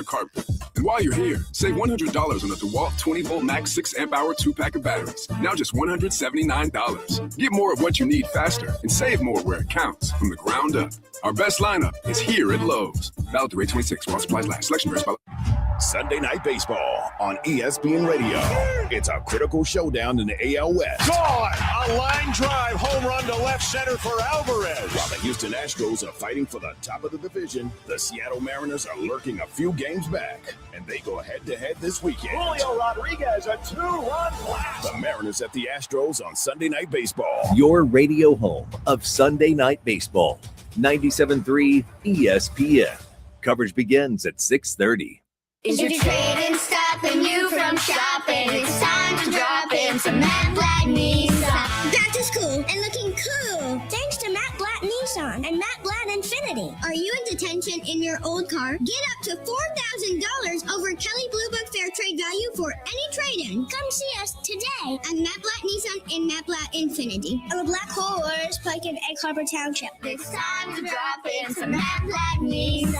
carpet. And while you're here, save $100 on the DeWalt 20-volt max 6-amp-hour 2-pack of batteries. Now just $179. Get more of what you need faster and save more where it counts from the ground up. Our best lineup is here at Lowe's. Valid through 8/26 while supplies last. Selection varies by... Sunday Night Baseball on ESPN Radio. It's a critical showdown in the AL West. Gone! A line drive home run to left center for Alvarez. While the Houston Astros are fighting for the top of the division, the Seattle Mariners are lurking a few games back, and they go head-to-head this weekend. Julio Rodriguez, a 2-run blast. The Mariners at the Astros on Sunday Night Baseball. Your radio home of Sunday Night Baseball. 97.3 ESPN. Coverage begins at 6:30. Is your trading stopping you from shopping? It's time to drop in some Matt Blatt Nissan. Back to school and looking cool. Thanks to Matt Blatt Nissan and Matt Blatt Infinity. Are you in detention in your old car? Get up to $4,000 over Kelley Blue Book Fair trade value for any trade-in. Come see us today at Matt Blatt Nissan and Matt Blatt Infinity on the Black Hole Owners Pike in Egg Harbor Township. It's time to drop in some Matt Blatt Nissan.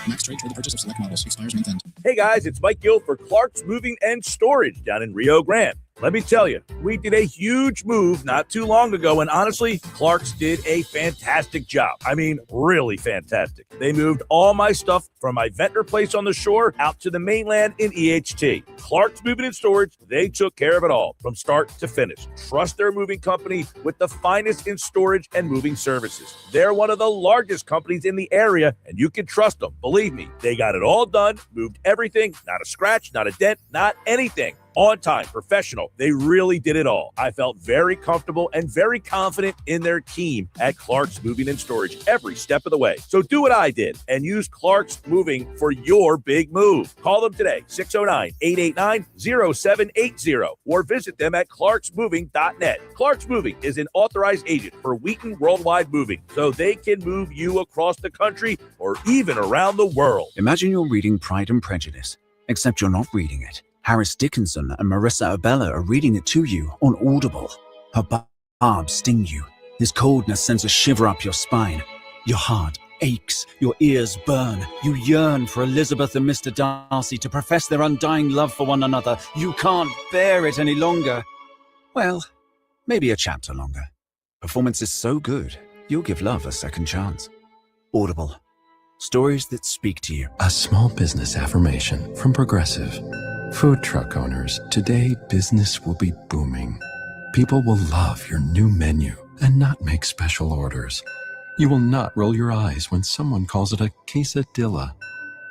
Max trade for the purchase of select models. Expires May 10th. Hey guys, it's Mike Gill for Clark's Moving and Storage down in Rio Grande. Let me tell you, we did a huge move not too long ago, and honestly, Clark's did a fantastic job. I mean, really fantastic. They moved all my stuff from my Ventnor place on the shore out to the mainland in EHT. Clark's Moving and Storage, they took care of it all from start to finish. Trust their moving company with the finest in storage and moving services. They're one of the largest companies in the area, and you can trust them. Believe me, they got it all done, moved everything, not a scratch, not a dent, not anything. On time, professional. They really did it all. I felt very comfortable and very confident in their team at Clark's Moving and Storage every step of the way. So do what I did and use Clark's Moving for your big move. Call them today, 609-889-0780, or visit them at clarksmoving.net. Clark's Moving is an authorized agent for Wheaton Worldwide Moving, so they can move you across the country or even around the world. Imagine you're reading Pride and Prejudice, except you're not reading it. Harris Dickinson and Marissa Abella are reading it to you on Audible. Her barbs sting you. His coldness sends a shiver up your spine. Your heart aches. Your ears burn. You yearn for Elizabeth and Mr. Darcy to profess their undying love for one another. You can't bear it any longer. Well, maybe a chapter longer. Performance is so good, you'll give love a second chance. Audible. Stories that speak to you. A small business affirmation from Progressive. Food truck owners, today business will be booming. People will love your new menu and not make special orders. You will not roll your eyes when someone calls it a quesadilla.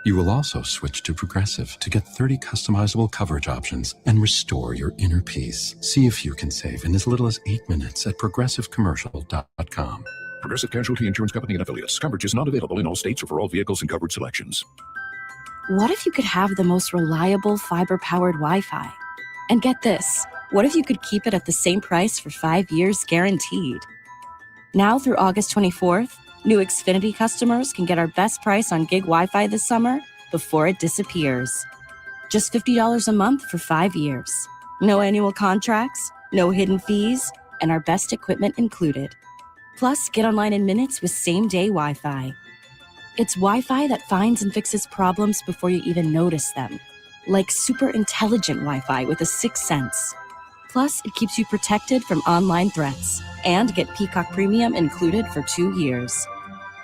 You will also switch to Progressive to get 30 customizable coverage options and restore your inner peace. See if you can save in as little as 8 minutes at progressivecommercial.com. Progressive Casualty Insurance Company and Affiliates. Coverage is not available in all states or for all vehicles and coverage selections. What if you could have the most reliable fiber-powered Wi-Fi? And get this, what if you could keep it at the same price for 5 years guaranteed? Now through August 24th, new Xfinity customers can get our best price on gig Wi-Fi this summer before it disappears. Just $50 a month for 5 years. No annual contracts, no hidden fees, and our best equipment included. Plus, get online in minutes with same-day Wi-Fi. It's Wi-Fi that finds and fixes problems before you even notice them. Like super intelligent Wi-Fi with a sixth sense. Plus, it keeps you protected from online threats. And get Peacock Premium included for 2 years.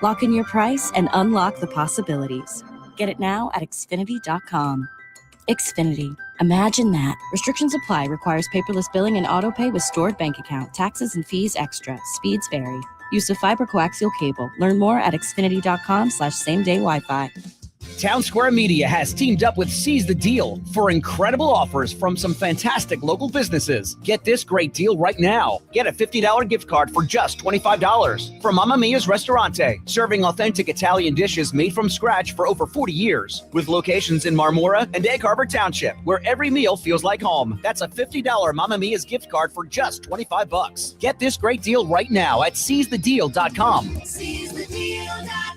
Lock in your price and unlock the possibilities. Get it now at Xfinity.com. Xfinity. Imagine that. Restrictions apply. Requires paperless billing and autopay with stored bank account. Taxes and fees extra. Speeds vary. Use of fiber coaxial cable. Learn more at Xfinity.com/same-day Wi-Fi. Town Square Media has teamed up with Seize the Deal for incredible offers from some fantastic local businesses. Get this great deal right now. Get a $50 gift card for just $25 from Mamma Mia's Ristorante, serving authentic Italian dishes made from scratch for over 40 years. With locations in Marmora and Egg Harbor Township, where every meal feels like home. That's a $50 Mamma Mia's gift card for just $25. Get this great deal right now at SeizeTheDeal.com. SeizeTheDeal.com.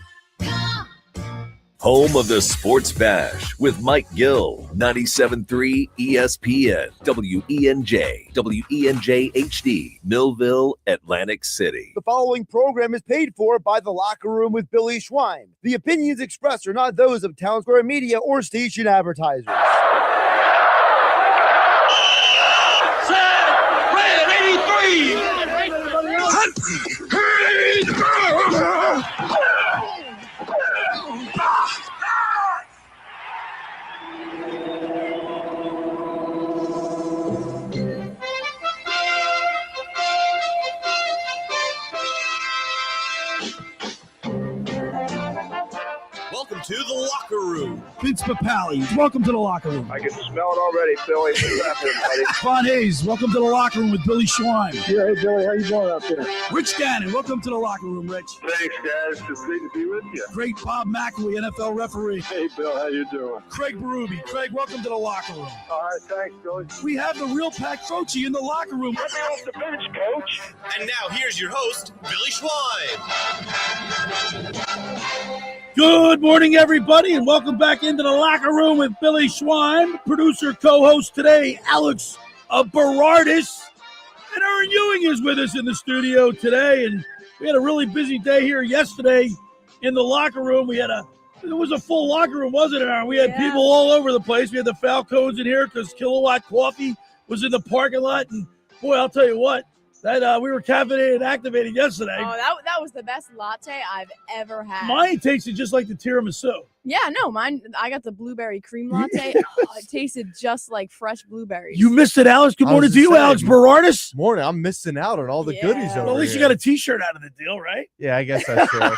Home of the Sports Bash with Mike Gill, 97.3 ESPN, WENJ, WENJ HD, Millville, Atlantic City. The following program is paid for by The Locker Room with Billy Schwein. The opinions expressed are not those of Town Square Media or station advertisers. Set, red 83! Welcome to the locker room. Vince Papali, welcome to the locker room. I can smell it already, Philly. What's happening, buddy? Von Hayes, welcome to the locker room with Billy Schwein. Yeah, hey, Billy, how you doing out there? Rich Gannon, welcome to the locker room, Rich. Thanks, guys. It's great to be with you. Great Bob McElwee, NFL referee. Hey, Bill, how you doing? Craig Berube. Craig, welcome to the locker room. All right, thanks, Billy. We have the real Pat Croce in the locker room. Let me off the bench, Coach. And now here's your host, Billy Schwein. Good morning, everybody, and welcome back into the locker room with Billy Schwein. Producer, co-host today, Alex Beradis. And Erin Ewing is with us in the studio today. And we had a really busy day here yesterday in the locker room. It was a full locker room, wasn't it, Erin? We had people all over the place. We had the Falcons in here because Kilowatt Coffee was in the parking lot. And, boy, I'll tell you what. That we were caffeinated and activated yesterday. Oh, that was the best latte I've ever had. Mine tasted just like the tiramisu. Yeah, no, mine. I got the blueberry cream latte. It tasted just like fresh blueberries. You missed it, Alex. Good morning to you, Alex Beradis. Morning. I'm missing out on all the goodies over Well, at least here. you got a T-shirt out of the deal, right? Yeah, I guess that's true.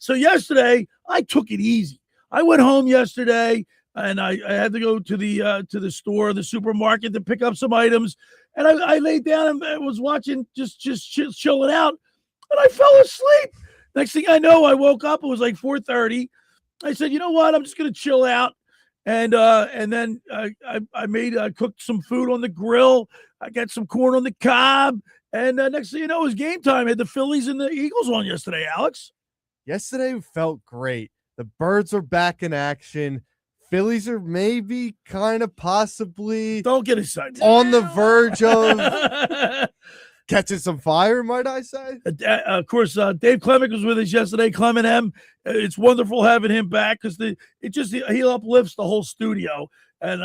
So yesterday, I took it easy. I went home yesterday, and I had to go to the store, the supermarket, to pick up some items. And I laid down and was watching, just chilling out, and I fell asleep. Next thing I know, I woke up. It was like 4:30. I said, you know what? I'm just going to chill out. And then I cooked some food on the grill. I got some corn on the cob. And next thing you know, it was game time. I had the Phillies and the Eagles on yesterday, Alex. Yesterday felt great. The Birds are back in action. Phillies are maybe kind of possibly don't get excited on the verge of catching some fire, might I say? Of course, Dave Clemick was with us yesterday. Clement M. It's wonderful having him back because he uplifts the whole studio. And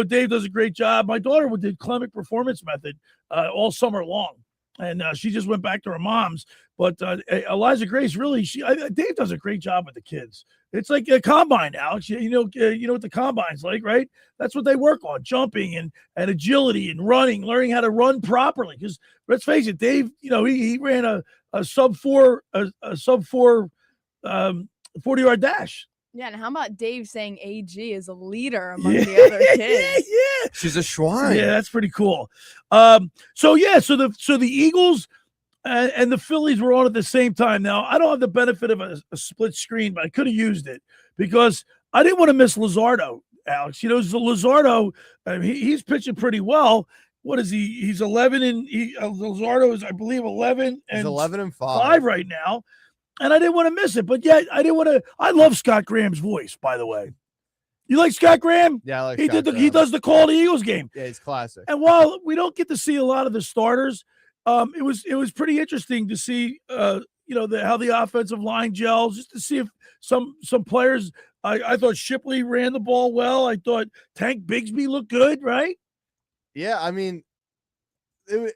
Dave does a great job. My daughter did Clemick Performance Method all summer long, and she just went back to her mom's. But Eliza Grace, really, Dave does a great job with the kids. It's like a combine, Alex. You know what the combine's like, right? That's what they work on: jumping and agility and running, learning how to run properly. Because let's face it, Dave, he ran a sub 4 40-yard dash. Yeah, and how about Dave saying AG is a leader among the other kids? Yeah, she's a Schwein. Yeah, that's pretty cool. So the Eagles and the Phillies were on at the same time. Now, I don't have the benefit of a split screen, but I could have used it because I didn't want to miss Luzardo, Alex. Luzardo, he's pitching pretty well. What is he? He's 11 and Luzardo is, I believe, 11 and 11 and 5 right now. And I didn't want to miss it, but yet I didn't want to. I love Scott Graham's voice, by the way. You like Scott Graham? Yeah, I like he Scott did. Graham. He does the Call of the Eagles game. Yeah, he's classic. And while we don't get to see a lot of the starters, it was pretty interesting to see, how the offensive line gels, just to see if some players. I thought Shipley ran the ball well. I thought Tank Bigsby looked good, right? Yeah, I mean, the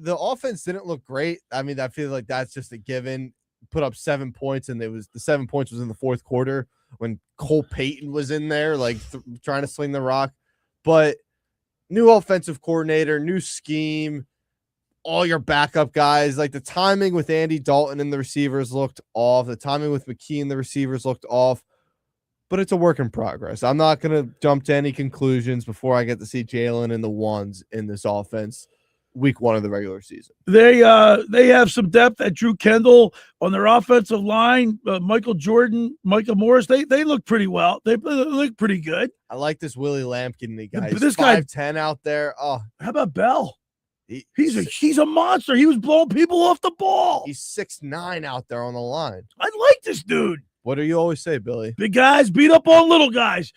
offense didn't look great. I mean, I feel like that's just a given. Put up 7 points, and the 7 points was in the fourth quarter when Cole Payton was in there, like trying to sling the rock. But new offensive coordinator, new scheme, all your backup guys. Like the timing with Andy Dalton and the receivers looked off. The timing with McKee and the receivers looked off. But it's a work in progress. I'm not going to jump to any conclusions before I get to see Jalen and the ones in this offense. Week 1 of the regular season. They have some depth at Drew Kendall on their offensive line. Michael Jordan, Michael Morris, they look pretty well. They look pretty good. I like this Willie Lampkin guy. This guy 5'10" out there. Oh, how about Bell? He's a monster. He was blowing people off the ball. He's 6'9" out there on the line. I like this dude. What do you always say, Billy? Big guys beat up on little guys.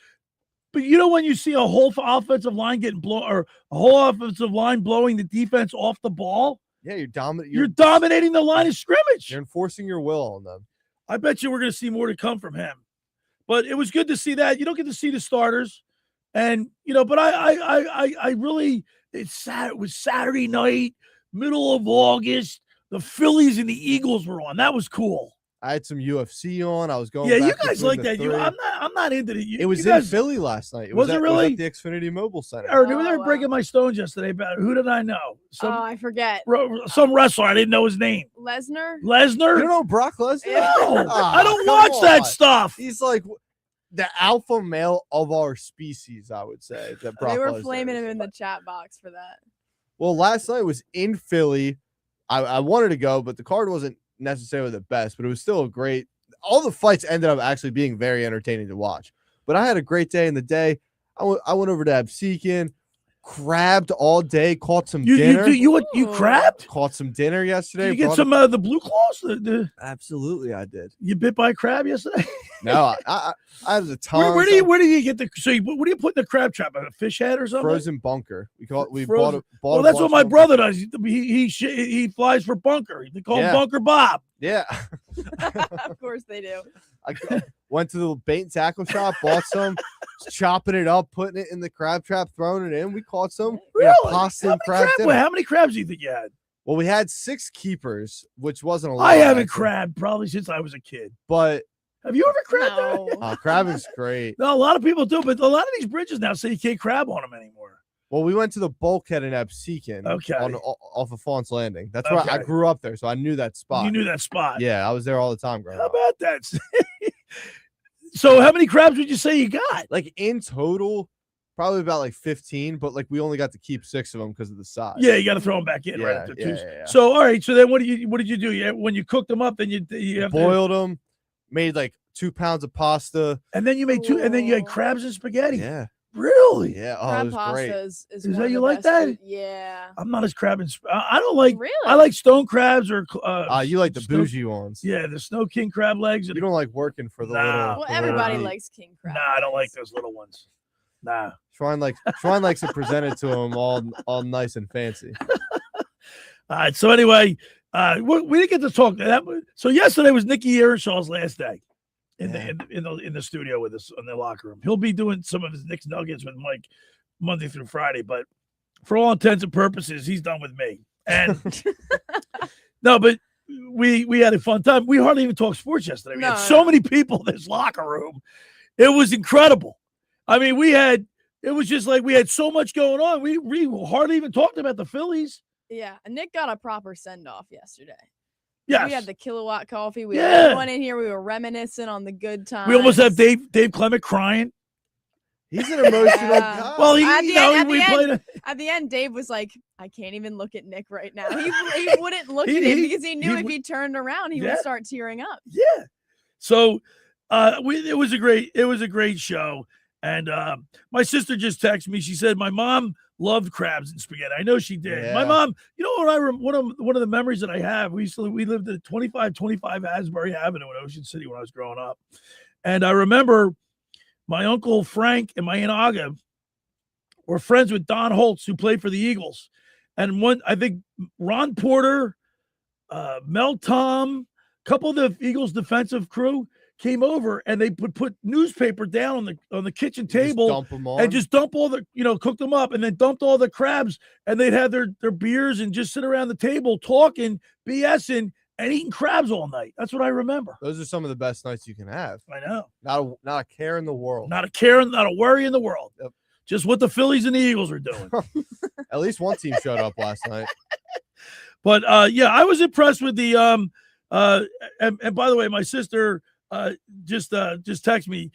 But you know when you see a whole offensive line getting blown, or a whole offensive line blowing the defense off the ball? Yeah, you're dominant. You're dominating the line of scrimmage. You're enforcing your will on them. I bet you we're going to see more to come from him. But it was good to see that. You don't get to see the starters. And, but I really, it was Saturday night, middle of August. The Phillies and the Eagles were on. That was cool. I had some UFC on. I was going. Yeah, back you guys like that. three. I'm not into it. It was in Philly last night. Was it really? At the Xfinity Mobile Center. Or they were breaking my stones yesterday about it. Who did I know? I forget. Some wrestler. I didn't know his name. Lesnar? Lesnar? You don't know Brock Lesnar? No, I don't watch that stuff. He's like the alpha male of our species, I would say. That Brock They were Lesnar flaming is. him in the chat box for that. Well, last night was in Philly. I wanted to go, but the card wasn't necessarily the best, but it was still a great. All the fights ended up actually being very entertaining to watch. But I had a great day in the day. I went over to Absecon, crabbed all day, caught some dinner. You crabbed? Caught some dinner yesterday. Did you get some the blue claws? Absolutely, I did. You bit by a crab yesterday? No, I had a ton. Where do you get the? So what do you put in the crab trap? A fish head or something? Frozen bunker. We Frozen. bought. Well, that's what my brother does. He flies for bunker. They call him Bunker Bob. Yeah. Of course they do. I went to the bait and tackle shop, bought some, chopping it up, putting it in the crab trap, throwing it in. We caught some. Really? Pasta and crab dinner. How many crabs do you think you had? Well, we had 6 keepers, which wasn't a lot. I haven't crabbed probably since I was a kid. But have you ever crabbed? No. Crabbing's great. No, a lot of people do, but a lot of these bridges now say you can't crab on them anymore. Well, we went to the bulkhead in Absecon, off of Faunt's Landing. That's where I grew up there, so I knew that spot. You knew that spot. Yeah, I was there all the time growing up. How about that? So how many crabs would you say you got? Like in total, probably about like 15, but like we only got to keep 6 of them because of the size. Yeah, you got to throw them back in right after two. Yeah. So all right, so then what did you do? When you cooked them up, then you have boiled them, made like 2 pounds of pasta, and then you made and then you had crabs and spaghetti. Yeah. Really? Yeah. Crab it was great. is that you like that? Yeah. I'm not as crab and I don't like. Really? I like stone crabs or. You like the bougie ones? Yeah, the Snow King crab legs. You don't like working for the little. Well, everybody likes king crab. Nah, I don't like those little ones. Nah. Shrine likes to present it to him all nice and fancy. All right. So anyway, we didn't get to talk that. So yesterday was Nicky Earnshaw's last day in the studio with us in the locker room. He'll be doing some of his Knicks Nuggets with Mike Monday through Friday, but for all intents and purposes, he's done with me. And no, but we had a fun time. We hardly even talked sports yesterday. We had so many people in this locker room. It was incredible. I mean, it was just like we had so much going on. We hardly even talked about the Phillies. Yeah, and Nick got a proper send-off yesterday. Yes. We had the kilowatt coffee. We had everyone in here. We were reminiscing on the good times. We almost have Dave Clement crying. He's an emotional guy. Well, at the end, Dave was like, I can't even look at Nick right now. He wouldn't look at him because he knew if he turned around, he would start tearing up. Yeah. So it was a great show. And my sister just texted me. She said, my mom loved crabs and spaghetti. I know she did. Yeah. My mom, you know what one of the memories that I have, we lived at 2525 Asbury Avenue in Ocean City when I was growing up. And I remember my uncle Frank and my Aunt Aga were friends with Don Holtz, who played for the Eagles. And I think Ron Porter, Mel Tom, a couple of the Eagles defensive crew came over and they would put newspaper down on the kitchen table and just dump all the, cook them up and then dumped all the crabs, and they'd have their beers and just sit around the table talking, BSing, and eating crabs all night. That's what I remember. Those are some of the best nights you can have. I know. Not a care in the world. Not a worry in the world. Yep. Just what the Phillies and the Eagles are doing. At least one team showed up last night. But I was impressed with the and by the way, my sister just texted me.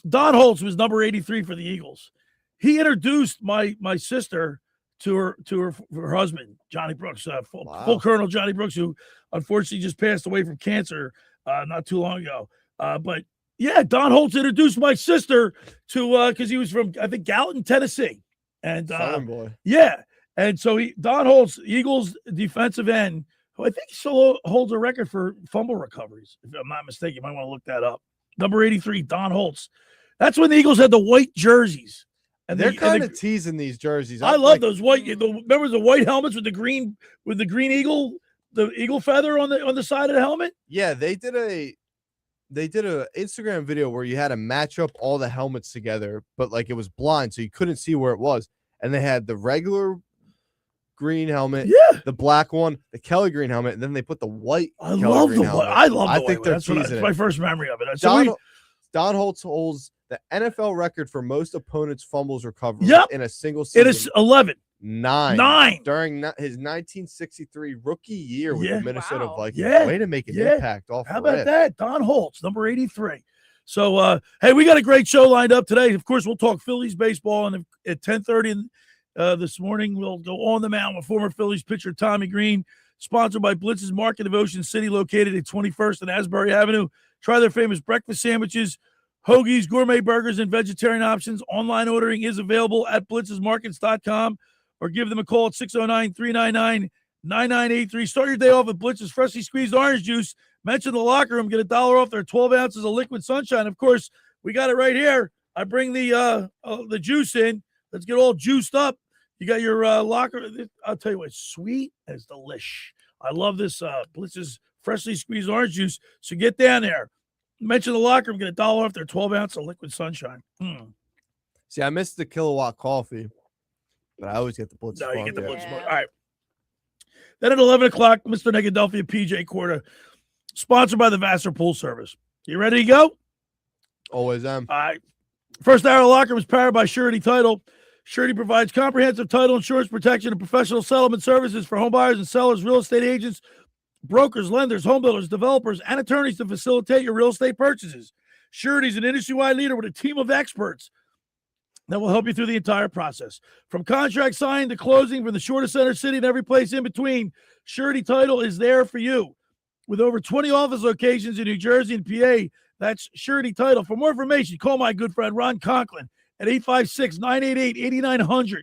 Don Holtz was number 83 for the Eagles. He introduced my sister to her husband, Johnny Brooks, full Colonel Johnny Brooks, who unfortunately just passed away from cancer not too long ago. But yeah, Don Holtz introduced my sister to because he was from, I think, Gallatin, Tennessee. And boy. Yeah. And so Don Holtz, Eagles defensive end, who I think still holds a record for fumble recoveries. If I'm not mistaken, you might want to look that up. Number 83, Don Holtz. That's when the Eagles had the white jerseys. And they're kind of teasing these jerseys. I love those white. Remember the white helmets with the green eagle, the eagle feather on the side of the helmet? Yeah, they did a Instagram video where you had to match up all the helmets together, but like it was blind, so you couldn't see where it was. And they had the regular green helmet, the black one, the Kelly green helmet, and then they put the white. I love the white. I love the white. I think they're that's teasing my first memory of it. Don Holtz holds the NFL record for most opponents' fumbles recovered in a single It season. is 11. 9 during his 1963 rookie year with the Minnesota Vikings. Way to make an impact off. How about that? Don Holtz, number 83. So, hey, we got a great show lined up today. Of course, we'll talk Phillies baseball, and at 10:30 this morning, we'll go on the mound with former Phillies pitcher Tommy Greene, sponsored by Blitz's Market of Ocean City, located at 21st and Asbury Avenue. Try their famous breakfast sandwiches, hoagies, gourmet burgers, and vegetarian options. Online ordering is available at blitzesmarkets.com, or give them a call at 609-399-9983. Start your day off with Blitz's freshly squeezed orange juice. Mention the locker room, get $1 off their 12 ounces of liquid sunshine. Of course, we got it right here. I bring the juice in. Let's get all juiced up. You got your locker. I'll tell you what, it's sweet as delish. I love this Blitz's freshly squeezed orange juice. So get down there. Mention the locker room, get $1 off their 12 ounce of liquid sunshine. See, I missed the kilowatt coffee, but I always get the Blitz. No, you get the Blitz. All right. Then at 11 o'clock, Mr. Negadelphia P.J. Corda, sponsored by the Vassar Pool Service. You ready to go? Always am. All right. First hour of locker room is powered by Surety Title. Surety provides comprehensive title insurance protection and professional settlement services for home buyers and sellers, real estate agents, brokers, lenders, home builders, developers, and attorneys to facilitate your real estate purchases. Surety is an industry-wide leader with a team of experts that will help you through the entire process. From contract signing to closing, from the shortest center city and every place in between, Surety Title is there for you. With over 20 office locations in New Jersey and PA, that's Surety Title. For more information, call my good friend Ron Conklin at 856-988-8900,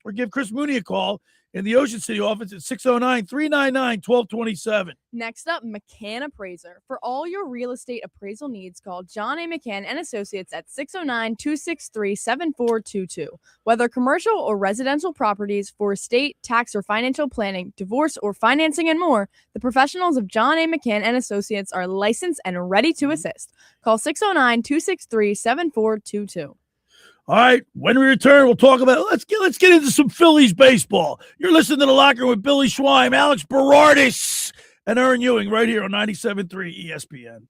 or give Chris Mooney a call in the Ocean City office at 609-399-1227. Next up, McCann Appraiser. For all your real estate appraisal needs, call John A. McCann and Associates at 609-263-7422. Whether commercial or residential properties, for estate, tax, or financial planning, divorce, or financing, and more, the professionals of John A. McCann and Associates are licensed and ready to assist. Call 609-263-7422. All right, when we return, we'll talk about let's get into some Phillies baseball. You're listening to The Locker Room with Billy Schweim, Alex Beradis, and Erin Ewing right here on 97.3 ESPN.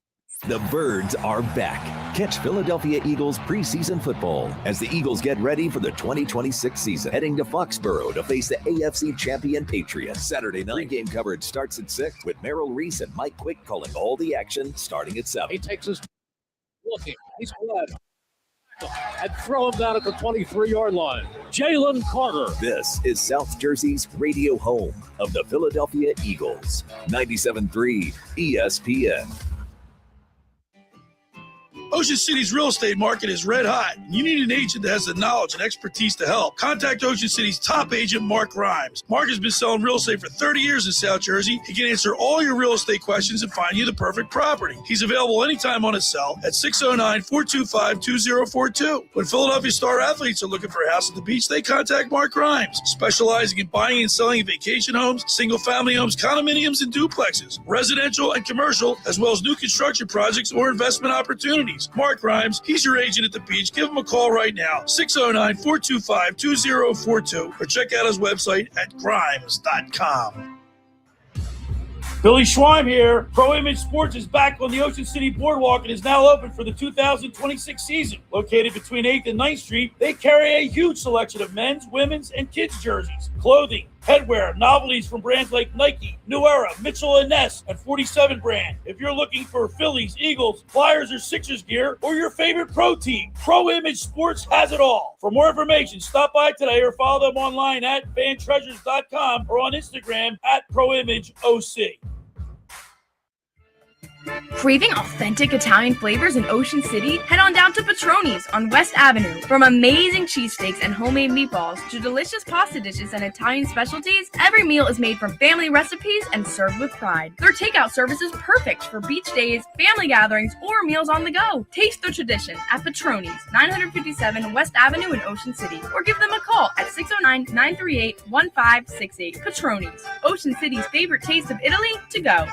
The Birds are back. Catch Philadelphia Eagles preseason football as the Eagles get ready for the 2026 season. Heading to Foxborough to face the AFC champion Patriots. Saturday night game coverage starts at 6 with Merrill Reese and Mike Quick calling all the action starting at 7. He takes his looking. He's fled. And throw him down at the 23-yard line. Jalen Carter. This is South Jersey's radio home of the Philadelphia Eagles. 97.3 ESPN. Ocean City's real estate market is red hot. You need an agent that has the knowledge and expertise to help. Contact Ocean City's top agent, Mark Rhymes. Mark has been selling real estate for 30 years in South Jersey. He can answer all your real estate questions and find you the perfect property. He's available anytime on his cell at 609-425-2042. When Philadelphia star athletes are looking for a house at the beach, they contact Mark Rhymes, specializing in buying and selling vacation homes, single-family homes, condominiums, and duplexes, residential and commercial, as well as new construction projects or investment opportunities. Mark Rhymes, he's your agent at the beach. Give him a call right now, 609-425-2042, or check out his website at grimes.com. Billy Schweim here. Pro Image Sports is back on the Ocean City Boardwalk and is now open for the 2026 season. Located between 8th and 9th Street, they carry a huge selection of men's, women's, and kids' jerseys, clothing, headwear, novelties from brands like Nike, New Era, Mitchell & Ness, and 47 brand. If you're looking for Phillies, Eagles, Flyers, or Sixers gear, or your favorite pro team, Pro Image Sports has it all. For more information, stop by today or follow them online at fantreasures.com or on Instagram at ProImageOC. Craving authentic Italian flavors in Ocean City? Head on down to Petroni's on West Avenue. From amazing cheesesteaks and homemade meatballs to delicious pasta dishes and Italian specialties, every meal is made from family recipes and served with pride. Their takeout service is perfect for beach days, family gatherings, or meals on the go. Taste the tradition at Petroni's, 957 West Avenue in Ocean City, or give them a call at 609-938-1568. Petroni's, Ocean City's favorite taste of Italy to go.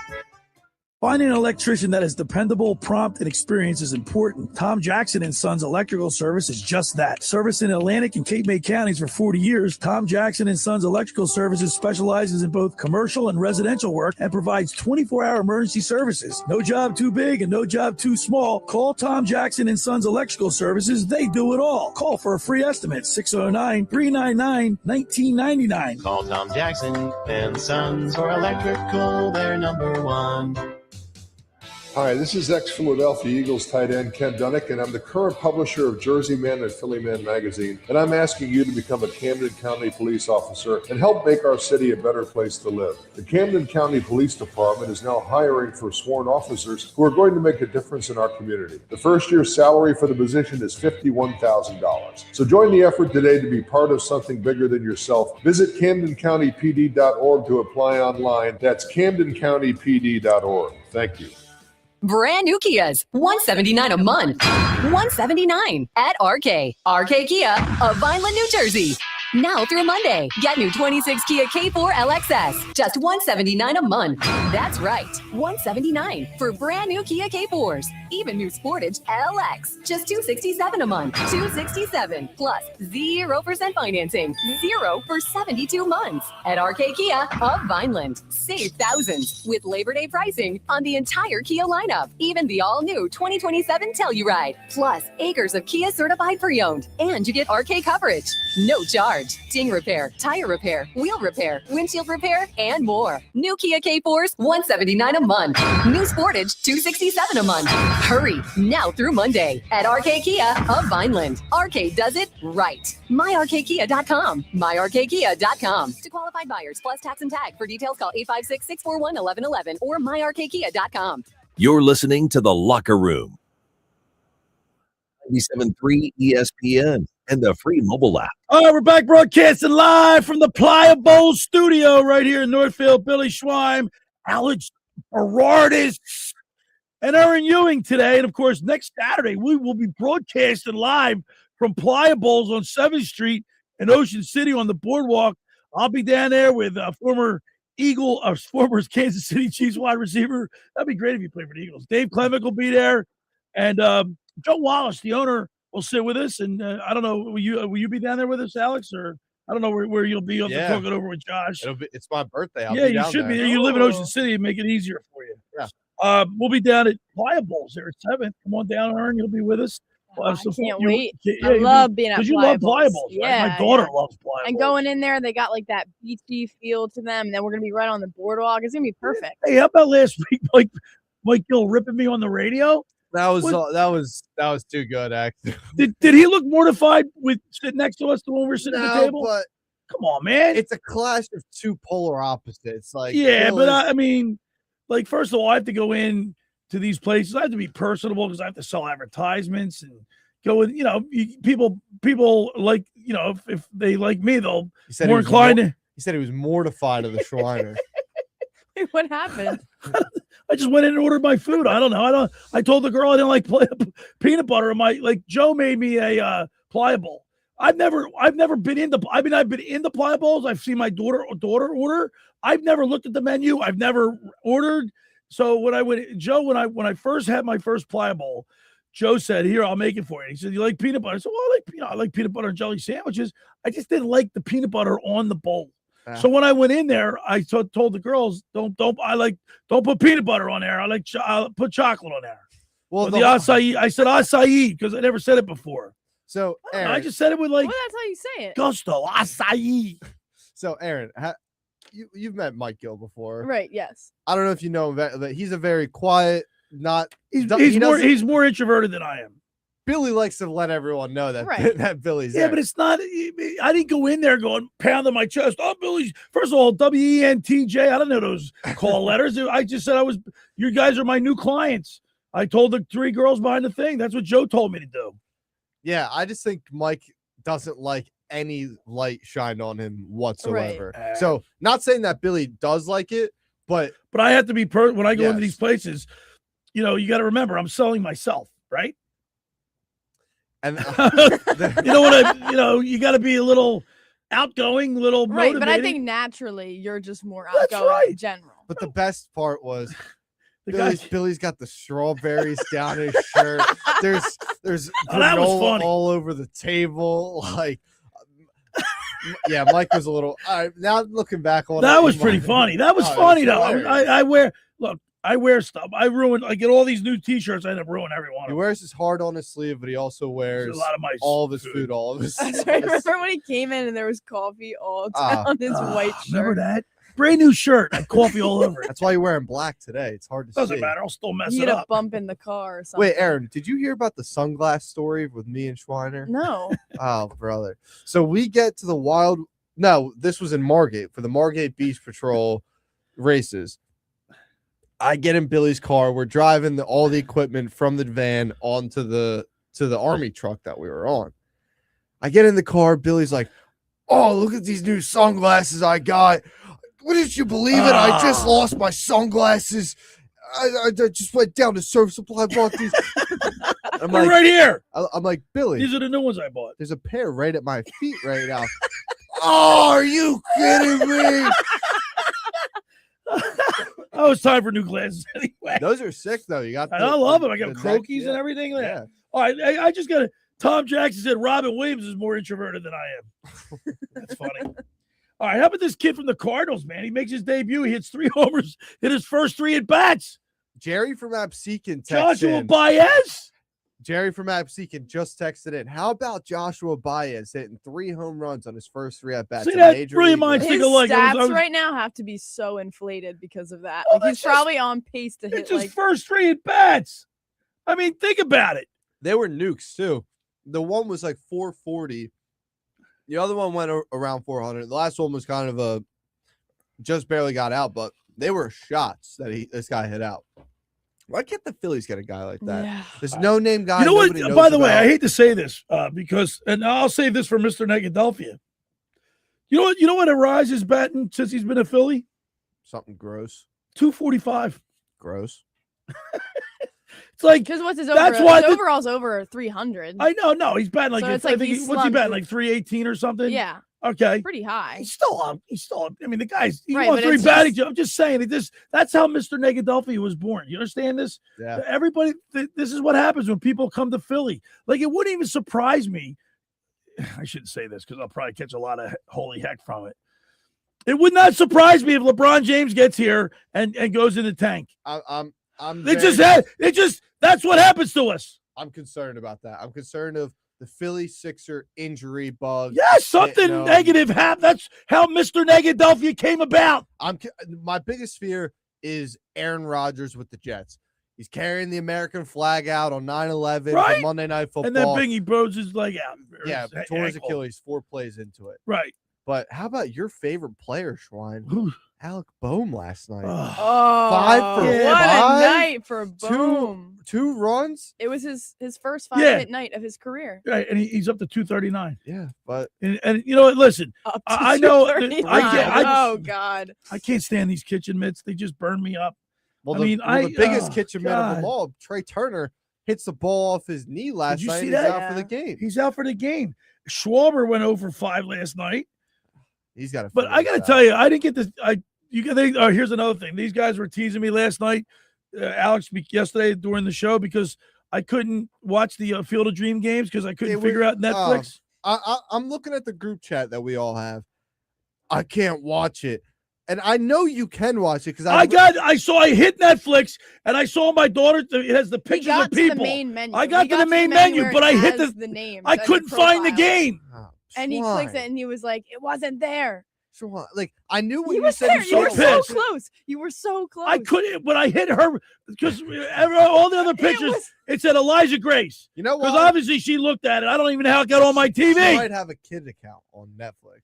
Finding an electrician that is dependable, prompt, and experienced is important. Tom Jackson & Sons Electrical Service is just that. Service in Atlantic and Cape May counties for 40 years, Tom Jackson & Sons Electrical Services specializes in both commercial and residential work and provides 24-hour emergency services. No job too big and no job too small. Call Tom Jackson & Sons Electrical Services. They do it all. Call for a free estimate, 609-399-1999. Call Tom Jackson & Sons for electrical, they're number one. Hi, this is ex-Philadelphia Eagles tight end Ken Dunnick, and I'm the current publisher of Jersey Man and Philly Man magazine, and I'm asking you to become a Camden County police officer and help make our city a better place to live. The Camden County Police Department is now hiring for sworn officers who are going to make a difference in our community. The first year's salary for the position is $51,000. So join the effort today to be part of something bigger than yourself. Visit CamdenCountyPD.org to apply online. That's CamdenCountyPD.org. Thank you. Brand new Kias, $179 a month. $179 at RK. RK Kia of Vineland, New Jersey. Now through Monday, get new 26 Kia K4 LXS, just $179 a month. That's right, $179 for brand new Kia K4s. Even new Sportage LX, just $267 a month. $267 plus 0% financing, 0 for 72 months at RK Kia of Vineland. Save thousands with Labor Day pricing on the entire Kia lineup, even the all-new 2027 Telluride, plus acres of Kia certified pre-owned, and you get RK coverage, no charge. Ding repair, tire repair, wheel repair, windshield repair, and more. New Kia K4s, $179 a month. New Sportage, $267 a month. Hurry, now through Monday at RK Kia of Vineland. RK does it right. MyRKKia.com. MyRKKia.com. To qualified buyers, plus tax and tag. For details, call 856-641-1111 or MyRKKia.com. You're listening to The Locker Room. 97.3 ESPN and the free mobile app. All right, we're back broadcasting live from the Pliable studio right here in Northfield. Billy Schweim, Alex Beradis, and Erin Ewing today. And, of course, next Saturday, we will be broadcasting live from Pliables on 7th Street in Ocean City on the boardwalk. I'll be down there with former Kansas City Chiefs wide receiver. That'd be great if you played for the Eagles. Dave Clemick will be there. And Joe Wallace, the owner, will sit with us. And I don't know, will you be down there with us, Alex? Or I don't know where you'll be. You'll have to talk it over with Josh. It's my birthday. I'll you be down should there. be there. You live in Ocean City and make it easier for you. Yeah. We'll be down at Pliables there at 7th. Come on down, Erin. You'll be with us. I can't wait. I love being at Pliables. Because you love Pliables, yeah, right? My daughter loves Pliables. And going in there, they got like that beachy feel to them. And then we're going to be right on the boardwalk. It's going to be perfect. Hey, how about last week, Mike Gill ripping me on the radio? That was too good, actually. Did he look mortified with sitting next to us when we were sitting at the table? But come on, man. It's a clash of two polar opposites. Like, yeah, but I mean, like, first of all, I have to go in to these places. I have to be personable because I have to sell advertisements and go in. People like, if they like me, they'll more inclined to. He said he was mortified of the Schreiner. What happened? I just went in and ordered my food. I don't know. I told the girl I didn't like peanut butter. Joe made me a Pliable. I've never been in the. I've been in the Pliables. I've seen my daughter order. I've never looked at the menu. I've never ordered. So when I first had my first Pliable, Joe said, "Here, I'll make it for you." He said, "You like peanut butter?" I said, "Well, I like peanut butter and jelly sandwiches. I just didn't like the peanut butter on the bowl." So when I went in there, I told the girls, don't put peanut butter on there. I'll put chocolate on there. Well, the acai, I said acai because I never said it before. So Erin, I just said it with well, that's how you say it. gusto, acai. So Erin, you've met Mike Gill before, right? Yes. I don't know if you know that he's a very quiet, He's more introverted than I am. Billy likes to let everyone know that that Billy's there. but it's not. I didn't go in there going pounding my chest. Oh, Billy's. First of all, WENTJ. I don't know those call letters. I just said you guys are my new clients. I told the 3 girls behind the thing. That's what Joe told me to do. Yeah, I just think Mike doesn't like any light shined on him whatsoever. Right. So, not saying that Billy does like it, but I have to be when I go into these places. You got to remember, I'm selling myself, right? And you got to be a little outgoing, little right. motivating. But I think naturally you're just more outgoing in general. But the best part was The Billy's got the strawberries down his shirt. There's that was granola funny. all over the table. Like, yeah, Mike was a little. All right, now looking back on That it, was pretty funny. That was funny though. I wear stuff. I get all these new T-shirts. I end up ruining every one of He them. wears his heart on his sleeve, but he also wears a lot of my all of his food, all of his. I remember when he came in and there was coffee all down his white shirt. Remember that? Brand new shirt. Had coffee all over it. That's why you're wearing black today. It's hard to see. Doesn't matter. I'll still mess He it had a up. bump in the car or something. Wait, Erin, did you hear about the sunglass story with me and Schweiner? No. Oh, brother. So we get to the wild. No, this was in Margate for the Margate Beach Patrol races. I get in Billy's car. We're driving all the equipment from the van onto the army truck that we were on. I get in the car. Billy's like, "Oh, look at these new sunglasses I got. Wouldn't you believe it? I just lost my sunglasses. I just went down to Surf Supply, bought these." I'm They're right here. I'm like, Billy, These are the new ones I bought. there's a pair right at my feet right now. Oh, are you kidding me? Oh, it's time for new glasses anyway. Those are sick though. You got. I love them. I got the croquis neck, and everything. Yeah. All right, I just got to. Tom Jackson said Robin Williams is more introverted than I am. That's funny. All right, how about this kid from the Cardinals, man? He makes his debut. He hits 3 homers in his first 3 at bats. Jerry from Absecon texted Joshua in. Baez. Jerry from Absecon just texted in. How about Joshua Baez hitting 3 home runs on his first 3 at bats? See, that brilliant minds His think alike. stats right now have to be so inflated because of that. Like he's probably on pace to hit It's his like first 3 at bats. I mean, think about it. They were nukes too. The one was like 440. The other one went around 400. The last one was kind of just barely got out, but they were shots that this guy hit out. Why can't the Phillies get a guy like that? Yeah. This no-name guy. You know what? nobody knows By the way, about. I hate to say this because, and I'll save this for Mr. Negadelphia. You know what Arise is batting since he's been a Philly? Something gross. 245. Gross. It's like because what's his that's over? why His overall's over 300. I know. No, he's batting like, So it's I like think he's what's he batting, slumped. like 318 or something? Yeah. Okay. Pretty high. He's still up. I mean, the guy's he Right, won but 3 it's batting. just- I'm just saying that's how Mr. Negadelphia was born. You understand this? Yeah. Everybody, this is what happens when people come to Philly. Like, it wouldn't even surprise me. I shouldn't say this because I'll probably catch a lot of holy heck from it. It would not surprise me if LeBron James gets here and goes in the tank. I'm That's what happens to us. I'm concerned about that. I'm concerned of the Philly Sixer injury bug. Yes, something negative happened. That's how Mr. Negadelphia came about. My biggest fear is Aaron Rodgers with the Jets. He's carrying the American flag out on 9/11 Right? for Monday Night Football. And then Bingy blows his leg out. or Yeah, his tore his ankle. Achilles 4 plays into it. Right. But how about your favorite player, Schwein? Alec Boehm last night. Oh, 5 for what 5? a night for Boom. Two runs? It was his first 5-hit night of his career. Right, and he's up to 239. Yeah, but and you know what? Listen, Up to I know. 239. Oh God, I can't stand these kitchen mitts. They just burn me up. Well, the biggest kitchen man of them all, Trey Turner, hits the ball off his knee last Did you night. see He's that? out for the game. He's out for the game. Schwarber went over 5 last night. He's got to. But I got to tell you, I didn't get this. Here's another thing. These guys were teasing me last night, Alex, yesterday during the show because I couldn't watch the Field of Dream games because I couldn't figure out Netflix. I'm looking at the group chat that we all have. I can't watch it. And I know you can watch it because I hit Netflix and I saw my daughter. It has the pictures of people. The main menu. I got to the main menu, where but it I hit has the names I and couldn't the find the profiles. game. And he clicks it and he was like, it wasn't there. Schwan, like I knew when You you were said there. You were so pissed. close. You were so close. I couldn't when I hit her because all the other pictures it said Elijah Grace. You know what? Because obviously she looked at it. I don't even know how it got on my TV. She might have a kid account on Netflix.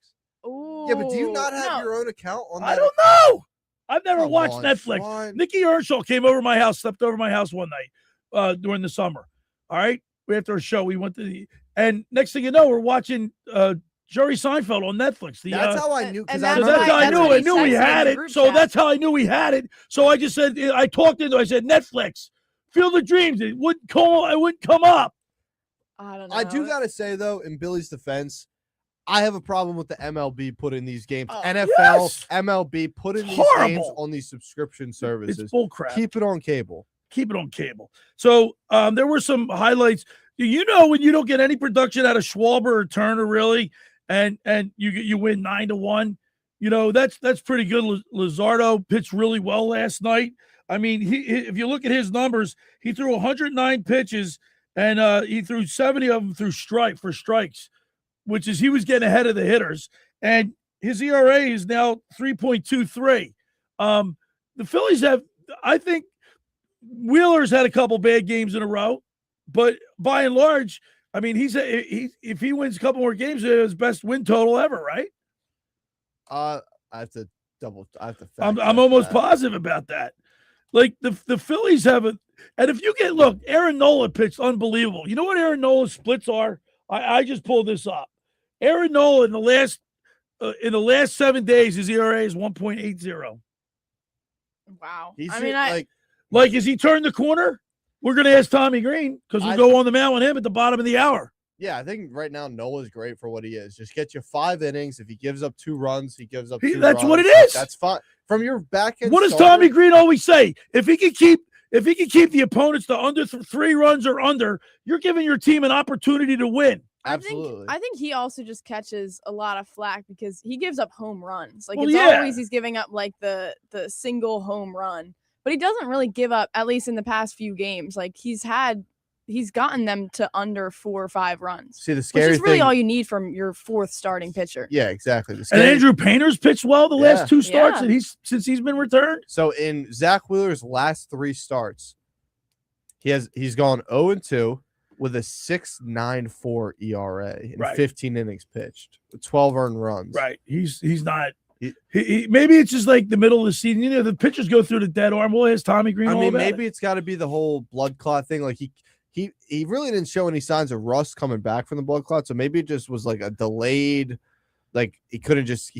Ooh, Yeah, but do you not have your own account on that? I don't know. I've never Come watched on, Netflix. Schwan. Nikki Ershaw came over my house, slept over my house one night during the summer. All right. After a show, we went to and next thing you know, we're watching Jerry Seinfeld on Netflix. That's how I knew. And So that's how I knew. I knew we had it. So that's how I knew we had it. So I just said, I talked into. I said Netflix, Field of Dreams. It wouldn't come. It wouldn't come up. I don't know. I do gotta say though, in Billy's defense, I have a problem with the MLB putting these games. NFL, yes! MLB putting these Horrible. games on these subscription services. It's bullcrap. Keep it on cable. Keep it on cable. So there were some highlights. You know when you don't get any production out of Schwarber or Turner, really, and you win 9-1. You know that's pretty good. Luzardo pitched really well last night. I mean, if you look at his numbers, he threw 109 pitches and he threw 70 of them through strikes, which is he was getting ahead of the hitters. And his ERA is now 3.23. The Phillies have, I think, Wheeler's had a couple bad games in a row, but by and large, I mean, if he wins a couple more games, it's his best win total ever, right? I have to I'm almost positive about that. Like the Phillies have and if you look, Aaron Nola pitched unbelievable. You know what Aaron Nola's splits are? I just pulled this up. Aaron Nola in the last 7 days, his ERA is 1.80. Wow. Like, is he turned the corner? We're going to ask Tommy Greene because we'll go on the mound with him at the bottom of the hour. Yeah, I think right now Nola's great for what he is. Just get you 5 innings. If he gives up 2 runs, he gives up 2 That's runs. what it is. That's fine. From your back end. What does Tommy Greene always say? If he can keep the opponents to under 3 runs or under, you're giving your team an opportunity to win. Absolutely. I think he also just catches a lot of flack because he gives up home runs. Like always he's giving up like the single home run, but he doesn't really give up, at least in the past few games. Like he's gotten them to under 4 or 5 runs. See, the scary which is really thing, all you need from your 4th starting pitcher. Yeah, exactly. And Andrew Painter's pitched well the last 2 starts Yeah. that since he's been returned. So in Zach Wheeler's last 3 starts, he's gone 0-2 with a 6.94 ERA in 15 innings pitched, with 12 earned runs. Right. He's not. He maybe it's just like the middle of the season. You know, the pitchers go through the dead arm. We'll ask Tommy Greene. I all mean, about maybe it. it's got to be the whole blood clot thing. Like he really didn't show any signs of rust coming back from the blood clot. So maybe it just was like a delayed, like he can't just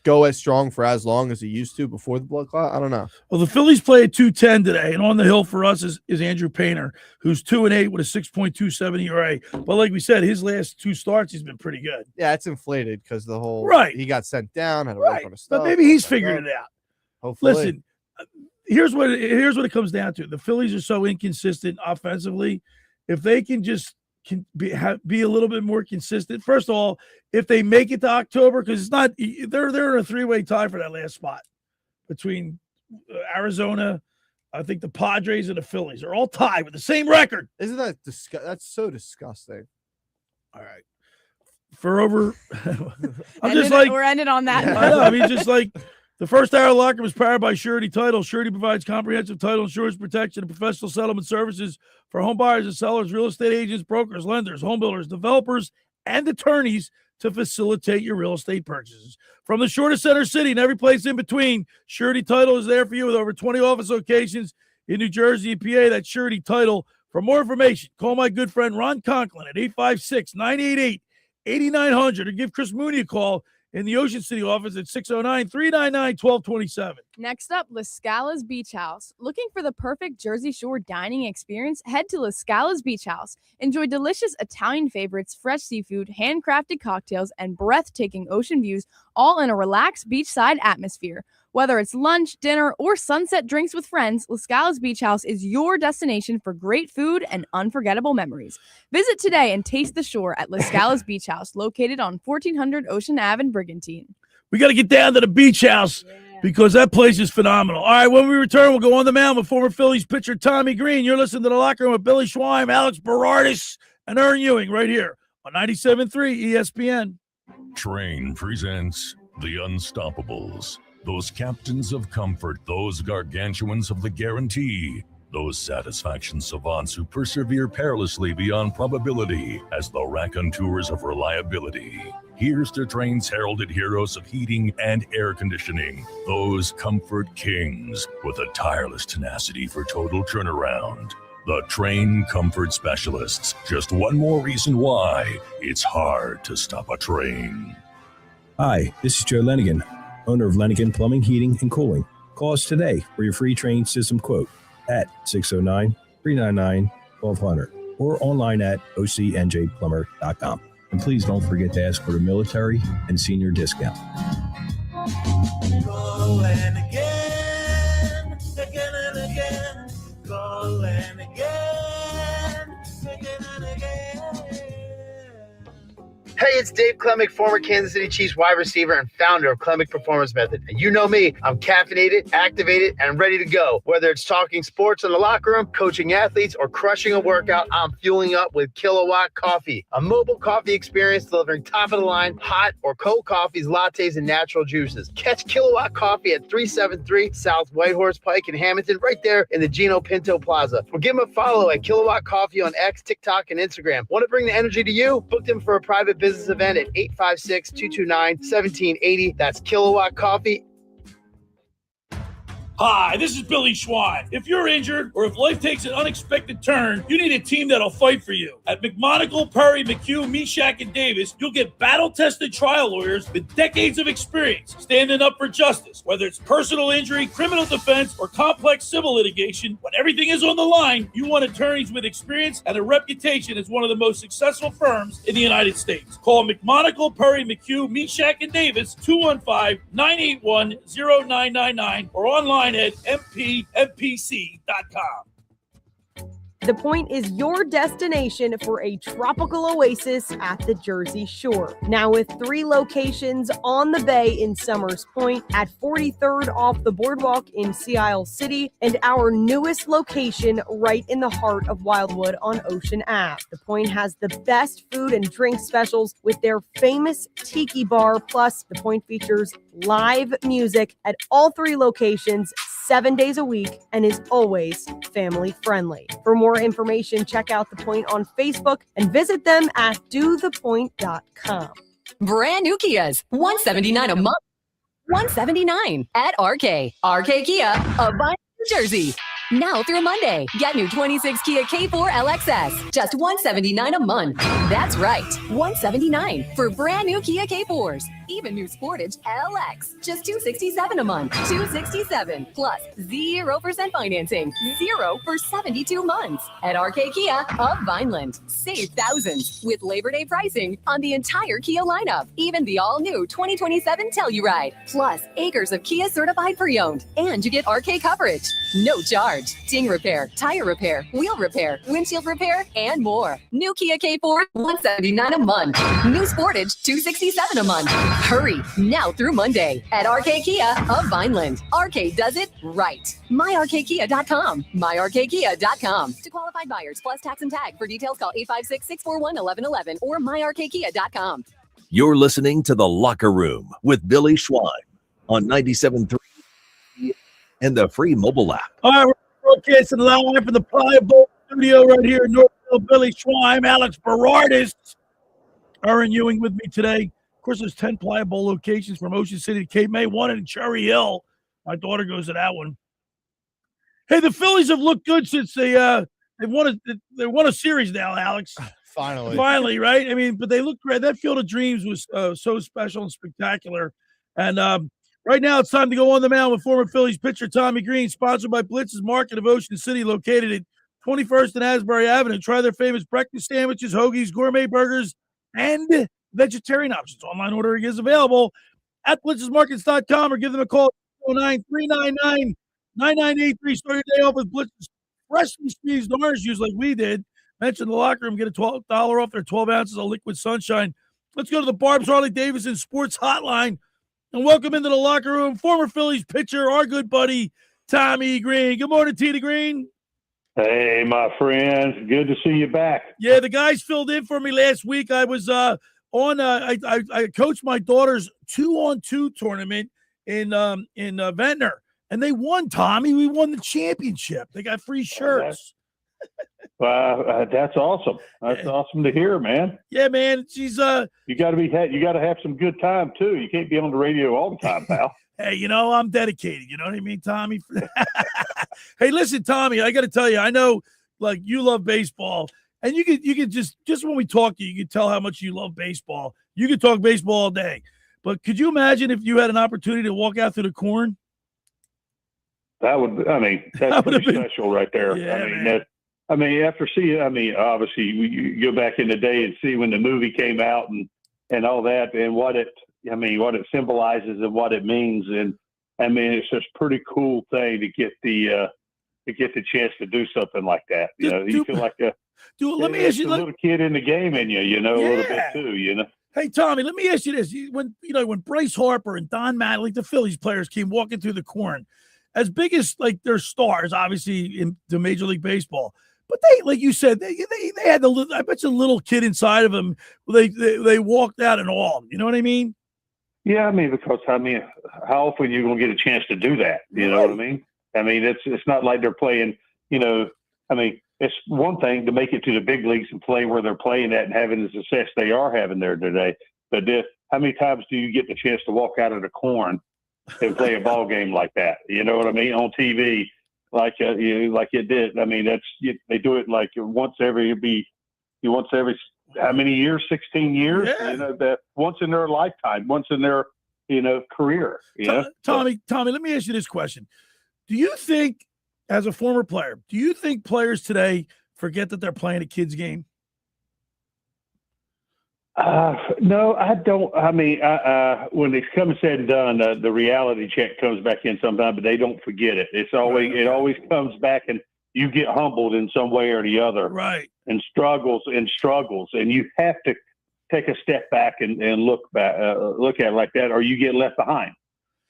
go as strong for as long as he used to before the blood clot. I don't know. Well, the Phillies play at 2:10 today, and on the hill for us is Andrew Painter, who's 2-8 with a 6.27 ERA. But like we said, his last 2 starts, he's been pretty good. Yeah, it's inflated because the whole he got sent down, had to work on his stuff. But maybe he's figured it out. Hopefully. Listen, here's what it comes down to. The Phillies are so inconsistent offensively. If they can just be a little bit more consistent. First of all, if they make it to October, because it's not, they're in a 3-way tie for that last spot between Arizona, I think the Padres and the Phillies are all tied with the same record. Isn't that that's so disgusting? All right, we're ending on that. I know. I mean, just like the first hour locker was powered by Surety Title. Surety provides comprehensive title insurance protection and professional settlement services for home buyers and sellers, real estate agents, brokers, lenders, home builders, developers, and attorneys to facilitate your real estate purchases. From the shortest center city and every place in between, Surety Title is there for you with over 20 office locations in New Jersey and PA. That's Surety Title. For more information, call my good friend Ron Conklin at 856-988-8900 or give Chris Mooney a call in the Ocean City office at 609-399-1227. Next up, La Scala's Beach House. Looking for the perfect Jersey Shore dining experience? Head to La Scala's Beach House. Enjoy delicious Italian favorites, fresh seafood, handcrafted cocktails, and breathtaking ocean views, all in a relaxed beachside atmosphere. Whether it's lunch, dinner, or sunset drinks with friends, La Scala's Beach House is your destination for great food and unforgettable memories. Visit today and taste the shore at La Scala's Beach House, located on 1400 Ocean Ave in Brigantine. We got to get down to the beach house because that place is phenomenal. All right, when we return, we'll go on the mound with former Phillies pitcher Tommy Greene. You're listening to The Locker Room with Billy Schweim, Alex Beradis, and Erin Ewing right here on 97.3 ESPN. Train presents The Unstoppables. Those captains of comfort, those gargantuans of the guarantee, those satisfaction savants who persevere perilously beyond probability as the raconteurs of reliability. Here's to Train's heralded heroes of heating and air conditioning, those comfort kings with a tireless tenacity for total turnaround. The Train Comfort Specialists. Just one more reason why it's hard to stop a train. Hi, this is Joe Lenigan, owner of Lenigan Plumbing, Heating, and Cooling. Call us today for your free train system quote at 609-399-1200 or online at ocnjplumber.com. And please don't forget to ask for the military and senior discount. Calling again, again and again. Calling again, again and again. Hey, it's Dave Klemick, former Kansas City Chiefs wide receiver and founder of Klemick Performance Method. And you know me, I'm caffeinated, activated, and ready to go. Whether it's talking sports in the locker room, coaching athletes, or crushing a workout, I'm fueling up with Kilowatt Coffee, a mobile coffee experience delivering top-of-the-line, hot or cold coffees, lattes, and natural juices. Catch Kilowatt Coffee at 373 South Whitehorse Pike in Hamilton, right there in the Gino Pinto Plaza. Or give them a follow at Kilowatt Coffee on X, TikTok, and Instagram. Want to bring the energy to you? Book them for a private business event at 856-229-1780. That's Kilowatt Coffee. Hi, this is Billy Schwein. If you're injured or if life takes an unexpected turn, you need a team that'll fight for you. At McMonagle, Perry, McHugh, Meshack, and Davis, you'll get battle-tested trial lawyers with decades of experience standing up for justice. Whether it's personal injury, criminal defense, or complex civil litigation, when everything is on the line, you want attorneys with experience and a reputation as one of the most successful firms in the United States. Call McMonagle, Perry, McHugh, Meshack, and Davis, 215-981-0999, or online at mpmpc.com. The Point is your destination for a tropical oasis at the Jersey Shore. Now with 3 locations on the bay in Summers Point, at 43rd off the boardwalk in Sea Isle City, and our newest location right in the heart of Wildwood on Ocean Ave. The Point has the best food and drink specials with their famous Tiki Bar, plus The Point features live music at all 3 locations 7 days a week and is always family friendly. For more information, check out The Point on Facebook and visit them at dothepoint.com. Brand new Kias, $179 a month. $179 at RK. RK Kia of Vine, New Jersey. Now through Monday, get new 26 Kia K4 LXS, just $179 a month. That's right, $179 for brand new Kia K4s. Even new Sportage LX, just $267 a month. $267 plus 0% financing, 0 for 72 months. At RK Kia of Vineland, save thousands with Labor Day pricing on the entire Kia lineup. Even the all-new 2027 Telluride, plus acres of Kia certified pre-owned, and you get RK coverage, no charge. Ding repair, tire repair, wheel repair, windshield repair, and more. New Kia K4, $179 a month. New Sportage, $267 a month. Hurry, now through Monday at RK Kia of Vineland. RK does it right. MyRKKia.com. MyRKKia.com. To qualified buyers, plus tax and tag. For details, call 856-641-1111 or MyRKKia.com. You're listening to The Locker Room with Billy Schwein on 97.3 and the free mobile app. All right, we're broadcasting live from the Pliable Studio right here in Northville. Billy Schwein, Alex Beradis, Erin Ewing with me today. Of course, there's 10 Pliable locations from Ocean City to Cape May, one in Cherry Hill. My daughter goes to that one. Hey, the Phillies have looked good since they won a series now, Alex. Finally, right? I mean, but they look great. That Field of Dreams was so special and spectacular. And right now, it's time to go on the mound with former Phillies pitcher Tommy Greene, sponsored by Blitz's Market of Ocean City, located at 21st and Asbury Avenue. Try their famous breakfast sandwiches, hoagies, gourmet burgers, and vegetarian options. Online ordering is available at blitzesmarkets.com or give them a call at 209-399-9983. Start your day off with Blitz's freshly squeezed orange juice like we did. Mention the Locker Room, get a $12 off their 12 ounces of liquid sunshine. Let's go to the Barb's Harley-Davidson Sports Hotline and welcome into the Locker Room former Phillies pitcher, our good buddy, Tommy Greene. Good morning, T. Greene. Hey, my friends. Good to see you back. Yeah, the guys filled in for me last week. I was I coached my daughter's 2-on-2 tournament in Ventnor, and they won, Tommy. We won the championship. They got free shirts. That's awesome. That's awesome to hear, man. Yeah, man. She's you got to have some good time too. You can't be on the radio all the time, pal. Hey, I'm dedicated. You know what I mean, Tommy? Hey, listen, Tommy, I got to tell you, I know, like, you love baseball, and you could just when we talk to you, you could tell how much you love baseball. You could talk baseball all day. But could you imagine if you had an opportunity to walk out through the corn? That's pretty special right there. Yeah, after seeing, obviously you go back in the day and see when the movie came out and all that, and what it symbolizes and what it means. And it's just a pretty cool thing to get the chance to do something like that. You feel like let me ask you, a little kid in the game in you, a little bit too, Hey, Tommy, let me ask you this. When Bryce Harper and Don Mattingly, the Phillies players, came walking through the corn, as big as, like, their stars, obviously, in the Major League Baseball, but they, like you said, they had I bet you a little kid inside of them. They walked out in awe. You know what I mean? Yeah, because how often are you going to get a chance to do that? You know what I mean? It's not like they're playing. It's one thing to make it to the big leagues and play where they're playing at and having the success they are having there today. But how many times do you get the chance to walk out of the corn and play a ball game like that? You know what I mean? On TV, like it did. They do it like once every how many years? 16 years. Yeah. That once in their lifetime, once in their career. Tommy, let me ask you this question: do you think, as a former player, do you think players today forget that they're playing a kid's game? No, I don't. When it's come said and done, the reality check comes back in sometimes, but they don't forget it. It always comes back, and you get humbled in some way or the other, right? And struggles, and you have to take a step back and look at it like that, or you get left behind,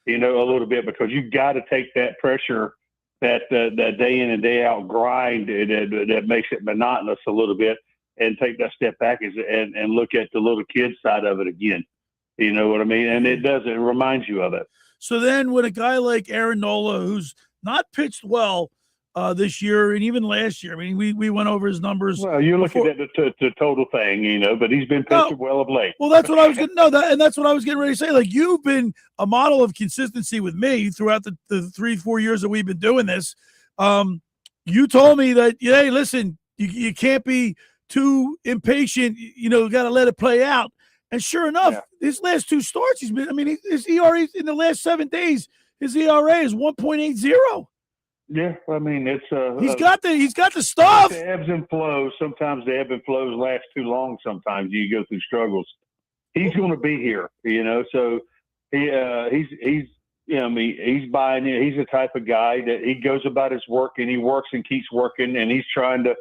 a little bit, because you got to take that pressure, that day in and day out grind that makes it monotonous a little bit, and take that step back and look at the little kid side of it again. You know what I mean? And it reminds you of it. So then when a guy like Aaron Nola, who's not pitched well this year and even last year, we went over his numbers. Well, you're looking at the total thing, but he's been pitching well of late. Well, that's what I was going to know, and that's what I was getting ready to say. Like, you've been a model of consistency with me throughout the 3-4 years that we've been doing this. You told me that, hey, listen, you can't be too impatient. Got to let it play out. And sure enough, his last two starts, he's been. His ERA in the last 7 days, his ERA is 1.80. Yeah, it's he's got the stuff. The ebbs and flows. Sometimes the ebb and flows last too long. Sometimes you go through struggles. He's going to be here, So he's buying in. He's the type of guy that he goes about his work, and he works and keeps working, and he's trying to.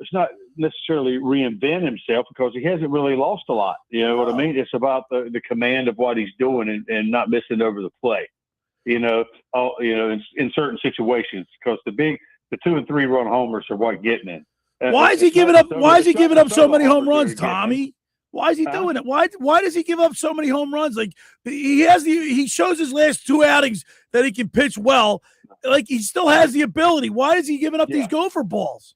It's not necessarily reinvent himself, because he hasn't really lost a lot. You know what I mean? It's about the command of what he's doing and not missing over the play. In certain situations, because the 2 and 3 run homers are what getting in. Why is he giving up? Why is he giving up so many home runs, Tommy? Why is he doing it? Why does he give up so many home runs? Like, he shows his last 2 outings that he can pitch well. Like, he still has the ability. Why is he giving up these gopher balls?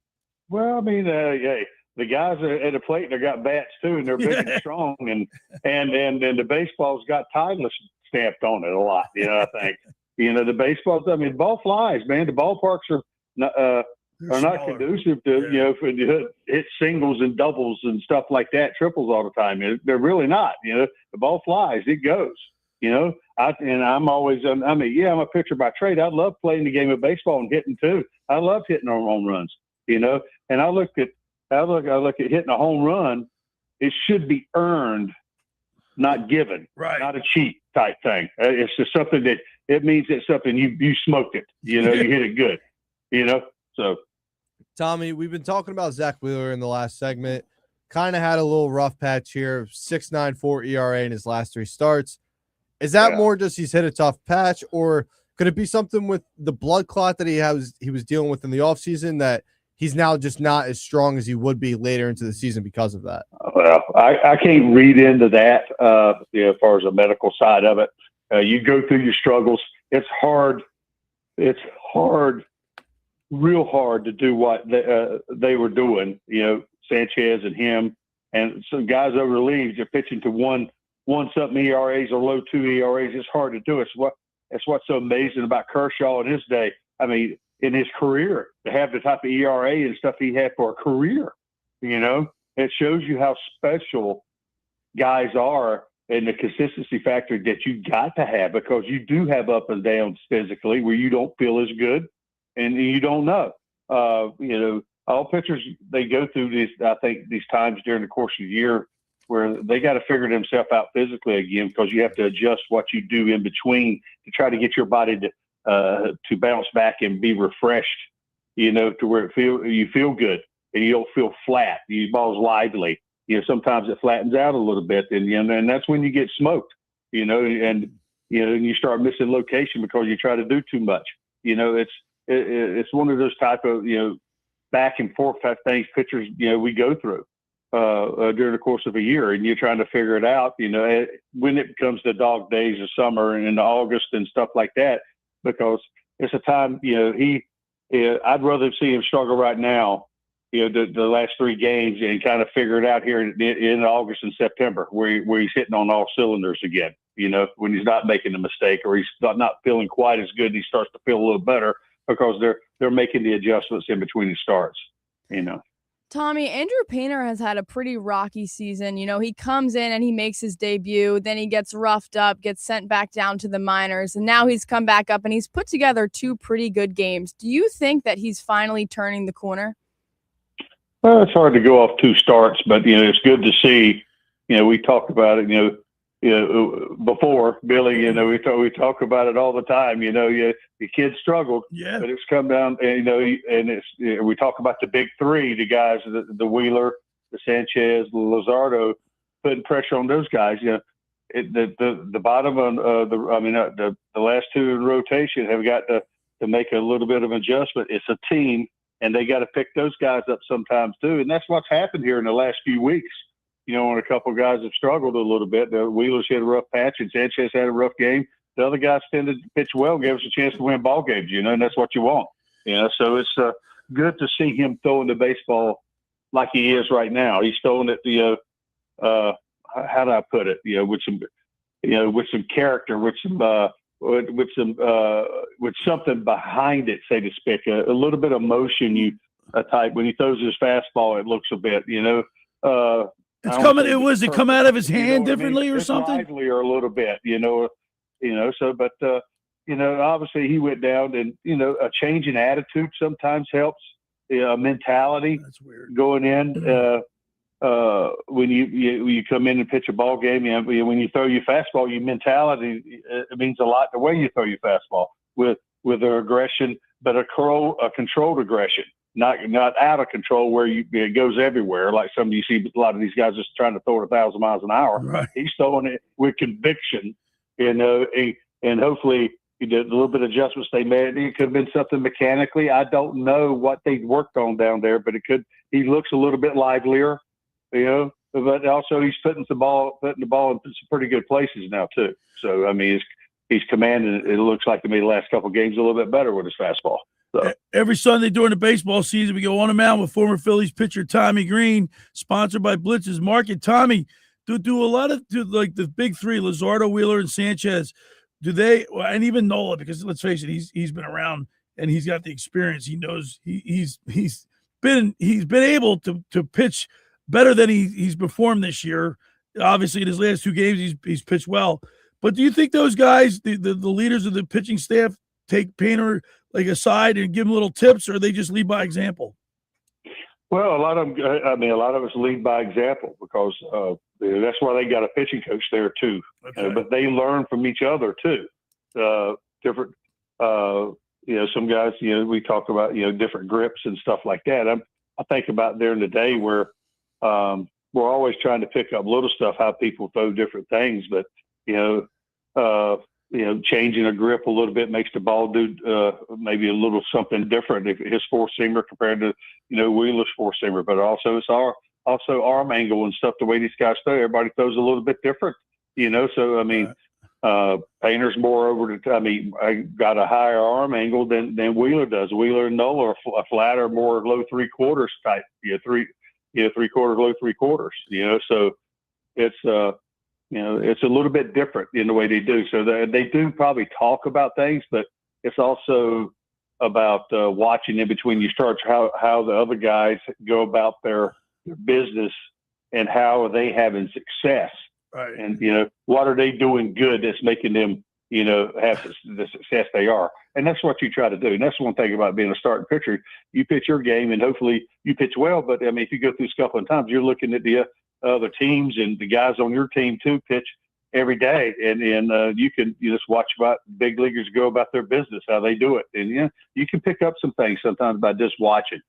Well, the guys at the plate, they got bats too, and they're big and strong, and the baseball's got Titleist stamped on it a lot. I think the baseballs. Ball flies, man. The ballparks are not conducive to for hit singles and doubles and stuff like that, triples all the time. They're really not. The ball flies, it goes. I'm always. I'm a pitcher by trade. I love playing the game of baseball and hitting too. I love hitting home runs. And I look at hitting a home run. It should be earned, not given, right? Not a cheat type thing. It's just something that it means it's something you smoked it. You hit it good. So. Tommy, we've been talking about Zach Wheeler in the last segment. Kind of had a little rough patch here. 6.94 ERA in his last 3 starts. Is that more just he's hit a tough patch, or could it be something with the blood clot that he was dealing with in the offseason that he's now just not as strong as he would be later into the season because of that. Well, I can't read into that as far as the medical side of it. You go through your struggles. It's hard. It's hard, real hard to do what they were doing. Sanchez and him and some guys over the leagues are pitching to one something ERAs or low 2 ERAs. It's hard to do. It's what's so amazing about Kershaw in his day. I mean, in his career, to have the type of ERA and stuff he had for a career, it shows you how special guys are and the consistency factor that you got to have, because you do have up and downs physically where you don't feel as good and you don't know. All pitchers, they go through these times during the course of the year where they got to figure themselves out physically again, because you have to adjust what you do in between to try to get your body to bounce back and be refreshed, to where you feel good and you don't feel flat. Your ball's lively. Sometimes it flattens out a little bit, and that's when you get smoked, and you start missing location because you try to do too much. It's one of those type of, back and forth type things pitchers, we go through during the course of a year, and you're trying to figure it out, when it comes to dog days of summer and into August and stuff like that, because it's a time, I'd rather see him struggle right now, the last 3 games, and kind of figure it out here in August and September, where he's hitting on all cylinders again, when he's not making a mistake or he's not feeling quite as good, and he starts to feel a little better because they're making the adjustments in between the starts, Tommy, Andrew Painter has had a pretty rocky season. He comes in and he makes his debut, then he gets roughed up, gets sent back down to the minors, and now he's come back up and he's put together 2 pretty good games. Do you think that he's finally turning the corner? Well, it's hard to go off 2 starts, but it's good to see. We talked about it. Before Billy, we talk about it all the time. The kids struggled, but it's come down, and we talk about the big 3, the guys, the Wheeler, the Sanchez, the Luzardo, putting pressure on those guys. The bottom of the last 2 in rotation have got to make a little bit of adjustment. It's a team, and they got to pick those guys up sometimes too, and that's what's happened here in the last few weeks. When a couple of guys have struggled a little bit, the Wheelers had a rough patch and Sanchez had a rough game. The other guys tended to pitch well, gave us a chance to win ball games, and that's what you want. So it's good to see him throwing the baseball like he is right now. He's throwing it, how do I put it? With some character, with something behind it, so to speak, a little bit of motion. Type when he throws his fastball, it looks a bit, It's coming. Was it come out of his hand differently or something? Livelier a little bit, So, but obviously he went down, and a change in attitude sometimes helps. Mentality. That's weird. Going in when you come in and pitch a ball game, when you throw your fastball, your mentality, it means a lot. The way you throw your fastball with an aggression, but a controlled aggression. Not out of control where it goes everywhere. Like some you see a lot of these guys just trying to throw it 1,000 miles an hour. Right. He's throwing it with conviction, and hopefully he did a little bit of adjustments they made. It could have been something mechanically. I don't know what they worked on down there, but he looks a little bit livelier, but also he's putting the ball in some pretty good places now too. So, I mean, he's commanding, it looks like to me the last couple of games a little bit better with his fastball. So. Every Sunday during the baseball season, we go on the mound with former Phillies pitcher Tommy Greene, sponsored by Blitz's Market. Tommy, do a lot of like the big 3, Luzardo, Wheeler, and Sanchez. Do they, and even Nola, because let's face it, he's been around and he's got the experience. He knows he's been able to pitch better than he's performed this year. Obviously, in his last 2 games, he's pitched well. But do you think those guys, the leaders of the pitching staff, take Painter aside and give him little tips, or they just lead by example? Well, a lot of us lead by example, because that's why they got a pitching coach there too. Okay. But they learn from each other too. Different, some guys, we talk about, different grips and stuff like that. I think about during the day where we're always trying to pick up little stuff, how people throw different things, but changing a grip a little bit makes the ball do maybe a little something different. If his four-seamer compared to, Wheeler's four-seamer, but also it's also arm angle and stuff, the way these guys throw. Everybody throws a little bit different, So, I mean, Painter's more over the I got a higher arm angle than Wheeler does. Wheeler and Nola are flatter, more low three-quarters type, three-quarter, low three-quarters, So it's, it's a little bit different in the way they do. So they do probably talk about things, but it's also about watching in between your starts, how the other guys go about their business and how are they having success. Right. And, what are they doing good that's making them, have the success they are. And that's what you try to do. And that's one thing about being a starting pitcher. You pitch your game and hopefully you pitch well. But, if you go through this couple of times, you're looking at the other teams and the guys on your team too pitch every day. And you can just watch about big leaguers go about their business, how they do it. And, you can pick up some things sometimes by just watching.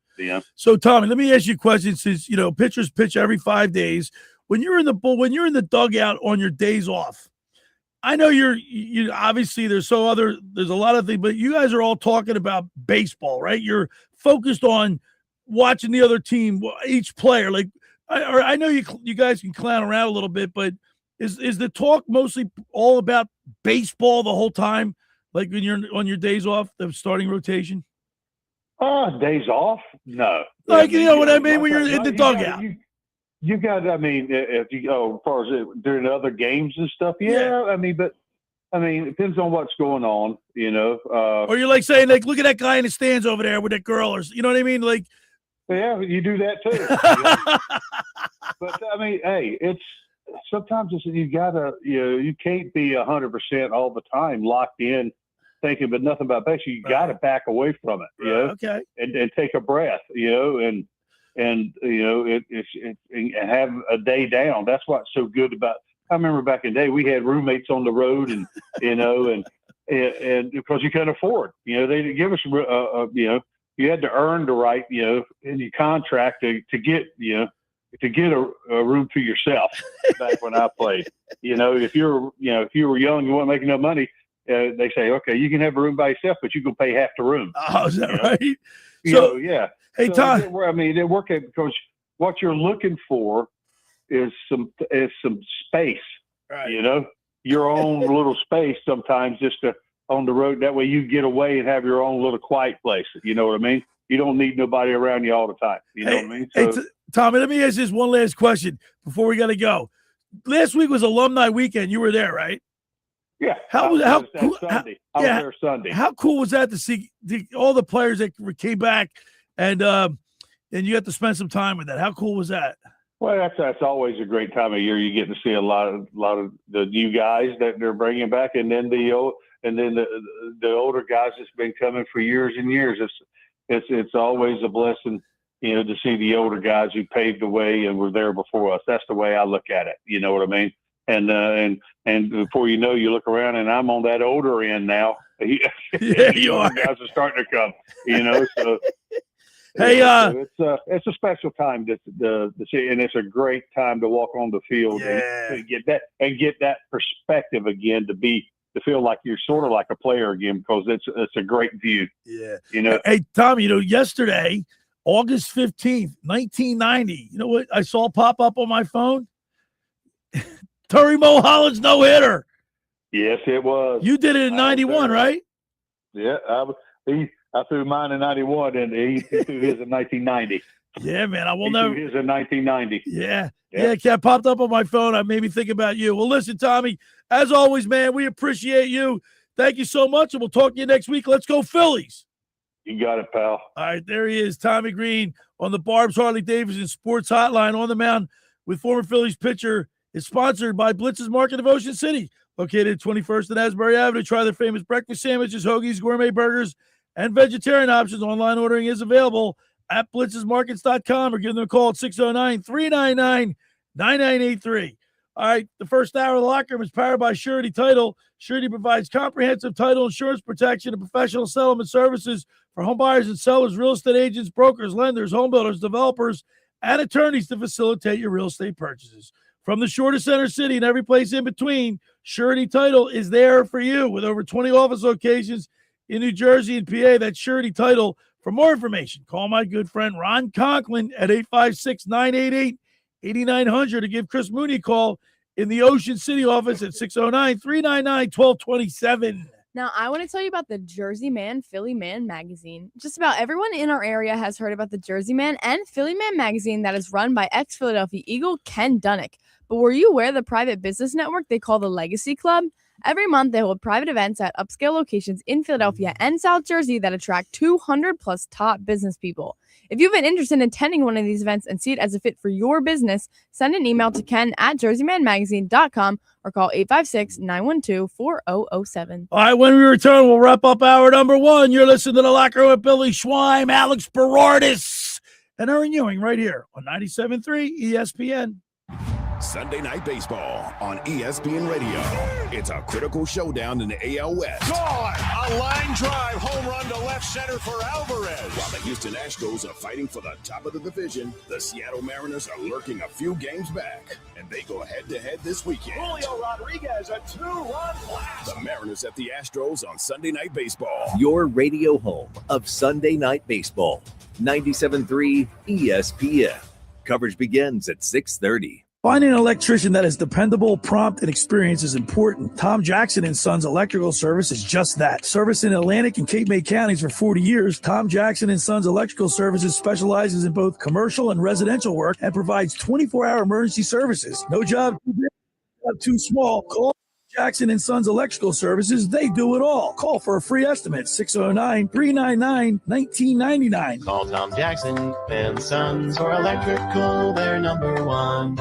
So, Tommy, let me ask you a question since, pitchers pitch every 5 days. When you're in the dugout on your days off, I know you obviously there's a lot of things, but you guys are all talking about baseball, right? You're focused on watching the other team, each player. Like, I know you guys can clown around a little bit, but is the talk mostly all about baseball the whole time? Like when you're on your days off, the starting rotation? Days off? No. Like, you know what I mean? When you're in the dugout. You got, if you go as far as during other games and stuff, yeah. It depends on what's going on, Or you're like saying, like, look at that guy in the stands over there with that girl, or you know what I mean? Like, yeah, you do that too. But hey, it's sometimes you gotta, you can't be 100% all the time locked in thinking, but nothing about baseball. You got to back away from it, Okay, and take a breath, and have a day down. That's what's so good about. I remember back in the day we had roommates on the road, and and because you couldn't afford, they didn't give us, you had to earn the right, in your contract to get, to get a room to yourself. Back when I played, if you were young, you weren't making no money. They say, okay, you can have a room by yourself, but you can pay half the room. Oh, is that right? Yeah. Hey, so Todd. They work at, because what you're looking for is some space. Right. Your own little space sometimes just on the road. That way you get away and have your own little quiet place. You know what I mean? You don't need nobody around you all the time. You know what I mean? So, Tommy, let me ask this one last question before we got to go. Last week was Alumni Weekend. You were there, right? Yeah. I was there Sunday. How cool was that to see all the players that came back and you had to spend some time with that? How cool was that? Well, that's always a great time of year. You get to see a lot of the new guys that they're bringing back, and then the older guys that's been coming for years and years. It's always a blessing, to see the older guys who paved the way and were there before us. That's the way I look at it. You know what I mean? And before you know, you look around, and I'm on that older end now. Yeah, you are. Guys are starting to come. So. Hey, it's a special time to see, and it's a great time to walk on the field and get that perspective again, to feel like you're sort of like a player again, because it's a great view. Yeah. Hey, Tom, yesterday, August 15th, 1990, you know what I saw pop up on my phone? Terry Mulholland's no-hitter. Yes, it was. You did it in 91, right? Yeah, I threw mine in 91, and he threw his in 1990. Yeah, man. I will he never. Threw his in 1990. Yeah, it popped up on my phone. It made me think about you. Well, listen, Tommy, as always, man, we appreciate you. Thank you so much, and we'll talk to you next week. Let's go Phillies. You got it, pal. All right, there he is, Tommy Greene on the Barb's Harley-Davidson Sports Hotline. On the Mound with former Phillies pitcher is sponsored by Blitz's Market of Ocean City, located at 21st and Asbury Avenue. Try their famous breakfast sandwiches, hoagies, gourmet burgers, and vegetarian options. Online ordering is available at blitzesmarkets.com or give them a call at 609-399-9983. All right, the first hour of the locker room is powered by Surety Title. Surety provides comprehensive title insurance protection and professional settlement services for home buyers and sellers, real estate agents, brokers, lenders, home builders, developers, and attorneys to facilitate your real estate purchases. From the shore to Center City and every place in between, Surety Title is there for you with over 20 office locations in New Jersey and PA. That's Surety Title. For more information, call my good friend Ron Conklin at 856-988-8900 to give Chris Mooney a call in the Ocean City office at 609-399-1227. Now, I want to tell you about the Jersey Man, Philly Man magazine. Just about everyone in our area has heard about the Jersey Man and Philly Man magazine that is run by ex-Philadelphia Eagle Ken Dunnick. But were you aware of the private business network they call the Legacy Club? Every month, they hold private events at upscale locations in Philadelphia and South Jersey that attract 200-plus top business people. If you've been interested in attending one of these events and see it as a fit for your business, send an email to ken@jerseymanmagazine.com or call 856-912-4007. All right, when we return, we'll wrap up hour number one. You're listening to The Locker Room with Billy Schweim, Alex Beradis, and Erin Ewing right here on 97.3 ESPN. Sunday Night Baseball on ESPN Radio. It's a critical showdown in the AL West. Gone! A line drive home run to left center for Alvarez. While the Houston Astros are fighting for the top of the division, the Seattle Mariners are lurking a few games back, and they go head-to-head this weekend. Julio Rodriguez, a two-run blast. The Mariners at the Astros on Sunday Night Baseball. Your radio home of Sunday Night Baseball. 97.3 ESPN. Coverage begins at 6:30. Finding an electrician that is dependable, prompt, and experienced is important. Tom Jackson & Sons Electrical Service is just that. Service in Atlantic and Cape May counties for 40 years, Tom Jackson & Sons Electrical Services specializes in both commercial and residential work and provides 24-hour emergency services. No job too big, no job too small. Call Jackson & Sons Electrical Services. They do it all. Call for a free estimate, 609-399-1999. Call Tom Jackson and Sons for electrical, they're number one.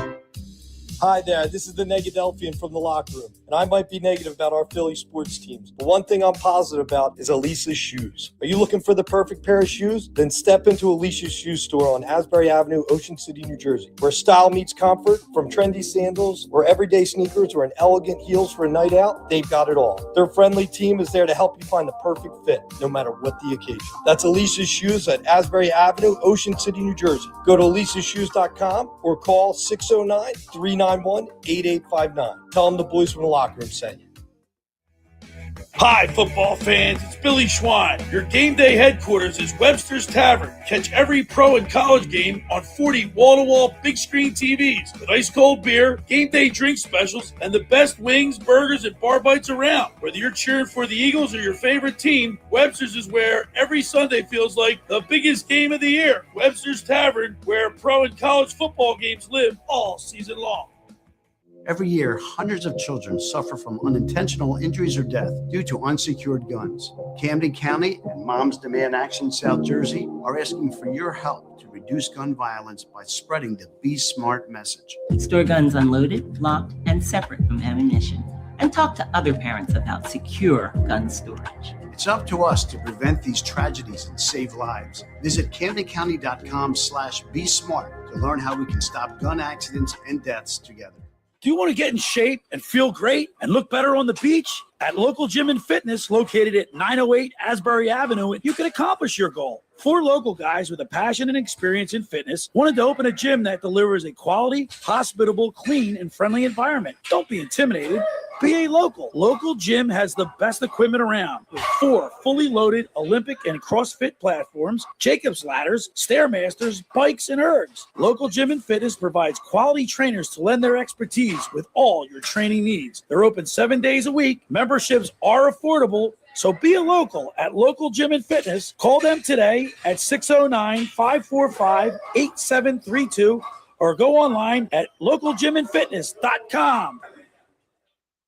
Hi there, this is the Negadelphian from the locker room, and I might be negative about our Philly sports teams, but one thing I'm positive about is Elisa's shoes. Are you looking for the perfect pair of shoes? Then step into Elisa's shoe store on Asbury Avenue, Ocean City, New Jersey, where style meets comfort. From trendy sandals or everyday sneakers or an elegant heels for a night out, they've got it all. Their friendly team is there to help you find the perfect fit, no matter what the occasion. That's Elisa's Shoes at Asbury Avenue, Ocean City, New Jersey. Go to elisashoes.com or call 609-391-8859. Tell them the boys from the locker room sent you. Hi, football fans. It's Billy Schwein. Your game day headquarters is Webster's Tavern. Catch every pro and college game on 40 wall-to-wall big screen TVs with ice-cold beer, game day drink specials, and the best wings, burgers, and bar bites around. Whether you're cheering for the Eagles or your favorite team, Webster's is where every Sunday feels like the biggest game of the year. Webster's Tavern, where pro and college football games live all season long. Every year, hundreds of children suffer from unintentional injuries or death due to unsecured guns. Camden County and Moms Demand Action South Jersey are asking for your help to reduce gun violence by spreading the Be Smart message. Store guns unloaded, locked, and separate from ammunition. And talk to other parents about secure gun storage. It's up to us to prevent these tragedies and save lives. Visit CamdenCounty.com/Be Smart to learn how we can stop gun accidents and deaths together. Do you want to get in shape and feel great and look better on the beach? At Local Gym and Fitness, located at 908 Asbury Avenue, you can accomplish your goal. 4 local guys with a passion and experience in fitness wanted to open a gym that delivers a quality, hospitable, clean, and friendly environment. Don't be intimidated. Be a local. Local Gym has the best equipment around with 4 fully loaded Olympic and CrossFit platforms, Jacob's ladders, Stairmasters, bikes, and ergs. Local Gym and Fitness provides quality trainers to lend their expertise with all your training needs. They're open 7 days a week. Memberships are affordable. So be a local at Local Gym and Fitness. Call them today at 609-545-8732 or go online at localgymandfitness.com.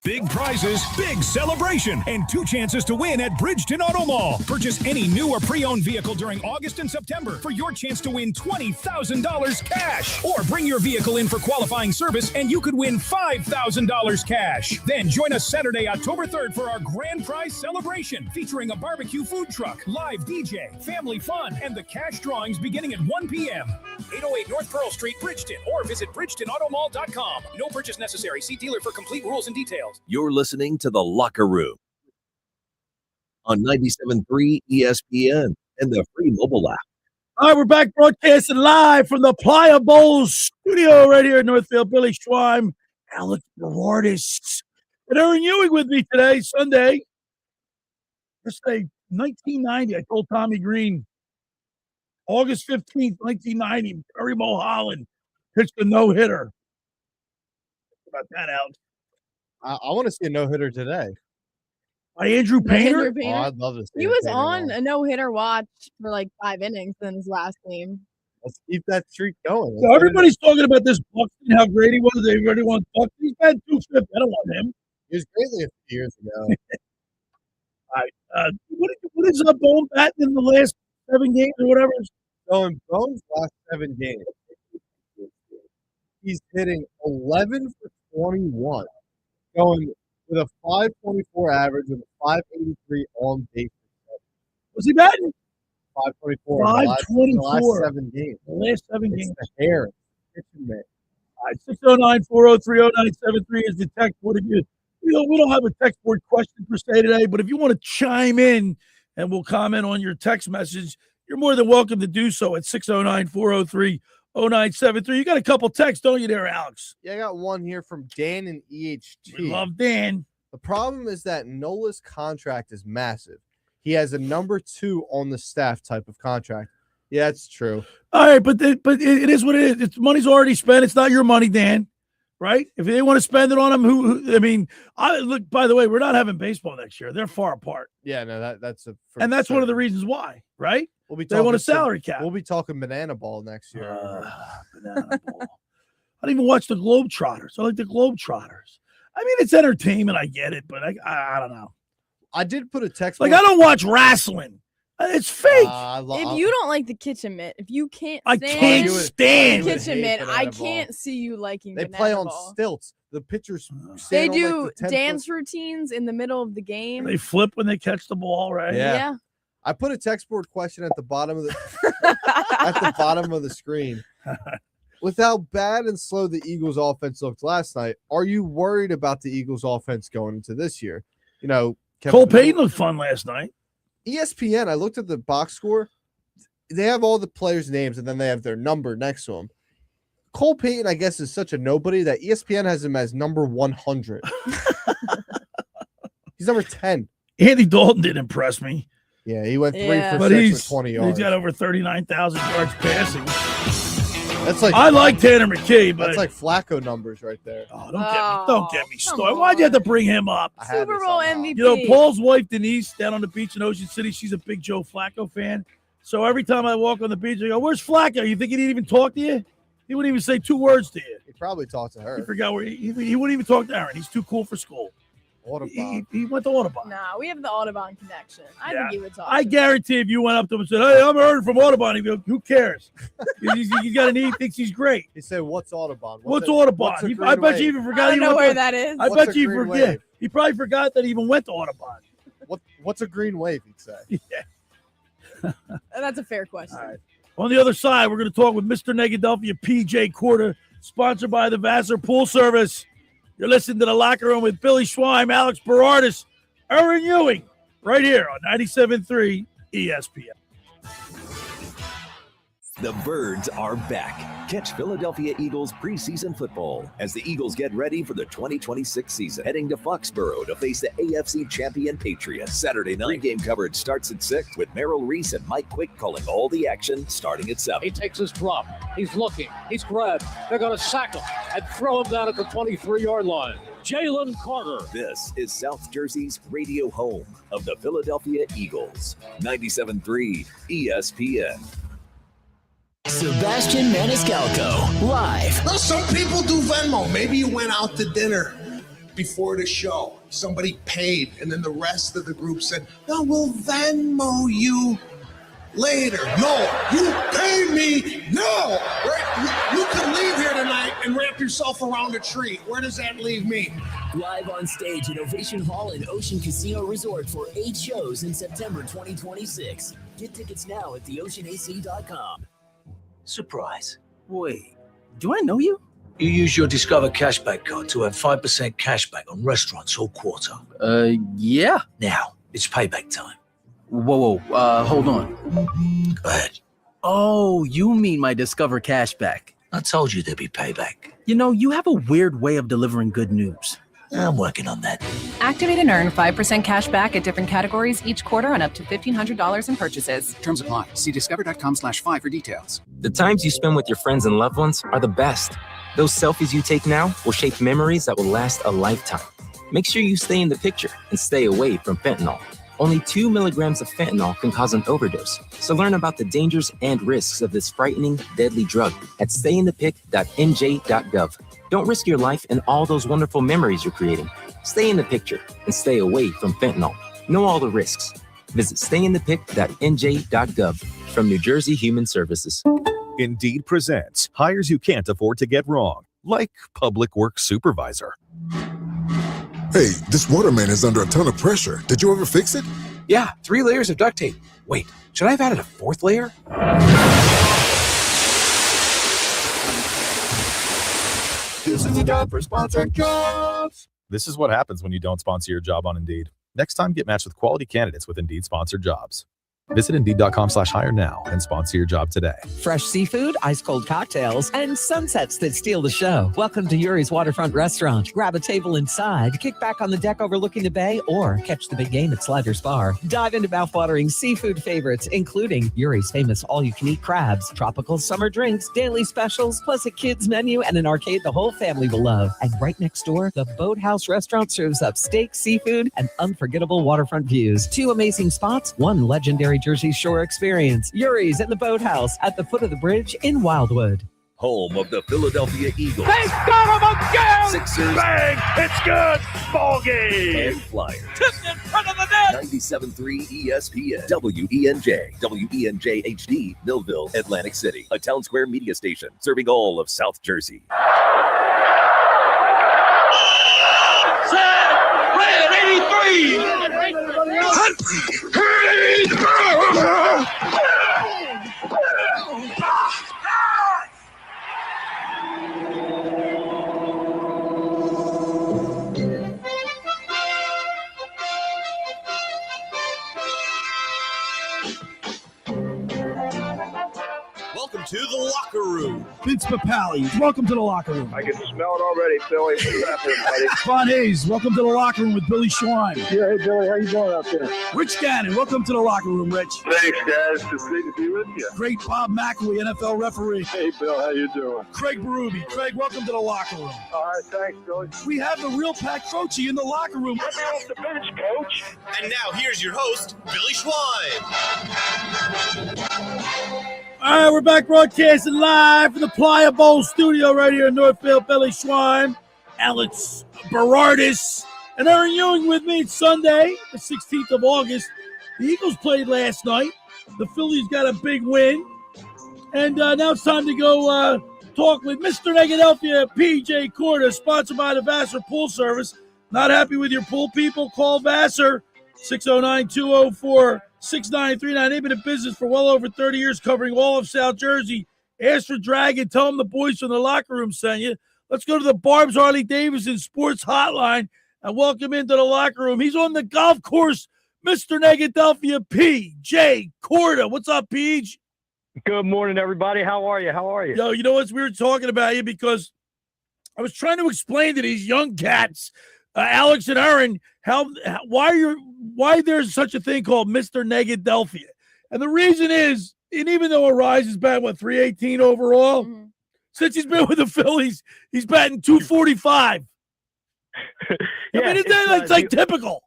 Big prizes, big celebration, and 2 chances to win at Bridgeton Auto Mall. Purchase any new or pre-owned vehicle during August and September for your chance to win $20,000 cash. Or bring your vehicle in for qualifying service and you could win $5,000 cash. Then join us Saturday, October 3rd for our grand prize celebration featuring a barbecue food truck, live DJ, family fun, and the cash drawings beginning at 1 p.m. 808 North Pearl Street, Bridgeton, or visit BridgetonAutomall.com. No purchase necessary. See dealer for complete rules and details. You're listening to The Locker Room on 97.3 ESPN and the free mobile app. All right, we're back broadcasting live from the Playa Bowls studio right here in Northfield. Billy Schweim, Alex Beradis, and Erin Ewing with me today, Sunday. Let's say 1990. I told Tommy Greene, August 15th, 1990, Terry Mulholland pitched a no-hitter. About that, Alex. I want to see a no-hitter today. By Andrew Painter? Andrew Painter? Oh, I'd love to see He a was Painter on role. a no-hitter watch for like 5 innings in his last game. Let's keep that streak going. So everybody's talking about this Buxton, how great he was. Everybody wants Buxton. He's had 250. I don't want him. He was greatly a few years ago. All right. What is Bone batting in the last 7 games or whatever? So in Bone's last 7 games, he's hitting 11 for 21, going with a 524 average and a 583 on base. Was he batting? 524. 524. In the last 7 games. The last 7 games. The hair. Pitching man. All right, 609-403-0973 is the text board. We don't have a text board question per se today, but if you want to chime in and we'll comment on your text message, you're more than welcome to do so at 609-403-0973. You got a couple texts, don't you there, Alex? Yeah, I got one here from Dan and EHT. We love Dan. The problem is that Nola's contract is massive. He has a number 2 on the staff type of contract. Yeah, it's true. All right, but it is what it is. It's money's already spent. It's not your money, Dan. Right? If they want to spend it on him, look. By the way, we're not having baseball next year. They're far apart. Yeah, no, that's one of the reasons why. Right? We'll be they want a salary cap. We'll be talking banana ball next year. Banana ball. I don't even watch the Globetrotters. I like the Globetrotters. I mean, it's entertainment. I get it, but I don't know. I did put a text. Like, I don't watch wrestling. It's fake. If you don't like the kitchen mitt, if you can't I stand, can't stand the kitchen mitt, I banana ball. can't see you liking They banana play on ball. stilts. The pitchers They stand on, do like, the 10 dance routines in the middle of the game. They flip when they catch the ball, right? Yeah. I put a text board question at the bottom of the at the bottom of the screen. With how bad and slow the Eagles offense looked last night, are you worried about the Eagles offense going into this year? You know, Cole Payton looked fun last night. ESPN, I looked at the box score. They have all the players' names, and then they have their number next to them. Cole Payton, I guess, is such a nobody that ESPN has him as number 100. He's number 10. Andy Dalton did impress me. Yeah, he went 3 for But 6 for 20 yards. He's got over 39,000 yards passing. That's like I like Tanner McKee, but that's like Flacco numbers right there. Oh, don't get me started. Why'd you have to bring him up? Super Bowl MVP. You know, Paul's wife, Denise, down on the beach in Ocean City, she's a big Joe Flacco fan. So every time I walk on the beach, I go, "Where's Flacco? You think he didn't even talk to you? He wouldn't even say 2 words to you." He probably talked to her. He forgot where he wouldn't even talk to Erin. He's too cool for school. Audubon. He went to Audubon. Nah, we have the Audubon connection. I think he would talk. I guarantee if you went up to him and said, "Hey, I'm Erin from Audubon," he'd go, "Who cares?" He's got an E. He thinks he's great. He said, "What's Audubon? What's Audubon?" I bet you even forgot. I don't know where that is. I bet you forget. He probably forgot that he even went to Audubon. What's a green wave? He'd say. Yeah. That's a fair question. All right. On the other side, we're going to talk with Mr. Negadelphia P.J. Corda, sponsored by the Vassar Pool Service. You're listening to The Locker Room with Billy Schweim, Alex Beradis, Erin Ewing, right here on 97.3 ESPN. The Birds are back. Catch Philadelphia Eagles preseason football as the Eagles get ready for the 2026 season. Heading to Foxborough to face the AFC champion Patriots Saturday night. Pre-game coverage starts at 6 with Merrill Reese and Mike Quick calling all the action starting at 7. He takes his drop. He's looking. He's grabbed. They're going to sack him and throw him down at the 23-yard line. Jalen Carter. This is South Jersey's radio home of the Philadelphia Eagles. 97.3 ESPN. Sebastian Maniscalco, live. Well, some people do Venmo. Maybe you went out to dinner before the show. Somebody paid, and then the rest of the group said, "No, we'll Venmo you later." No, you pay me. No, right? You could leave here tonight and wrap yourself around a tree. Where does that leave me? Live on stage at Ovation Hall and Ocean Casino Resort for 8 shows in September 2026. Get tickets now at theoceanac.com. Surprise. Wait, do I know you? You use your Discover Cashback card to earn 5% cashback on restaurants all quarter. Yeah. Now, it's payback time. Whoa, hold on. Go ahead. Oh, you mean my Discover cashback. I told you there'd be payback. You know, you have a weird way of delivering good news. I'm working on that. Activate and earn 5% cash back at different categories each quarter on up to $1,500 in purchases. Terms apply. See discover.com/fi for details. The times you spend with your friends and loved ones are the best. Those selfies you take now will shape memories that will last a lifetime. Make sure you stay in the picture and stay away from fentanyl. Only 2 milligrams of fentanyl can cause an overdose. So learn about the dangers and risks of this frightening, deadly drug at stayinthepic.nj.gov. Don't risk your life and all those wonderful memories you're creating. Stay in the picture and stay away from fentanyl. Know all the risks. Visit stayinthepic.nj.gov from New Jersey Human Services. Indeed presents hires you can't afford to get wrong, like public works supervisor. Hey, this waterman is under a ton of pressure. Did you ever fix it? Yeah, 3 layers of duct tape. Wait, should I have added a 4th layer? This is a job for sponsored jobs. This is what happens when you don't sponsor your job on Indeed. Next time, get matched with quality candidates with Indeed sponsored jobs. Visit Indeed.com/hire now and sponsor your job today. Fresh seafood, ice-cold cocktails, and sunsets that steal the show. Welcome to Yuri's Waterfront Restaurant. Grab a table inside, kick back on the deck overlooking the bay, or catch the big game at Sliders Bar. Dive into mouthwatering seafood favorites, including Yuri's famous all-you-can-eat crabs, tropical summer drinks, daily specials, plus a kids menu and an arcade the whole family will love. And right next door, the Boathouse Restaurant serves up steak, seafood, and unforgettable waterfront views. 2 amazing spots, 1 legendary Jersey Shore experience. Yuri's at the Boathouse at the foot of the bridge in Wildwood. Home of the Philadelphia Eagles. They got him again! Sixers. Bang! It's good! Ball game! And Flyers. Tipped in front of the net! 97.3 ESPN. WENJ. WENJ HD. Millville, Atlantic City. A Town Square media station serving all of South Jersey. Set! Red 83! Welcome to the locker room. Vince Papali, welcome to the locker room. I can smell it already, Billy. What's happening, buddy? Von Hayes, welcome to the locker room with Billy Schwein. Yeah, hey, Billy, how you doing out there? Rich Gannon, welcome to the locker room, Rich. Thanks, guys. It's great to be with you. Great Bob McElwee, NFL referee. Hey, Bill, how you doing? Craig Berube. Craig, welcome to the locker room. All right, thanks, Billy. We have the real Pat Croce in the locker room. Let me off the bench, Coach. And now here's your host, Billy Schwein. All right, we're back broadcasting live from the Playa Bowl studio right here in Northfield. Billy Schwein, Alex Beradis, and Erin Ewing with me. It's Sunday, the 16th of August. The Eagles played last night. The Phillies got a big win. And now it's time to go talk with Mr. Negadelphia P.J. Corda, sponsored by the Vassar Pool Service. Not happy with your pool, people? Call Vassar, 609-204-6939. They've been in business for well over 30 years, covering all of South Jersey. Ask for Dragon. Tell them the boys from the locker room sent you. Let's go to the Barb's Harley-Davidson Sports Hotline and welcome into the locker room. He's on the golf course, Mr. Negadelphia P.J. Corda. What's up, P.J.? Good morning, everybody. How are you? Yo, you know what's weird talking about you because I was trying to explain to these young cats, Alex and Erin, why there's such a thing called Mr. Negadelphia. And the reason is, and even though Arise is batting, 318 overall, since he's been with the Phillies, he's batting 245. Yeah, I mean, it's like typical.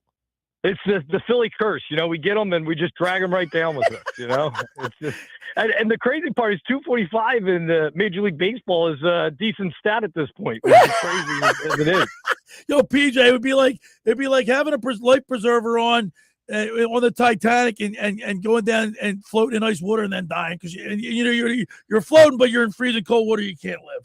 It's the Philly curse. You know, we get them and we just drag them right down with us, you know. It's just, and the crazy part is 245 in Major League Baseball is a decent stat at this point, which is crazy as it is. Yo, PJ, it'd be like having a life preserver on the Titanic and going down and floating in ice water and then dying because you're floating, but you're in freezing cold water. You can't live.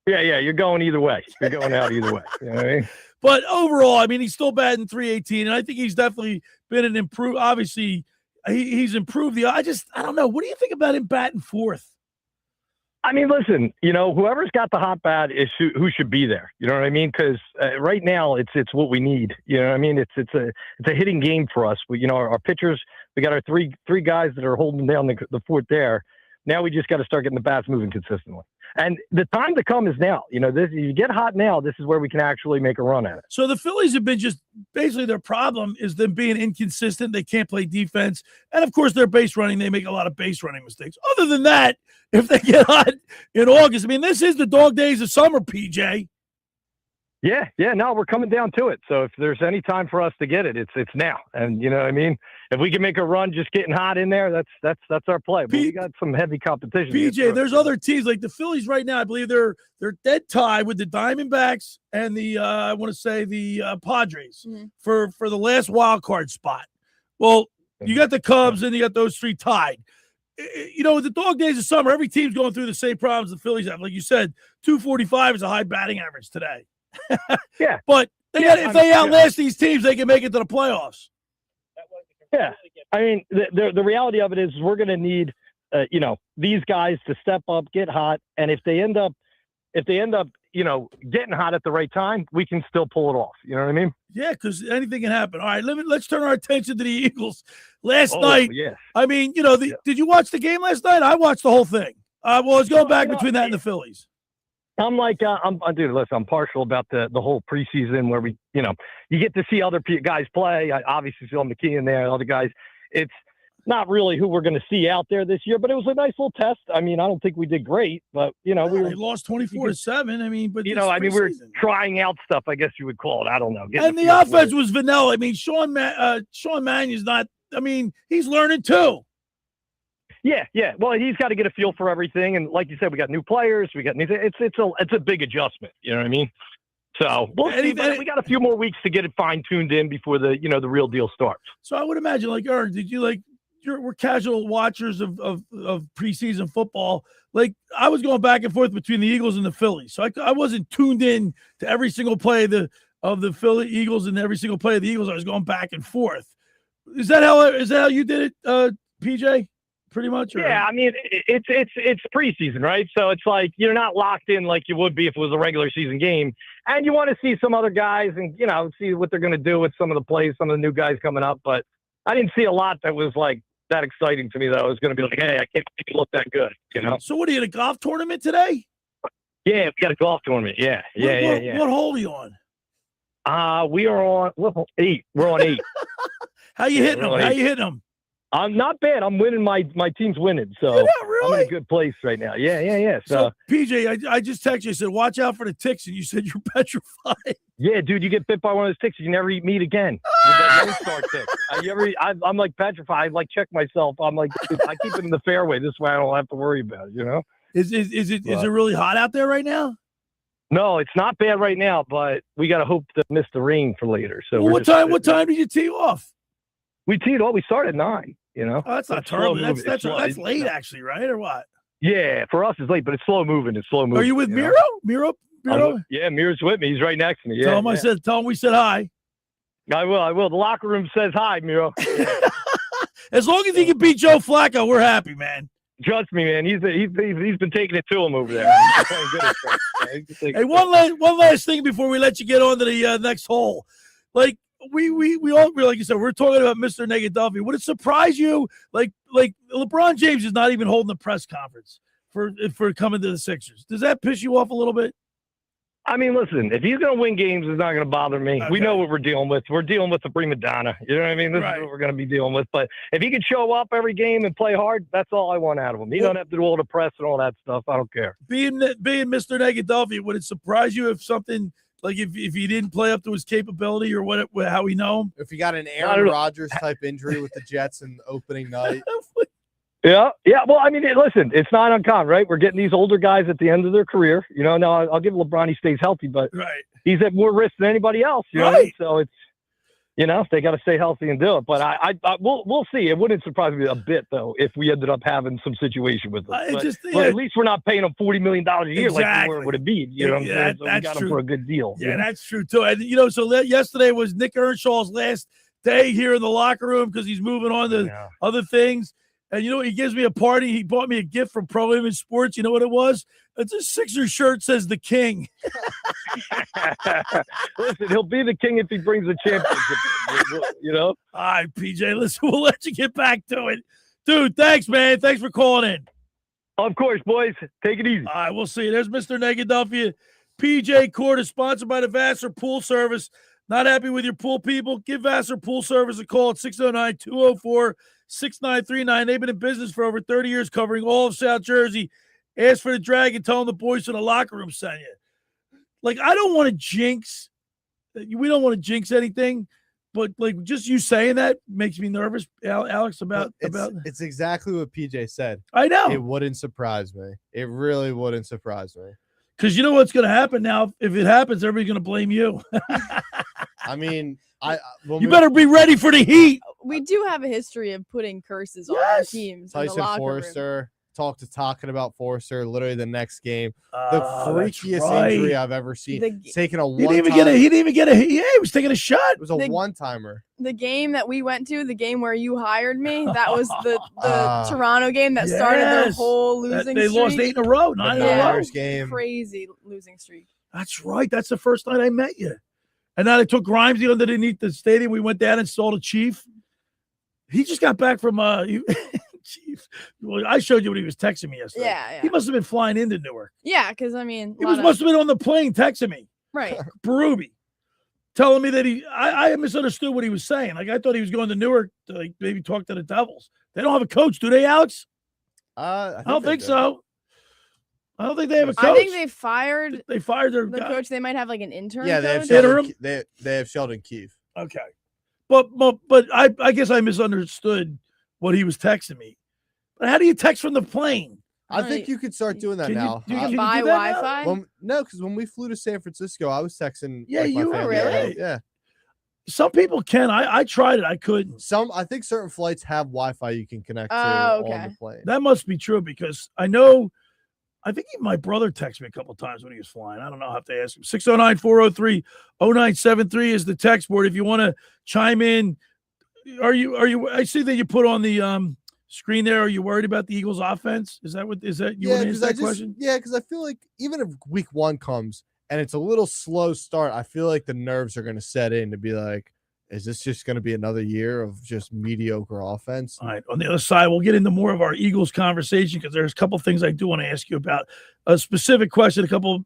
Yeah, you're going either way. You're going out either way. You know what I mean? But overall, I mean, he's still batting 318, and I think he's definitely been an improve. Obviously, he's improved I don't know. What do you think about him batting fourth? I mean, listen, you know, whoever's got the hot bat is who should be there. You know what I mean? Because right now it's what we need. You know what I mean? It's a hitting game for us. You know, our pitchers, we got our three guys that are holding down the fort there. Now we just got to start getting the bats moving consistently. And the time to come is now. You know, this, you get hot now, this is where we can actually make a run at it. So the Phillies have been just basically their problem is them being inconsistent. They can't play defense. And, of course, their base running, they make a lot of base running mistakes. Other than that, if they get hot in August, I mean, this is the dog days of summer, PJ. Yeah, no, we're coming down to it. So if there's any time for us to get it, it's now. And you know what I mean? If we can make a run just getting hot in there, that's our play. But we got some heavy competition. PJ, there's other teams like the Phillies right now. I believe they're dead tied with the Diamondbacks and the I want to say the Padres for the last wild card spot. Well, you got the Cubs and you got those three tied. You know, the dog days of summer, every team's going through the same problems the Phillies have. Like you said, 245 is a high batting average today. Yeah, but if they outlast these teams, they can make it to the playoffs. Yeah, I mean, the reality of it is we're going to need, you know, these guys to step up, get hot, and if they end up, you know, getting hot at the right time, we can still pull it off. You know what I mean? Yeah, because anything can happen. All right, let's turn our attention to the Eagles. Last night, yes. I mean, you know, did you watch the game last night? I watched the whole thing. Well, I was going back between that and the Phillies. I'm like, dude, listen, I'm partial about the whole preseason where we, you know, you get to see other guys play. I obviously saw McKee in there, other guys. It's not really who we're going to see out there this year, but it was a nice little test. I mean, I don't think we did great, but, you know, we lost 24-7. I mean, but you know, I mean, we're trying out stuff, I guess you would call it. I don't know. And the offense was vanilla. I mean, Sean Mannion's not, I mean, he's learning too. Yeah. Well, he's got to get a feel for everything, and like you said, we got new players. We got it's a big adjustment. You know what I mean? So we'll see. But we got a few more weeks to get it fine tuned in before the real deal starts. So I would imagine, like, Erin, did you we're casual watchers of preseason football. Like, I was going back and forth between the Eagles and the Phillies, so I wasn't tuned in to every single play of the Philly Eagles and every single play of the Eagles. I was going back and forth. Is that how you did it, PJ? Pretty much? Or? Yeah, I mean, it's preseason, right? So it's like you're not locked in like you would be if it was a regular season game. And you want to see some other guys and, you know, see what they're going to do with some of the plays, some of the new guys coming up. But I didn't see a lot that was like that exciting to me that I was going to be like, hey, I can't make it look that good, you know? So what, are you at a golf tournament today? Yeah, we got a golf tournament. Yeah. What hole are you on? We are on 8. We're on 8. How you hitting them? I'm not bad. I'm winning. My team's winning, so really? I'm in a good place right now. Yeah. So PJ, I just texted you. I said, watch out for the ticks, and you said you're petrified. Yeah, dude, you get bit by one of those ticks, you never eat meat again. With that Lone Star tick. I'm like petrified. I like check myself. I'm like, I keep it in the fairway. This way I don't have to worry about it. You know? Is it really hot out there right now? No, it's not bad right now, but we got to hope to miss the rain for later. So what time did you tee off? We teed off. We started at 9. You know, that's not terrible. That's late, actually, right? Or what? Yeah, for us it's late, but it's slow moving. Are you with Miro? Miro? Yeah, Miro's with me. He's right next to me. Yeah. Tell him we said hi. I will. The locker room says hi, Miro. As long as he can beat Joe Flacco, we're happy, man. Trust me, man. He's been taking it to him over there. He's playing good at it. Hey, one last thing before we let you get on to the next hole. Like, we all, like you said, we're talking about Mr. Negadelphia. Would it surprise you, like LeBron James is not even holding a press conference for coming to the Sixers? Does that piss you off a little bit? I mean, listen, if he's going to win games, it's not going to bother me. Okay. We know what we're dealing with. We're dealing with the prima donna. You know what I mean? This is what we're going to be dealing with. But if he can show up every game and play hard, that's all I want out of him. He don't have to do all the press and all that stuff. I don't care. Being Mr. Negadelphia, would it surprise you if something – like if he didn't play up to his capability or how we know him? If he got an Aaron Rodgers type injury with the Jets in opening night. Yeah. Well, I mean, listen, it's not uncommon, right? We're getting these older guys at the end of their career. You know, now I'll give LeBron, he stays healthy, but he's at more risk than anybody else. You know what I mean? So it's, you know, they got to stay healthy and do it. But we'll see. It wouldn't surprise me a bit, though, if we ended up having some situation with them. But at least we're not paying him $40 million a year like we were with Embiid. You know what I'm saying? So we got him for a good deal. Yeah, that's true, too. And, you know, so yesterday was Nick Earnshaw's last day here in the locker room because he's moving on to other things. And, you know, he gives me a party. He bought me a gift from Pro Image Sports. You know what it was? It's a Sixers shirt, says the King. Listen, he'll be the king if he brings a championship, you know? All right, PJ, listen, we'll let you get back to it. Dude, thanks, man. Thanks for calling in. Of course, boys. Take it easy. All right, we'll see. There's Mr. Negadelphia P.J. Corda, sponsored by the Vassar Pool Service. Not happy with your pool, people? Give Vassar Pool Service a call at 609-204-6939. They've been in business for over 30 years, covering all of South Jersey. Ask for the Dragon. Tell them the boys in the locker room sent you. Like, I don't want to jinx. We don't want to jinx anything, but like just you saying that makes me nervous, Alex. It's exactly what PJ said. I know it wouldn't surprise me. It really wouldn't surprise me. Because you know what's going to happen now. If it happens, everybody's going to blame you. I mean, you better be ready for the heat. We do have a history of putting curses on our teams. Tyson in the locker Forrester talking about Forrester literally the next game. The Oh, freakiest injury I've ever seen. Taking a He didn't even get a. Yeah, he was taking a shot. It was a one-timer. The game that we went to, the game where you hired me, that was the Toronto game that started their whole losing They streak. lost 8 in a row, 9 in a row. Game. Crazy losing streak. That's right. That's the first night I met you. And now they took Grimesy underneath the stadium. We went down and saw the Chief. He just got back from Chief. Well, I showed you what he was texting me yesterday. Yeah. He must have been flying into Newark. Yeah, because I mean, He must have been on the plane texting me. Right. Berube. Telling me that I misunderstood what he was saying. Like, I thought he was going to Newark to like maybe talk to the Devils. They don't have a coach, do they, Alex? I don't think so. I don't think they have a coach. I think they fired. They fired their the guy. coach. They might have like an intern. Yeah, they have coach. Sheldon, they have Sheldon Keefe. Okay, but I guess I misunderstood what he was texting me. But how do you text from the plane? I think you could start doing that Can you- now. can you buy do that now? Wi-Fi? Well, no, because when we flew to San Francisco, I was texting. Yeah, like, my you were family. really? Yeah. Some people can. I tried it. I couldn't. I think certain flights have Wi-Fi you can connect to Oh, okay. on the plane. That must be true because I know. I think even my brother texted me a couple of times when he was flying. I don't know. I have to ask him. 609-403-0973 is the text board. If you want to chime in, are you? I see that you put on the screen there. Are you worried about the Eagles' offense? Is that you want to answer that question? Yeah, because I feel like even if week 1 comes and it's a little slow start, I feel like the nerves are going to set in to be like, is this just going to be another year of just mediocre offense? All right. On the other side, we'll get into more of our Eagles conversation because there's a couple of things I do want to ask you about. A specific question, a couple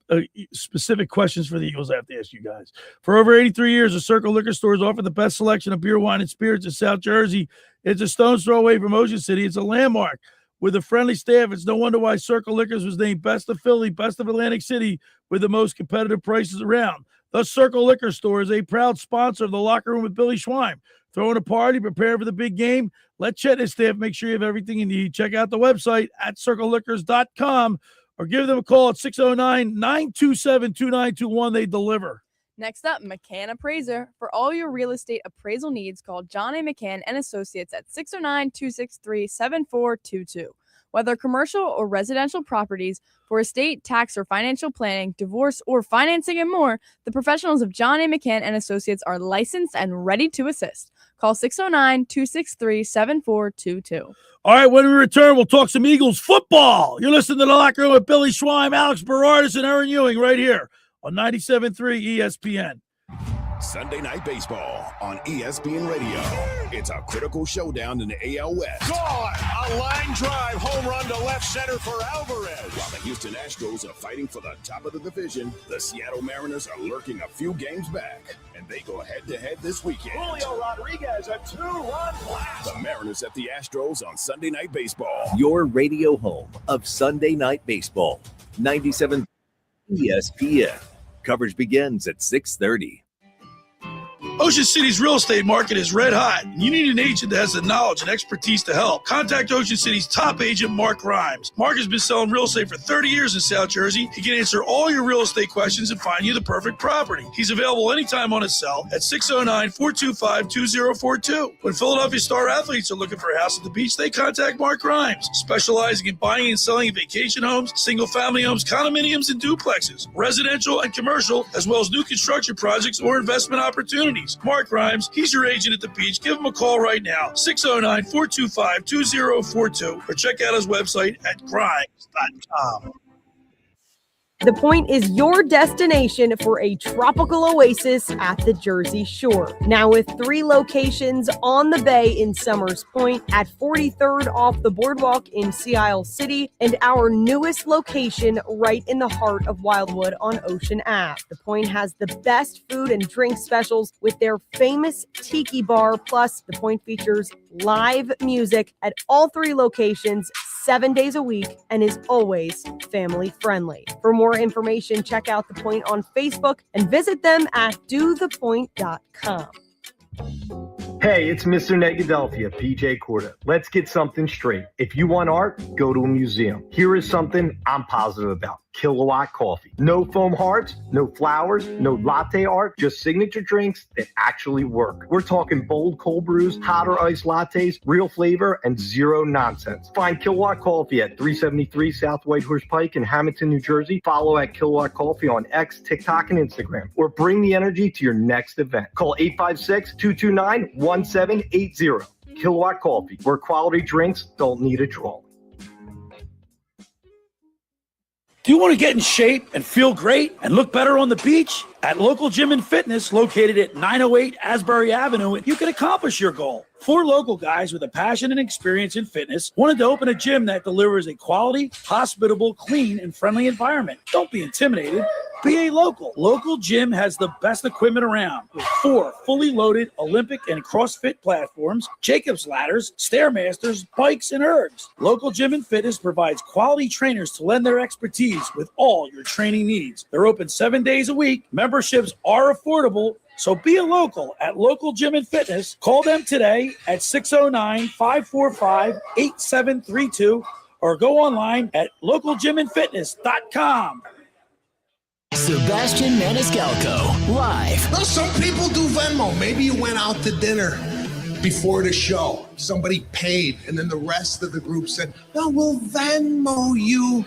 specific questions for the Eagles I have to ask you guys. For over 83 years, the Circle Liquor Store has offered the best selection of beer, wine, and spirits in South Jersey. It's a stone's throw away from Ocean City. It's a landmark with a friendly staff. It's no wonder why Circle Liquors was named Best of Philly, Best of Atlantic City with the most competitive prices around. The Circle Liquor Store is a proud sponsor of the Locker Room with Billy Schweim. Throwing a party, prepare for the big game. Let Chet and his staff make sure you have everything you need. Check out the website at circleliquors.com or give them a call at 609-927-2921. They deliver. Next up, McCann Appraiser. For all your real estate appraisal needs, call John A. McCann and Associates at 609-263-7422. Whether commercial or residential properties, for estate, tax, or financial planning, divorce, or financing and more, the professionals of John A. McCann and Associates are licensed and ready to assist. Call 609-263-7422. All right, when we return, we'll talk some Eagles football. You're listening to The Locker Room with Billy Schweim, Alex Beradis, and Erin Ewing right here on 97.3 ESPN. Sunday Night Baseball on ESPN Radio. It's a critical showdown in the AL West. Gone! A line drive home run to left center for Alvarez. While the Houston Astros are fighting for the top of the division, the Seattle Mariners are lurking a few games back, and they go head-to-head this weekend. Julio Rodriguez, a 2-run blast. The Mariners at the Astros on Sunday Night Baseball. Your radio home of Sunday Night Baseball. 97 ESPN. Coverage begins at 6:30. Ocean City's real estate market is red hot, and you need an agent that has the knowledge and expertise to help. Contact Ocean City's top agent, Mark Grimes. Mark has been selling real estate for 30 years in South Jersey. He can answer all your real estate questions and find you the perfect property. He's available anytime on his cell at 609-425-2042. When Philadelphia star athletes are looking for a house at the beach, they contact Mark Grimes, specializing in buying and selling vacation homes, single-family homes, condominiums, and duplexes, residential and commercial, as well as new construction projects or investment opportunities. Mark Grimes, he's your agent at the beach. Give him a call right now, 609-425-2042, or check out his website at grimes.com. The Point is your destination for a tropical oasis at the Jersey Shore. Now with 3 locations on the bay in Summers Point, at 43rd off the boardwalk in Sea Isle City, and our newest location right in the heart of Wildwood on Ocean Ave. The Point has the best food and drink specials with their famous tiki bar, plus The Point features live music at all 3 locations 7 days a week and is always family friendly. For more information, check out The Point on Facebook and visit them at dothepoint.com. Hey, it's Mr. Negadelphia P.J. Corda. Let's get something straight. If you want art, go to a museum. Here is something I'm positive about. Kilowatt Coffee. No foam hearts, no flowers, no latte art, just signature drinks that actually work. We're talking bold cold brews, hotter iced lattes, real flavor, and zero nonsense. Find Kilowatt Coffee at 373 South Whitehorse Pike in Hamilton, New Jersey. Follow at Kilowatt Coffee on X, TikTok, and Instagram. Or bring the energy to your next event. Call 856-229-1780. Kilowatt Coffee, where quality drinks don't need a draw. Do you want to get in shape and feel great and look better on the beach? At Local Gym and Fitness, located at 908 Asbury Avenue, you can accomplish your goal. 4 local guys with a passion and experience in fitness wanted to open a gym that delivers a quality, hospitable, clean, and friendly environment. Don't be intimidated. Be a local. Local Gym has the best equipment around with 4 fully loaded Olympic and CrossFit platforms, Jacob's ladders, Stairmasters, bikes, and ergs. Local Gym and Fitness provides quality trainers to lend their expertise with all your training needs. They're open 7 days a week. Memberships are affordable. So be a local at Local Gym and Fitness. Call them today at 609-545-8732 or go online at localgymandfitness.com. Sebastian Maniscalco, live. Well, some people do Venmo. Maybe you went out to dinner before the show. Somebody paid, and then the rest of the group said, no, we'll Venmo you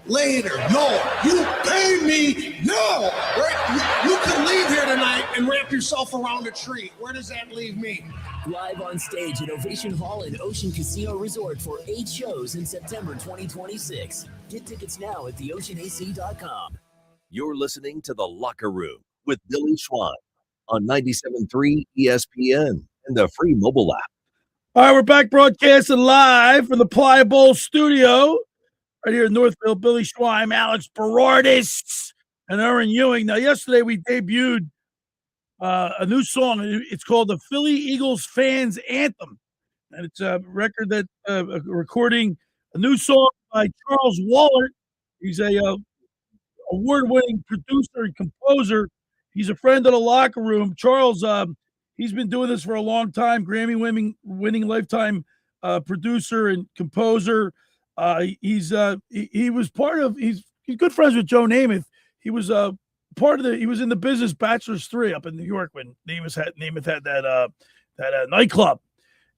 later. No, you pay me. No. Right? You could leave here tonight and wrap yourself around a tree. Where does that leave me? Live on stage at Ovation Hall and Ocean Casino Resort for 8 shows in September 2026. Get tickets now at theoceanac.com. You're listening to The Locker Room with Billy Schwein on 97.3 ESPN and the free mobile app. All right, we're back broadcasting live from the Pliable Studio right here in Northfield. Billy Schwein, Alex Beradis, and Erin Ewing. Now, yesterday we debuted a new song. It's called the Philly Eagles Fans Anthem, and it's a record that recording a new song by Charles Waller. He's a award-winning producer and composer. He's a friend of the Locker Room. Charles, he's been doing this for a long time. Grammy-winning lifetime producer and composer. He was part of. He's good friends with Joe Namath. He was part of the. He was in the business Bachelor's 3 up in New York when Namath had that nightclub.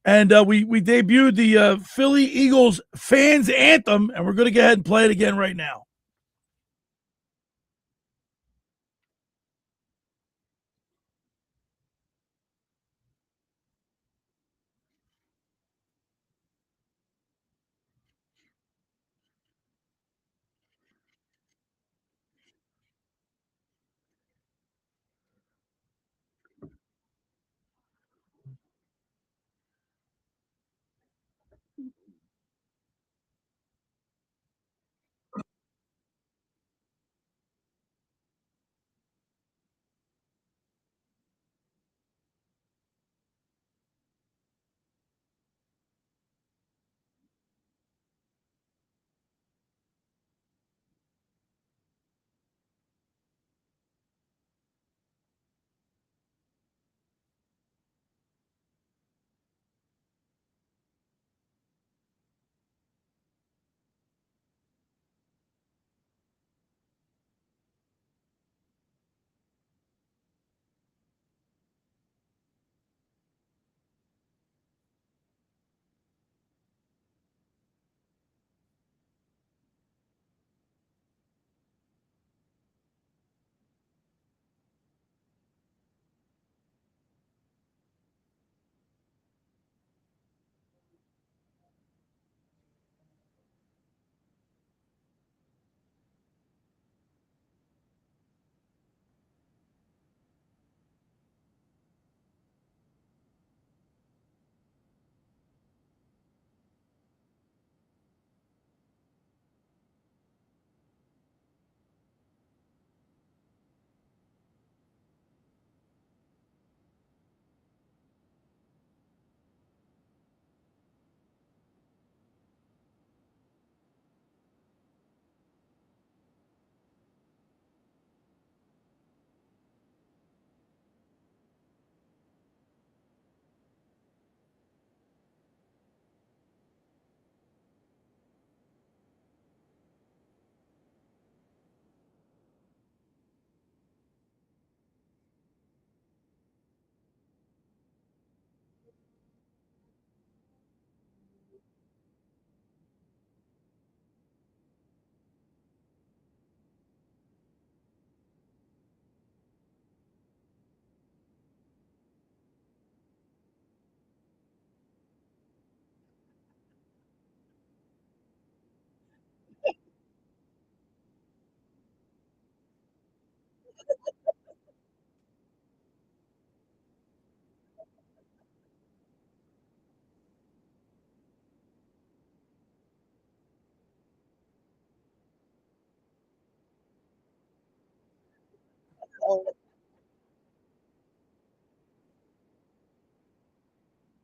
And we debuted the Philly Eagles Fans Anthem, and we're going to go ahead and play it again right now.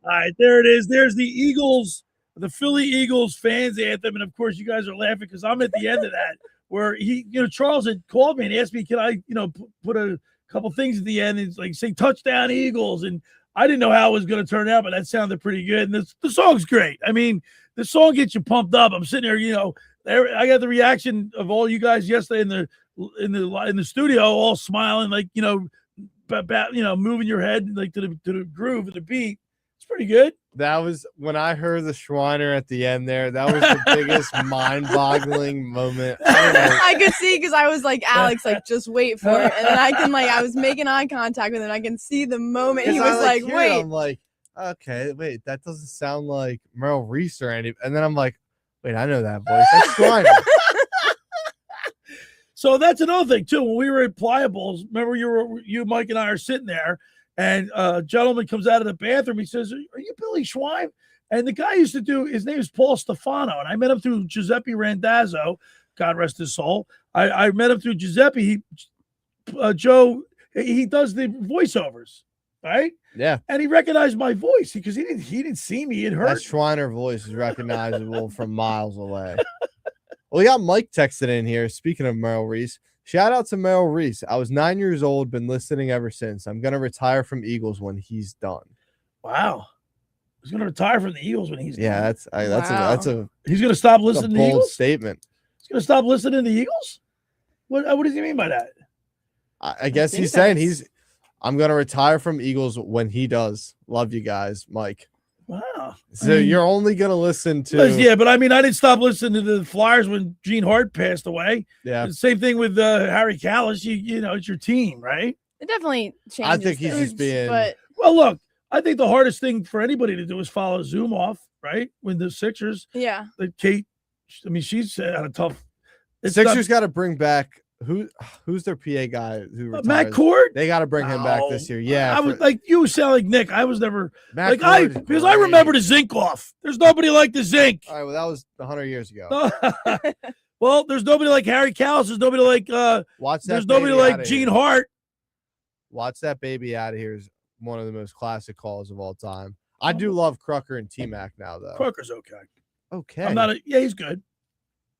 All right, there it is. There's the Eagles, the Philly Eagles fans anthem. And of course, you guys are laughing because I'm at the end of that where Charles had called me and asked me, can I, put a couple things at the end and like say touchdown Eagles. And I didn't know how it was going to turn out, but that sounded pretty good. And the song's great. I mean, the song gets you pumped up. I'm sitting there, I got the reaction of all you guys yesterday in the studio, all smiling, like, moving your head like to the groove of the beat. It's pretty good. That was when I heard the Schreiner at the end there. That was the biggest mind-boggling moment. I could see because I was like, Alex, like, just wait for it. And then I was making eye contact with him. I can see the moment he was like, wait. I'm like, okay, wait, that doesn't sound like Merrill Reese or anything. And then I'm like, wait, I know that voice. That's Schreiner. So that's another thing too. When we were at Pliables, remember you, Mike, and I are sitting there, and a gentleman comes out of the bathroom. He says, "Are you Billy Schwein?" And the guy used to do. His name is Paul Stefano, and I met him through Giuseppe Randazzo, God rest his soul. I met him through Giuseppe. Joe, he does the voiceovers, right? Yeah. And he recognized my voice because he didn't see me. It hurt. That Schreiner voice is recognizable from miles away. Well, we got Mike texted in here. Speaking of Merrill Reese, shout out to Merrill Reese. I was 9 years old, been listening ever since. I'm going to retire from Eagles when he's done. Wow. He's going to retire from the Eagles when he's done. Yeah, that's a he's going to stop listening to the bold Eagles? statement. He's going to stop listening to the Eagles? What does he mean by that? I guess he's saying I'm going to retire from Eagles when he does. Love you guys, Mike. Wow. So you're only going to listen to. Yeah, but I mean, I didn't stop listening to the Flyers when Gene Hart passed away. Yeah. The same thing with Harry Callis. You know, it's your team, right? It definitely changes. I think he's just being. Well, look, I think the hardest thing for anybody to do is follow Zoom off, right? When the Sixers. Yeah. Kate, I mean, she's had a tough. Sixers got to bring back. Who's their PA guy who retires? Matt Cord? They got to bring him back this year. Yeah, I was like, you sound like Nick. I was never Matt because I remember the zinc off. There's nobody like the zinc. All right, well, that was 100 years ago. Well, there's nobody like Harry Callis. There's nobody like there's nobody like Gene Hart. Watch That Baby Out of Here is one of the most classic calls of all time. I do love Crucker and T-Mac now, though. Crooker's okay. Okay. I'm not he's good.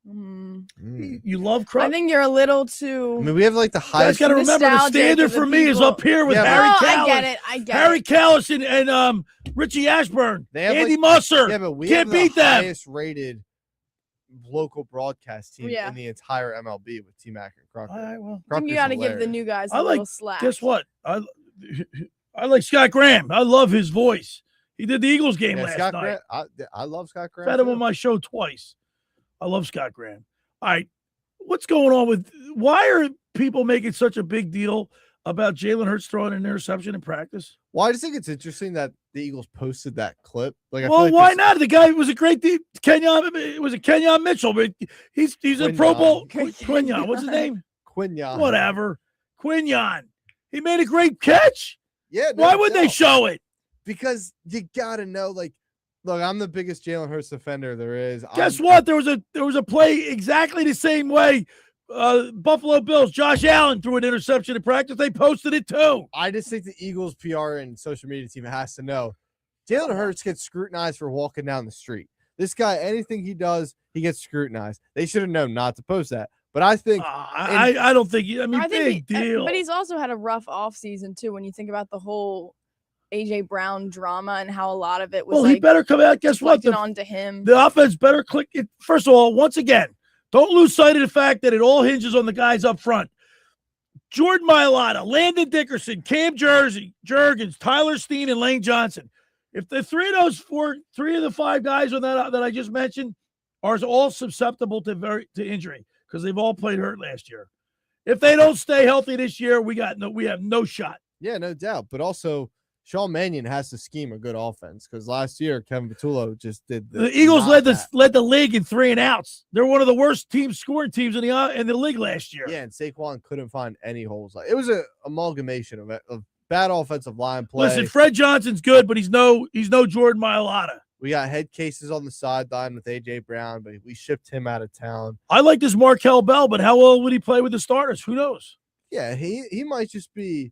You love Crook? I think you're a little too. I mean, we have like the highest. You guys got to remember the standard for me is up here with Harry Callis. I get it. Harry Callis and Richie Ashburn, Andy Musser. Yeah, but we can't have beat the them. highest rated local broadcast team in the entire MLB with T-Mac and Crocker. All right, well, I think you got to give the new guys a little slack. Guess what? I like Scott Graham. I love his voice. He did the Eagles game last Scott night. Graham, I love Scott Graham. I've had him on my show twice. I love Scott Graham. All right, what's going on why are people making such a big deal about Jalen Hurts throwing an interception in practice? Well, I just think it's interesting that the Eagles posted that clip. Like, why not? The guy was a great Kenyon Mitchell, but he's a Pro Bowl. Quinyon, what's his name? Quinyon. Whatever. Quinyon. He made a great catch. Yeah. Why would they show it? Because you gotta know, like, look, I'm the biggest Jalen Hurts defender there is. Guess what? There was a play exactly the same way. Buffalo Bills, Josh Allen threw an interception in practice. They posted it too. I just think the Eagles PR and social media team has to know Jalen Hurts gets scrutinized for walking down the street. This guy, anything he does, he gets scrutinized. They should have known not to post that. But I think I don't think. I mean, big deal. But he's also had a rough offseason too. When you think about the whole AJ Brown drama and how a lot of it was. Well, he better come out. Guess what? Onto him. The offense better click it. First of all, once again, don't lose sight of the fact that it all hinges on the guys up front. Jordan Mailata, Landon Dickerson, Cam Jurgens, Tyler Steen, and Lane Johnson. If the three of the five guys on that I just mentioned are all susceptible to injury because they've all played hurt last year. If they don't stay healthy this year, we have no shot. Yeah, no doubt. But also, Sean Mannion has to scheme a good offense because last year Kevin Patullo just did the Eagles led the league in 3 and outs. They're one of the worst scoring teams in the league last year. Yeah, and Saquon couldn't find any holes. It was an amalgamation of bad offensive line play. Listen, Fred Johnson's good, but he's no Jordan Mailata. We got head cases on the sideline with A.J. Brown, but we shipped him out of town. I like this Markel Bell, but how well would he play with the starters? Who knows? Yeah, he might just be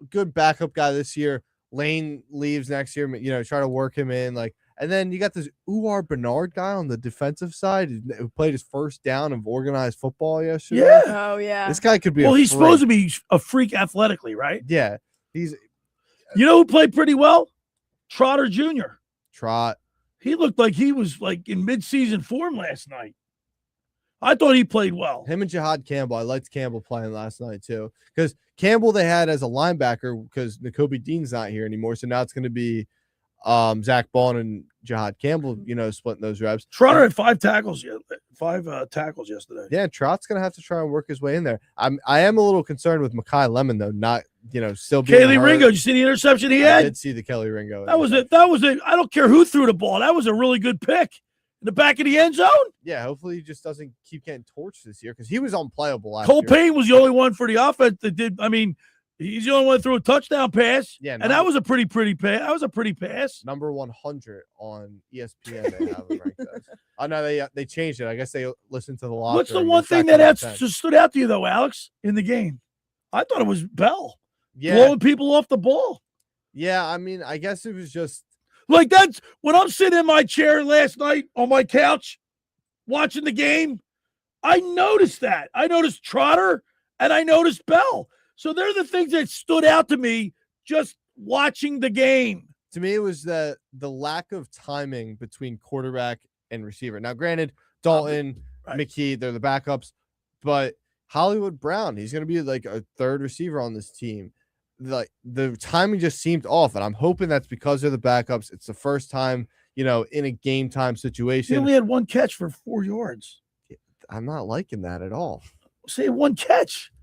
a good backup guy this year. Lane leaves next year, try to work him in. And then you got this Uwar Bernard guy on the defensive side who played his first down of organized football yesterday. Yeah. Oh, yeah. This guy could be he's supposed to be a freak athletically, right? Yeah. He's You know who played pretty well? Trotter Jr. Trot. He looked like he was in mid-season form last night. I thought he played well. Him and Jihad Campbell. I liked Campbell playing last night too. Because Campbell they had as a linebacker because Nakobe Dean's not here anymore. So now it's going to be Zach Bond and Jihad Campbell, splitting those reps. Trotter had 5 tackles yesterday. Yeah, Trot's going to have to try and work his way in there. I am a little concerned with Mekhi Lemon though, not still being Kelly hurt. Ringo. Did you see the interception he had? I did see the Kelly Ringo. That was a I don't care who threw the ball. That was a really good pick. In the back of the end zone? Yeah, hopefully he just doesn't keep getting torched this year because he was unplayable last Cole year. Payne was the only one for the offense that did. He's the only one that threw a touchdown pass. Yeah, and that was a pretty pass. That was a pretty pass. Number 100 on ESPN. They have him ranked as. I know they changed it. I guess they listened to the locker. What's the one thing that just stood out to you though, Alex, in the game? I thought it was Bell blowing people off the ball. Yeah, I guess it was just. That's when I'm sitting in my chair last night on my couch watching the game. I noticed that. I noticed Trotter and I noticed Bell. So they're the things that stood out to me just watching the game. To me, it was the lack of timing between quarterback and receiver. Now, granted, Dalton, McKee, they're the backups, but Hollywood Brown, he's going to be a third receiver on this team. The timing just seemed off, and I'm hoping that's because they're the backups. It's the first time, in a game time situation. He only had 1 catch for 4 yards. I'm not liking that at all. Say 1 catch.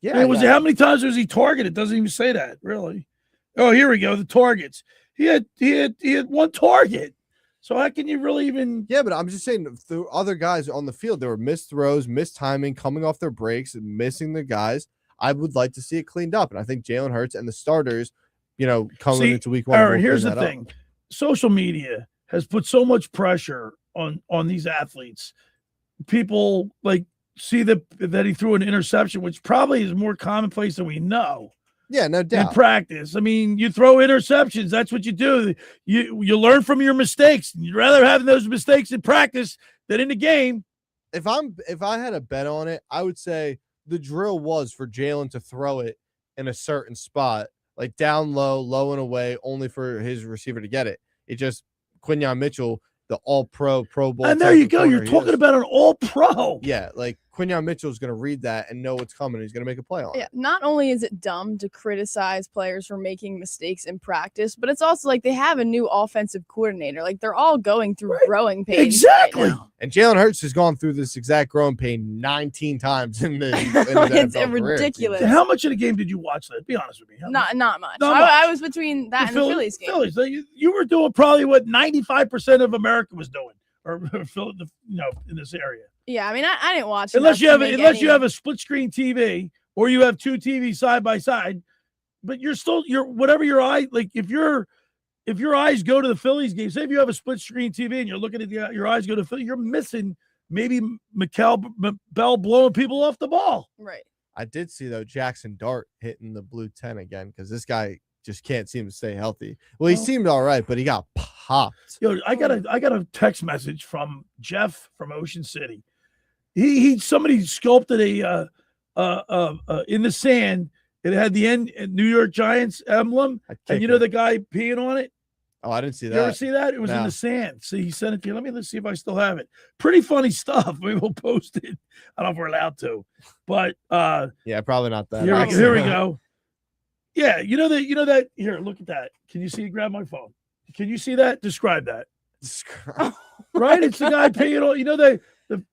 Yeah. How many times was he targeted? It doesn't even say that, really. Oh, here we go. The targets. He had 1 target. So how can you really even? Yeah, but I'm just saying the other guys on the field, there were missed throws, missed timing, coming off their breaks, and missing the guys. I would like to see it cleaned up. And I think Jalen Hurts and the starters, coming into week 1. Erin, here's the thing. Social media has put so much pressure on these athletes. People see that he threw an interception, which probably is more commonplace than we know. Yeah, no doubt. In practice. You throw interceptions. That's what you do. You learn from your mistakes. You'd rather have those mistakes in practice than in the game. If I had a bet on it, I would say the drill was for Jalen to throw it in a certain spot, down low and away, only for his receiver to get it. It just Quinyon Mitchell, the all-pro, Pro Bowl. And there you go. You're talking about an all-pro. Yeah, Quinyon Mitchell is going to read that and know what's coming. He's going to make a play on it. Yeah, not only is it dumb to criticize players for making mistakes in practice, but it's also they have a new offensive coordinator. They're all going through growing pains. Exactly. Right now. And Jalen Hurts has gone through this exact growing pain 19 times in the It's ridiculous. How much of the game did you watch that? Be honest with me. Not much. Not I was between that and the Phillies game. Phillies. You were doing probably what 95% of America was doing, or in this area. Yeah, I didn't watch unless you have a split screen TV or you have 2 TVs side by side, but you're whatever your eye if your eyes go to the Phillies game, say if you have a split screen TV and you're looking at your eyes go to Philly, you're missing maybe Bell blowing people off the ball. Right. I did see though Jackson Dart hitting the blue 10 again because this guy just can't seem to stay healthy. Well, he seemed all right, but he got popped. Yo, I got a text message from Jeff from Ocean City. Somebody sculpted a in the sand. It had the New York Giants emblem, and the guy peeing on it. Oh, I didn't see that. You ever see that? It was in the sand. So he sent it to you. Let's see if I still have it. Pretty funny stuff. Maybe we'll post it. I don't know if we're allowed to, but yeah, probably not that. Here we go. Yeah, you know that. Here, look at that. Can you see? Grab my phone. Can you see that? Describe that. Right? It's the guy peeing on.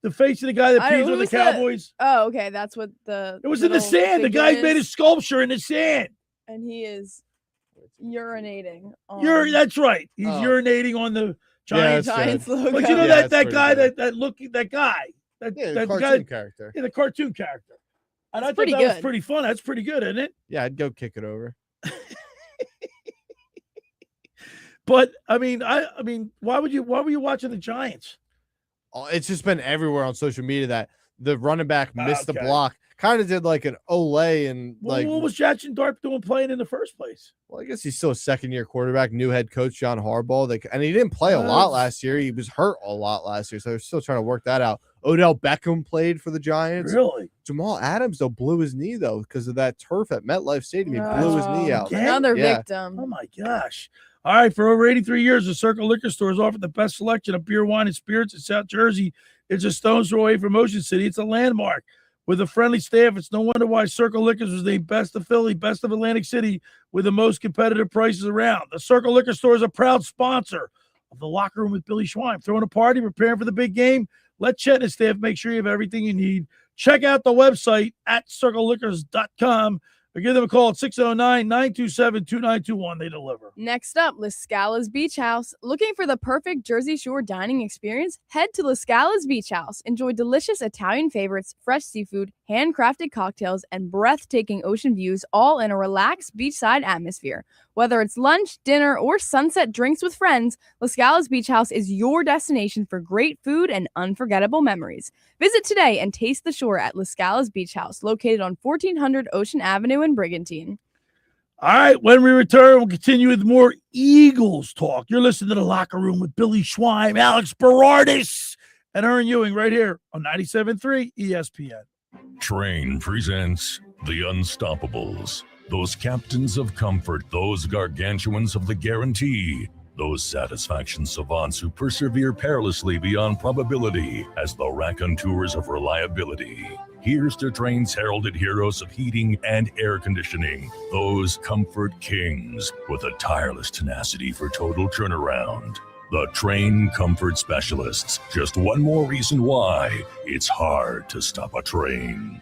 The face of the guy that pees on the Cowboys. Oh, okay. That's what it was in the sand. The guy made a sculpture in the sand. And he is urinating. That's right. He's urinating on the Giants. Giants logo. But you know Yeah, that guy, good. that guy, the that cartoon guy, character. yeah, the cartoon character. And I thought pretty that was good. pretty fun. That's pretty good, isn't it? Yeah, I'd go kick it over. But I mean, why were you watching the Giants? Oh, it's just been everywhere on social media that the running back missed the Okay. block. Kind of did like an Olay and What was Jackson Dart doing playing in the first place? Well, I guess he's still a second-year quarterback, new head coach John Harbaugh. And he didn't play a lot last year. He was hurt a lot last year, so they're still trying to work that out. Odell Beckham played for the Giants. Really? Jamal Adams, though, blew his knee, though, because of that turf at MetLife Stadium. He blew his knee out. Another Yeah. victim. Oh, my gosh. All right, for over 83 years, the Circle Liquor Store has offered the best selection of beer, wine, and spirits in South Jersey. It's a stone's throw away from Ocean City. It's a landmark. With a friendly staff, it's no wonder why Circle Liquors was named Best of Philly, Best of Atlantic City, with the most competitive prices around. The Circle Liquor Store is a proud sponsor of the Locker Room with Billy Schwein. Throwing a party, preparing for the big game? Let Chet and his staff make sure you have everything you need. Check out the website at circleliquors.com or give them a call at 609-927-2921. They deliver. Next up, La Scala's Beach House. Looking for the perfect Jersey Shore dining experience? Head to La Scala's Beach House. Enjoy delicious Italian favorites, fresh seafood, handcrafted cocktails, and breathtaking ocean views, all in a relaxed beachside atmosphere. Whether it's lunch, dinner, or sunset drinks with friends, La Scala's Beach House is your destination for great food and unforgettable memories. Visit today and taste the shore at La Scala's Beach House, located on 1400 Ocean Avenue in Brigantine. All right, when we return, we'll continue with more Eagles talk. You're listening to The Locker Room with Billy Schwein, Alex Beradis, and Erin Ewing right here on 97.3 ESPN. Train presents The Unstoppables. Those captains of comfort, those gargantuans of the guarantee, those satisfaction savants who persevere perilously beyond probability as the raconteurs of reliability. Here's to Train's heralded heroes of heating and air conditioning, those comfort kings with a tireless tenacity for total turnaround. The Train Comfort Specialists. Just one more reason why it's hard to stop a train.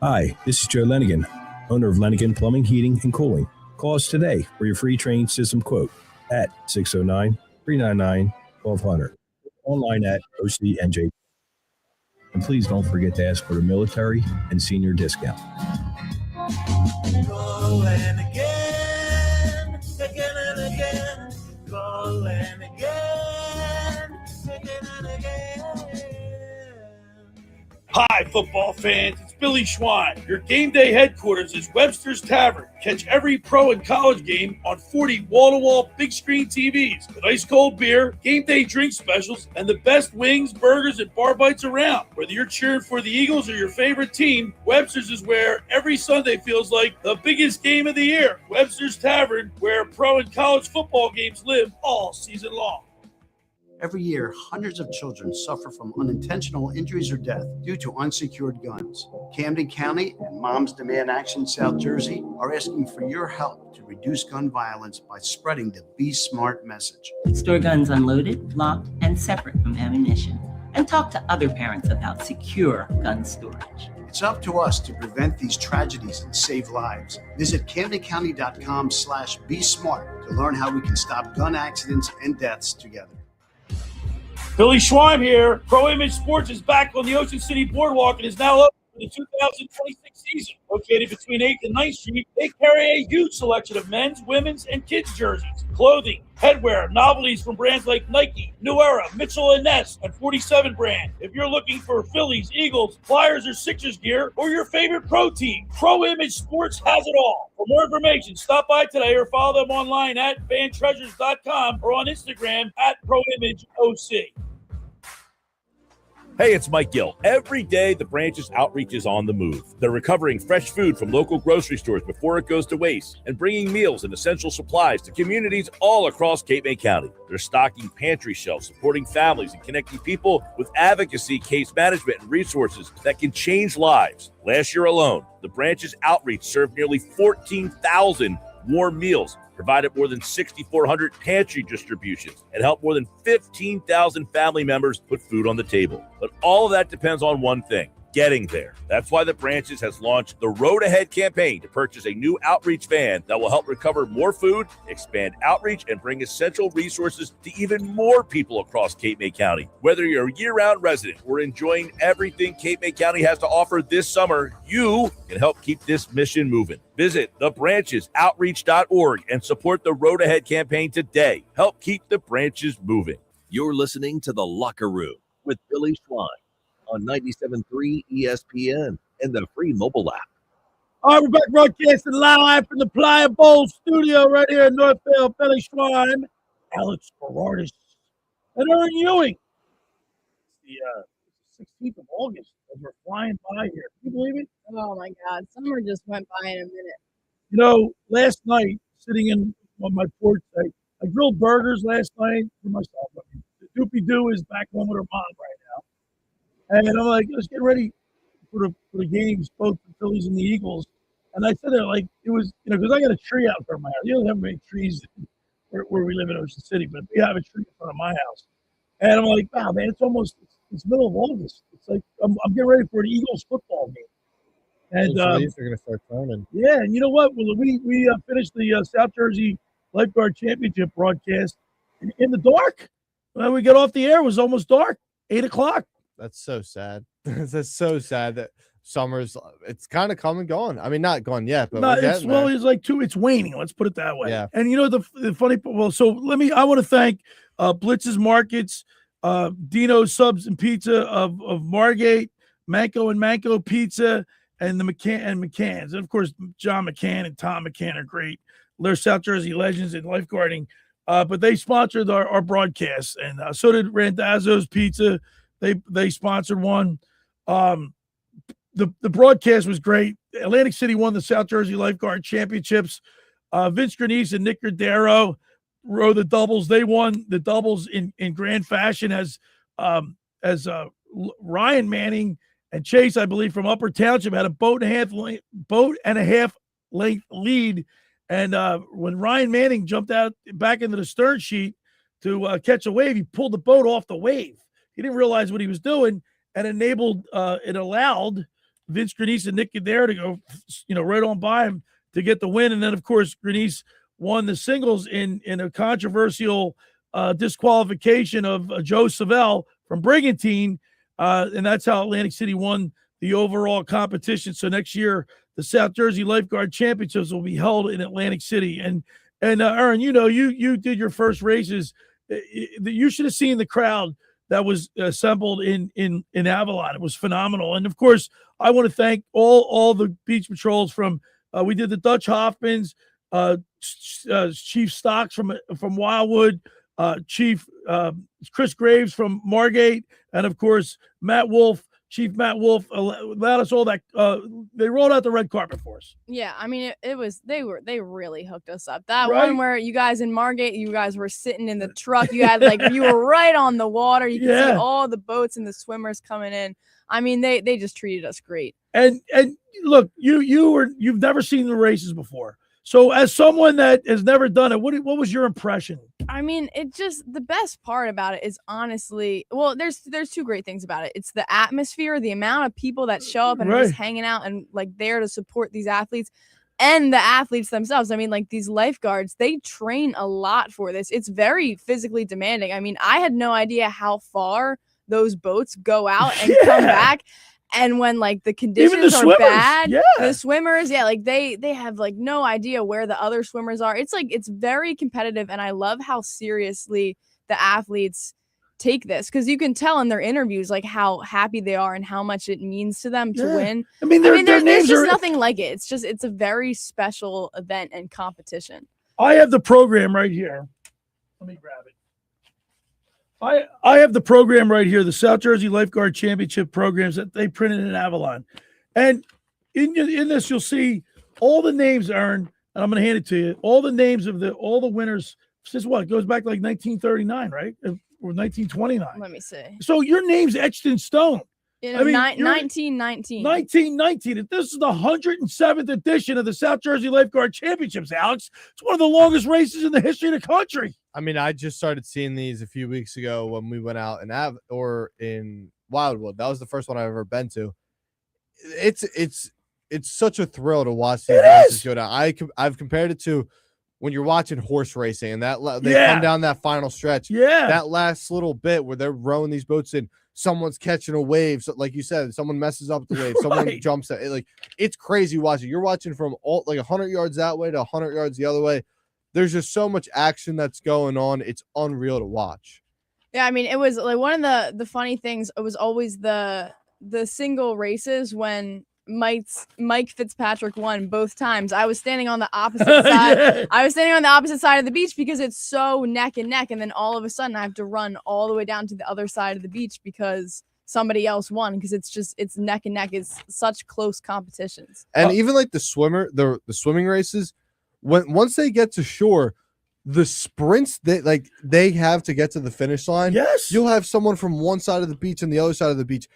Hi, this is Joe Lenigan, owner of Lenigan Plumbing, Heating, and Cooling. Call us today for your free train system quote at 609-399-1200. Online at OCNJ. And please don't forget to ask for the military and senior discount. Calling again, again and again. Calling again, again and again. Hi, football fans. It's Billy Schwein. Your game day headquarters is Webster's Tavern. Catch every pro and college game on 40 wall-to-wall big screen TVs with ice cold beer, game day drink specials, and the best wings, burgers, and bar bites around. Whether you're cheering for the Eagles or your favorite team, Webster's is where every Sunday feels like the biggest game of the year. Webster's Tavern, where pro and college football games live all season long. Every year, hundreds of children suffer from unintentional injuries or death due to unsecured guns. Camden County and Moms Demand Action South Jersey are asking for your help to reduce gun violence by spreading the Be Smart message. Store guns unloaded, locked, and separate from ammunition. And talk to other parents about secure gun storage. It's up to us to prevent these tragedies and save lives. Visit CamdenCounty.com/Be Smart to learn how we can stop gun accidents and deaths together. Billy Schwein here. Pro Image Sports is back on the Ocean City Boardwalk and is now open for the 2026 season. Located between 8th and 9th Street, they carry a huge selection of men's, women's, and kids' jerseys, clothing, headwear, novelties from brands like Nike, New Era, Mitchell & Ness, and 47 brand. If you're looking for Phillies, Eagles, Flyers, or Sixers gear, or your favorite pro team, Pro Image Sports has it all. For more information, stop by today or follow them online at fantreasures.com or on Instagram at ProImageOC. Hey, it's Mike Gill. Every day, the branch's outreach is on the move. They're recovering fresh food from local grocery stores before it goes to waste and bringing meals and essential supplies to communities all across Cape May County. They're stocking pantry shelves, supporting families, and connecting people with advocacy, case management, and resources that can change lives. Last year alone, the branch's outreach served nearly 14,000 warm meals, provided more than 6,400 pantry distributions, and helped more than 15,000 family members put food on the table. But all of that depends on one thing: getting there. That's why the Branches has launched the Road Ahead campaign to purchase a new outreach van that will help recover more food, expand outreach, and bring essential resources to even more people across Cape May County. Whether you're a year-round resident or enjoying everything Cape May County has to offer this summer, you can help keep this mission moving. Visit thebranchesoutreach.org and support the Road Ahead campaign today. Help keep the branches moving. You're listening to The Locker Room with Billy Schwein on 97.3 ESPN and the free mobile app. All right, we're back broadcasting live from the Playa Bowl studio right here in Northfield. Billy Schwein, Alex Beradis, and Erin Ewing. The 16th of August as we're flying by here. Can you believe it? Oh, my God. Summer just went by in a minute. You know, last night, sitting on my porch, I grilled burgers last night for myself. I mean, the Doopy Doo is back home with her mom right now. And I'm like, let's get ready for the games, both the Phillies and the Eagles. And I said there, like, it was, because I got a tree out front of my house. You don't have many trees where we live in Ocean City, but we have a tree in front of my house. And I'm like, wow, man, it's middle of August. It's like, I'm getting ready for an Eagles football game. And those leaves are going to start turning. Yeah, and you know what? Well, we finished the South Jersey Lifeguard Championship broadcast in the dark. When we got off the air, it was almost dark, 8 o'clock. That's so sad. That's so sad that summer's, it's kind of come and gone. I mean, not gone yet, but it's like it's waning. Let's put it that way. Yeah. And you know the funny, I want to thank Blitz's Markets, Dino's Subs and Pizza of Margate, Manco and Manco Pizza, and the McCanns, and of course John McCann and Tom McCann are great. They're South Jersey legends in lifeguarding, but they sponsored our broadcast, and so did Randazzo's Pizza. They sponsored one. The broadcast was great. Atlantic City won the South Jersey Lifeguard Championships. Vince Grenice and Nick Cordero rode the doubles. They won the doubles in grand fashion as Ryan Manning and Chase, I believe, from Upper Township had a boat and a half length lead. And when Ryan Manning jumped out back into the stern sheet to catch a wave, he pulled the boat off the wave. He didn't realize what he was doing, and it allowed Vince Grenice and Nick Cordero to go, right on by him to get the win. And then, of course, Grenice won the singles in a controversial disqualification of Joe Savell from Brigantine, and that's how Atlantic City won the overall competition. So next year, the South Jersey Lifeguard Championships will be held in Atlantic City. And Erin, you did your first races. You should have seen the crowd that was assembled in Avalon. It was phenomenal. And of course, I want to thank all the beach patrols from we did the Dutch Hoffmans, Chief Stocks from Wildwood, Chief Chris Graves from Margate, and of course Chief Matt Wolf allowed us all that. They rolled out the red carpet for us. Yeah, I mean, they really hooked us up. That Right? one where you guys in Margate, you guys were sitting in the truck. You had you were right on the water. You could see all the boats and the swimmers coming in. I mean, they just treated us great. And look, you've never seen the races before. So as someone that has never done it, what was your impression? I mean, the best part about it is honestly, well, there's two great things about it. It's the atmosphere, the amount of people that show up and are just hanging out and there to support these athletes, and the athletes themselves. I mean, these lifeguards, they train a lot for this. It's very physically demanding. I mean, I had no idea how far those boats go out and come back. And when the conditions are bad, the swimmers, they have no idea where the other swimmers are. It's very competitive, and I love how seriously the athletes take this, because you can tell in their interviews how happy they are and how much it means to them to win. I mean, there's just nothing like it. It's a very special event and competition. I have the program right here. Let me grab it. I have the program right here, the South Jersey Lifeguard Championship programs that they printed in Avalon. And in this, you'll see all the names, Erin, and I'm going to hand it to you, all the names of all the winners since it goes back 1939, right? Or 1929. Let me see. So your name's etched in stone. 1919. 1919. This is the 107th edition of the South Jersey Lifeguard Championships, Alex. It's one of the longest races in the history of the country. I mean, I just started seeing these a few weeks ago when we went out in Wildwood. That was the first one I've ever been to. it's such a thrill to watch these races go down. I've compared it to when you're watching horse racing and they come down that final stretch. Yeah. That last little bit where they're rowing these boats in, someone's catching a wave. So, like you said, someone messes up the wave, someone jumps at it. Like, it's crazy watching. You're watching from 100 yards that way to 100 yards the other way. There's just so much action that's going on. It's unreal to watch. Yeah, I mean, it was like one of the funny things. It was always the single races when Mike Fitzpatrick won both times. I was standing on the opposite side. Yeah. I was standing on the opposite side of the beach because it's so neck and neck, and then all of a sudden I have to run all the way down to the other side of the beach because somebody else won, because it's neck and neck. It's such close competitions. And even like the swimming races, once they get to shore, the sprints they have to get to the finish line. Yes, you'll have someone from one side of the beach and the other side of the beach.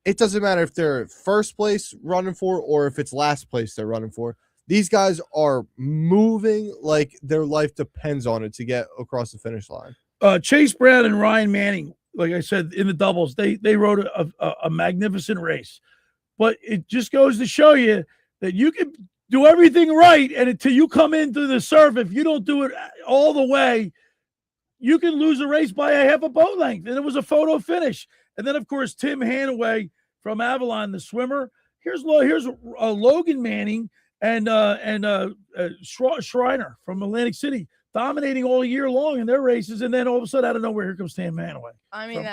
It doesn't matter if they're first place running for or if it's last place they're running for. These guys are moving like their life depends on it to get across the finish line. Chase Brown and Ryan Manning, like I said, in the doubles, they rode a magnificent race. But it just goes to show you that you can do everything right, and until you come into the surf, if you don't do it all the way, you can lose a race by a half a boat length. And it was a photo finish. And then, of course, Tim Hanaway from Avalon, the swimmer. Here's Logan Manning and Schreiner from Atlantic City, dominating all year long in their races. And then all of a sudden, out of nowhere, here comes Tim Hanaway. I mean,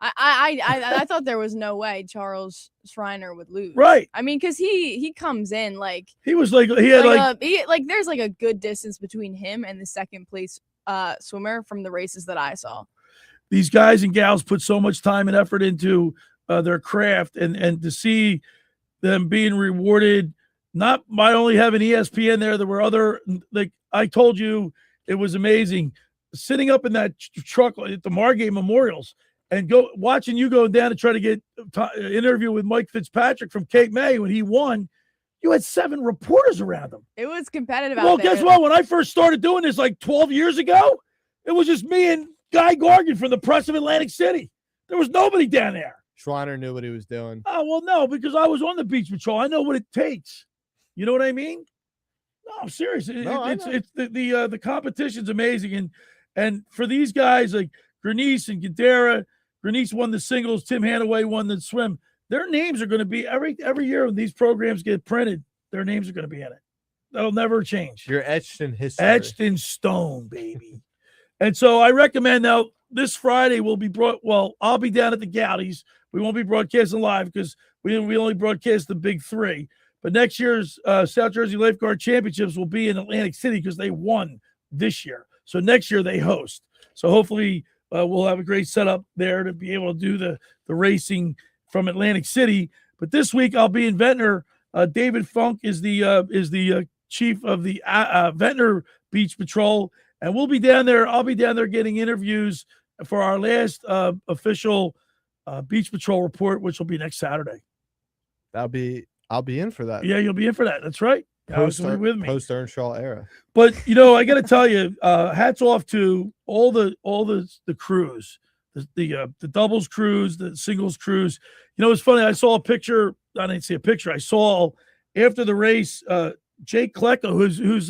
I thought there was no way Charles Schreiner would lose. Right. I mean, because he comes in like he was like there's like a good distance between him and the second place swimmer from the races that I saw. These guys and gals put so much time and effort into their craft, and to see them being rewarded, not by only having ESPN there were other, like I told you, it was amazing sitting up in that truck at the Margate Memorials and watching you go down to try to get an interview with Mike Fitzpatrick from Cape May when he won. You had 7 reporters around him. It was competitive. Well, out there. guess what? When I first started doing this like 12 years ago, it was just me and Guy Gargan from the Press of Atlantic City. There was nobody down there. Schreiner knew what he was doing. Oh, well, no, because I was on the beach patrol. I know what it takes. You know what I mean? No, I'm serious. It's the competition's amazing. And for these guys like Grenice and Guidera, Grenice won the singles, Tim Hanaway won the swim. Their names are going to be every year when these programs get printed, their names are going to be in it. That'll never change. You're etched in history. Etched in stone, baby. And so I recommend now this Friday will be I'll be down at the Goudies. We won't be broadcasting live because we only broadcast the big 3. But next year's South Jersey Lifeguard Championships will be in Atlantic City because they won this year. So next year they host. So hopefully we'll have a great setup there to be able to do the racing from Atlantic City. But this week I'll be in Ventnor. David Funk is the chief of the Ventnor Beach Patrol, and we'll be down there. I'll be down there getting interviews for our last official Beach Patrol report, which will be next Saturday. I'll be in for that. Yeah, you'll be in for that. That's right. Post with me. Post Earnshaw era. But I got to tell you, hats off to all the crews, the doubles crews, the singles crews. It's funny. I saw a picture. I didn't see a picture. I saw after the race, Jake Klecko, who's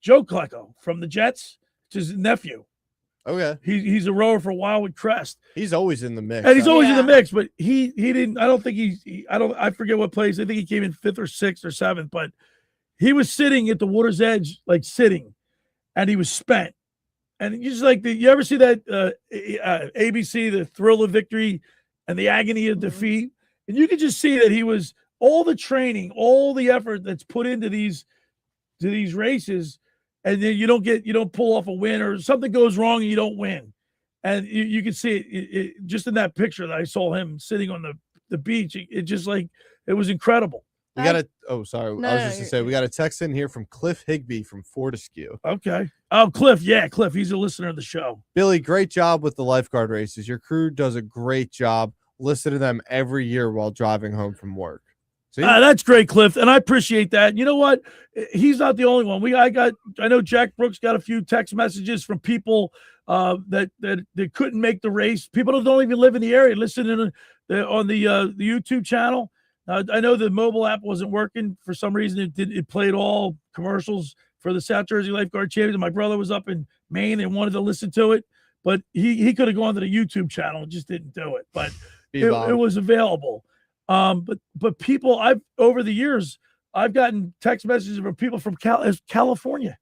Joe Klecko from the Jets, his nephew. Okay. He's a rower for Wildwood Crest. He's always in the mix. And he's always in the mix, but he didn't, I don't think I forget what place. I think he came in 5th or 6th or 7th, but he was sitting at the water's edge, like sitting, and he was spent. And you just you ever see that ABC, The Thrill of Victory and the Agony of Defeat? And you could just see that he was all the training, all the effort that's put into these races. And then you don't pull off a win, or something goes wrong and you don't win. And you can see it just in that picture that I saw him sitting on the beach. It just it was incredible. We got a I was just to say we got a text in here from Cliff Higbee from Fortescue. Okay. Oh, Cliff. Yeah, Cliff. He's a listener of the show. Billy, great job with the lifeguard races. Your crew does a great job. Listen to them every year while driving home from work. That's great, Cliff, and I appreciate that. You know what? He's not the only one. I know Jack Brooks got a few text messages from people that couldn't make the race. People that don't even live in the area listen on the YouTube channel. I know the mobile app wasn't working for some reason. It played all commercials for the South Jersey Lifeguard Championship. My brother was up in Maine and wanted to listen to it, but he could have gone to the YouTube channel and just didn't do it. But it was available. But people, over the years, I've gotten text messages from people from California,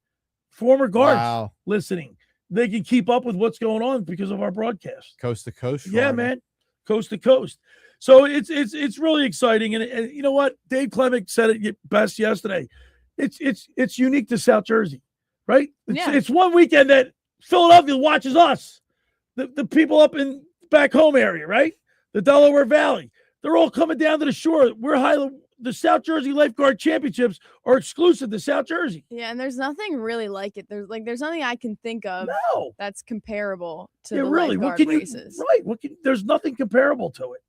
former guards listening. They can keep up with what's going on because of our broadcast. Coast to coast. Yeah, man. Coast to coast. So it's really exciting. And you know what? Dave Clemick said it best yesterday. It's unique to South Jersey, right? It's one weekend that Philadelphia watches us. The people up in back home area, right? The Delaware Valley. They're all coming down to the shore. The South Jersey Lifeguard Championships are exclusive to South Jersey. Yeah, and there's nothing really like it. There's nothing I can think of that's comparable to the really. lifeguard races. There's nothing comparable to it.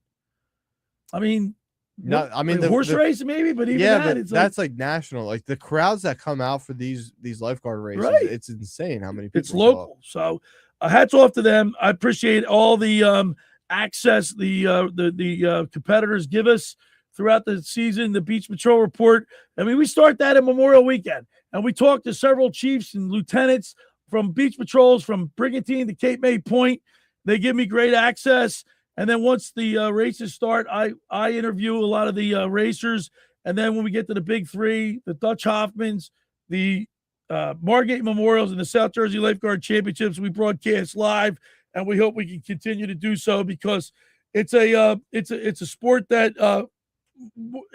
I mean, the horse race maybe, but even that's like national. Like the crowds that come out for these lifeguard races, it's insane how many people. It's local. So hats off to them. I appreciate all the access the competitors give us throughout the season. The Beach Patrol Report. I mean, we start that at Memorial Weekend, and we talk to several chiefs and lieutenants from beach patrols from Brigantine to Cape May Point. They give me great access. And then once the races start, I interview a lot of the racers. And then when we get to the big three, the Dutch Hoffmans, the Margate Memorials, and the South Jersey Lifeguard Championships, we broadcast live, and we hope we can continue to do so because it's a sport that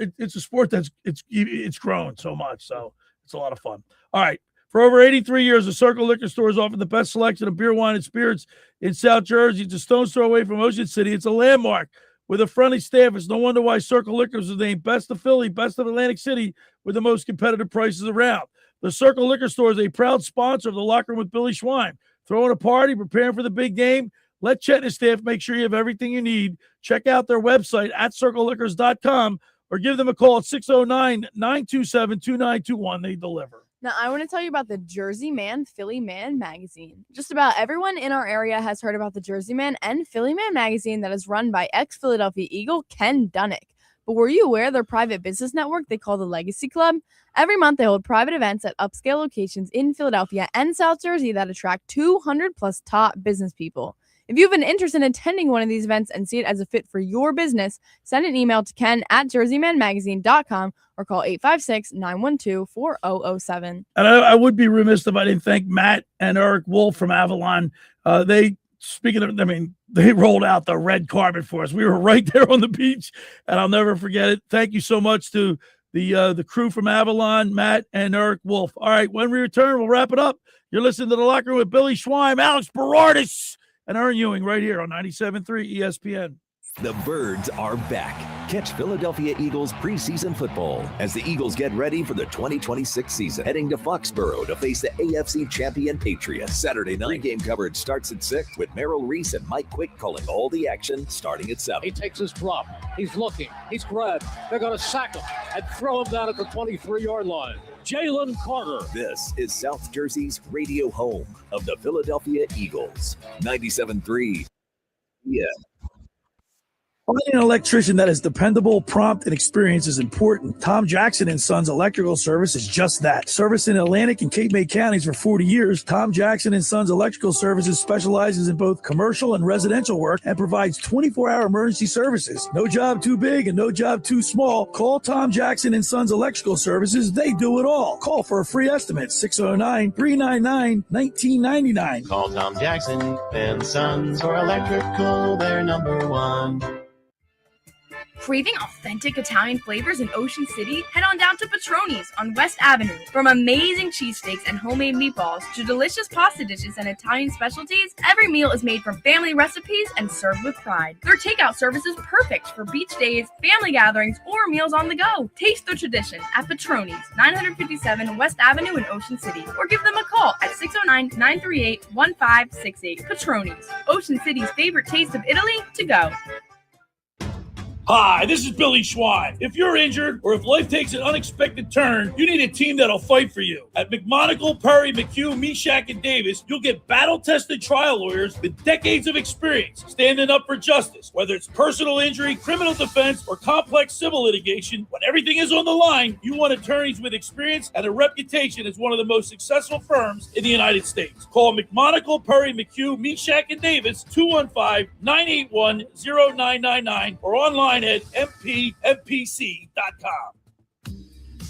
it's grown so much. So it's a lot of fun. All right. For over 83 years, the Circle Liquor Store has offered the best selection of beer, wine, and spirits in South Jersey. It's a stone's throw away from Ocean City. It's a landmark with a friendly staff. It's no wonder why Circle Liquors is named Best of Philly, Best of Atlantic City, with the most competitive prices around. The Circle Liquor Store is a proud sponsor of the Locker Room with Billy Schwein. Throwing a party, preparing for the big game. Let Chet and his staff make sure you have everything you need. Check out their website at circleliquors.com or give them a call at 609-927-2921. They deliver. Now, I want to tell you about the Jersey Man, Philly Man magazine. Just about everyone in our area has heard about the Jersey Man and Philly Man magazine that is run by ex-Philadelphia Eagle Ken Dunnick. But were you aware of their private business network they call the Legacy Club? Every month, they hold private events at upscale locations in Philadelphia and South Jersey that attract 200-plus top business people. If you have an interest in attending one of these events and see it as a fit for your business, send an email to ken@jerseymanmagazine.com or call 856-912-4007. And I would be remiss if I didn't thank Matt and Eric Wolf from Avalon. They rolled out the red carpet for us. We were right there on the beach, and I'll never forget it. Thank you so much to the crew from Avalon, Matt and Eric Wolf. All right, when we return, we'll wrap it up. You're listening to The Locker Room with Billy Schwein, Alex Beradis, and Erin Ewing right here on 97.3 ESPN. The Birds are back. Catch Philadelphia Eagles preseason football as the Eagles get ready for the 2026 season. Heading to Foxborough to face the AFC champion Patriots. Saturday night game coverage starts at 6 with Merrill Reese and Mike Quick calling all the action starting at 7. He takes his drop. He's looking. He's grabbed. They're going to sack him and throw him down at the 23-yard line. Jalen Carter. This is South Jersey's radio home of the Philadelphia Eagles. 97.3. Yeah. Finding an electrician that is dependable, prompt, and experienced is important. Tom Jackson & Sons Electrical Service is just that. Service in Atlantic and Cape May counties for 40 years, Tom Jackson & Sons Electrical Services specializes in both commercial and residential work and provides 24-hour emergency services. No job too big and no job too small. Call Tom Jackson & Sons Electrical Services. They do it all. Call for a free estimate, 609-399-1999. Call Tom Jackson and Sons for electrical, they're number one. Craving authentic Italian flavors in Ocean City? Head on down to Petroni's on West Avenue. From amazing cheesesteaks and homemade meatballs to delicious pasta dishes and Italian specialties, every meal is made from family recipes and served with pride. Their takeout service is perfect for beach days, family gatherings, or meals on the go. Taste the tradition at Petroni's, 957 West Avenue in Ocean City, or give them a call at 609-938-1568. Petroni's, Ocean City's favorite taste of Italy to go. Hi, this is Billy Schwein. If you're injured or if life takes an unexpected turn, you need a team that'll fight for you. At McMonagle, Perry, McHugh, Meshack, and Davis, you'll get battle-tested trial lawyers with decades of experience standing up for justice. Whether it's personal injury, criminal defense, or complex civil litigation, when everything is on the line, you want attorneys with experience and a reputation as one of the most successful firms in the United States. Call McMonagle, Perry, McHugh, Meshack, and Davis, 215-981-0999, or online at mpmpc.com.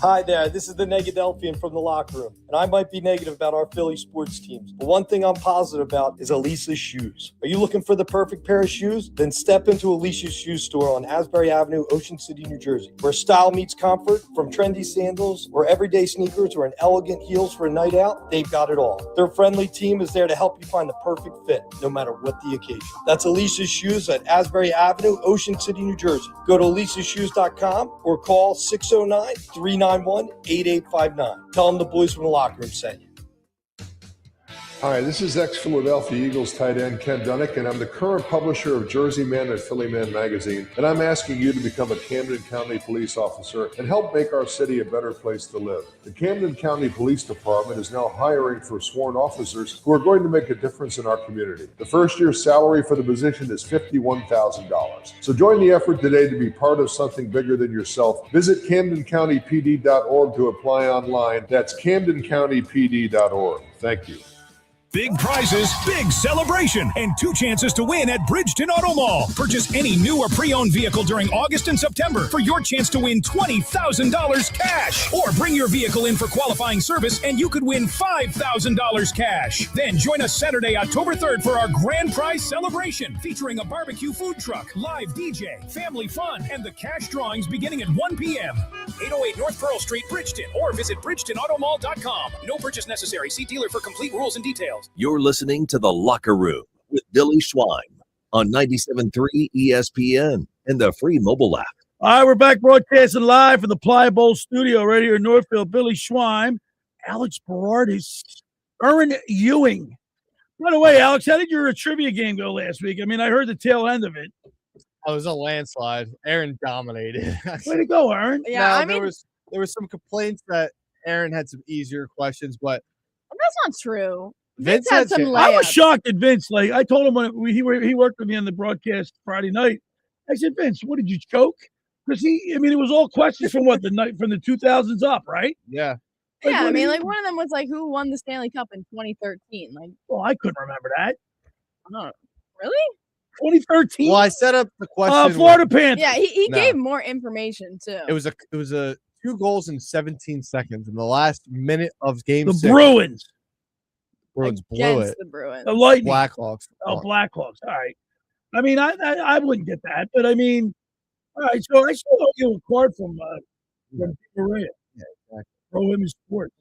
Hi there, this is the Negadelphian from the locker room, and I might be negative about our Philly sports teams, but one thing I'm positive about is Elisa's shoes. Are you looking for the perfect pair of shoes? Then step into Elisa's shoe store on Asbury Avenue, Ocean City, New Jersey, where style meets comfort. From trendy sandals or everyday sneakers or an elegant heels for a night out, they've got it all. Their friendly team is there to help you find the perfect fit, no matter what the occasion. That's Elisa's Shoes at Asbury Avenue, Ocean City, New Jersey. Go to elisashoes.com or call 609-391-8859. Tell them the boys from the locker room sent you. Hi, this is ex-Philadelphia Eagles tight end Ken Dunnick, and I'm the current publisher of Jersey Man and Philly Man magazine, and I'm asking you to become a Camden County police officer and help make our city a better place to live. The Camden County Police Department is now hiring for sworn officers who are going to make a difference in our community. The first year's salary for the position is $51,000. So join the effort today to be part of something bigger than yourself. Visit CamdenCountyPD.org to apply online. That's CamdenCountyPD.org. Thank you. Big prizes, big celebration, and 2 chances to win at Bridgeton Auto Mall. Purchase any new or pre-owned vehicle during August and September for your chance to win $20,000 cash. Or bring your vehicle in for qualifying service and you could win $5,000 cash. Then join us Saturday, October 3rd for our grand prize celebration featuring a barbecue food truck, live DJ, family fun, and the cash drawings beginning at 1 p.m. 808 North Pearl Street, Bridgeton, or visit BridgetonAutomall.com. No purchase necessary. See dealer for complete rules and details. You're listening to The Locker Room with Billy Schwein on 97.3 ESPN and the free mobile app. All right, we're back broadcasting live from the Ply Bowl studio right here in Northfield. Billy Schwein, Alex Beradis, Erin Ewing. By the way, Alex, how did your trivia game go last week? I mean, I heard the tail end of it. Oh, it was a landslide. Erin dominated. Way to go, Erin. Yeah, there was some complaints that Erin had some easier questions, but that's not true. Vince had some layups. I was shocked at Vince. Like I told him when he worked with me on the broadcast Friday night. I said, Vince, what did you choke? Because it was all questions from the 2000s up, right? Yeah. Like, yeah, I mean, like one of them was like, who won the Stanley Cup in 2013? Like, well, I couldn't remember that. No, really? 2013. Well, I set up the question. Florida Panthers. Yeah, he gave more information too. It was a 2 goals in 17 seconds in the last minute of game the 6. Bruins blew it. The Bruins. The Lightning. Blackhawks. Oh, Blackhawks. All right. I mean, I wouldn't get that, but I mean, all right. So I still owe you a card from Maria. Yeah, exactly. Pro Women's Sport.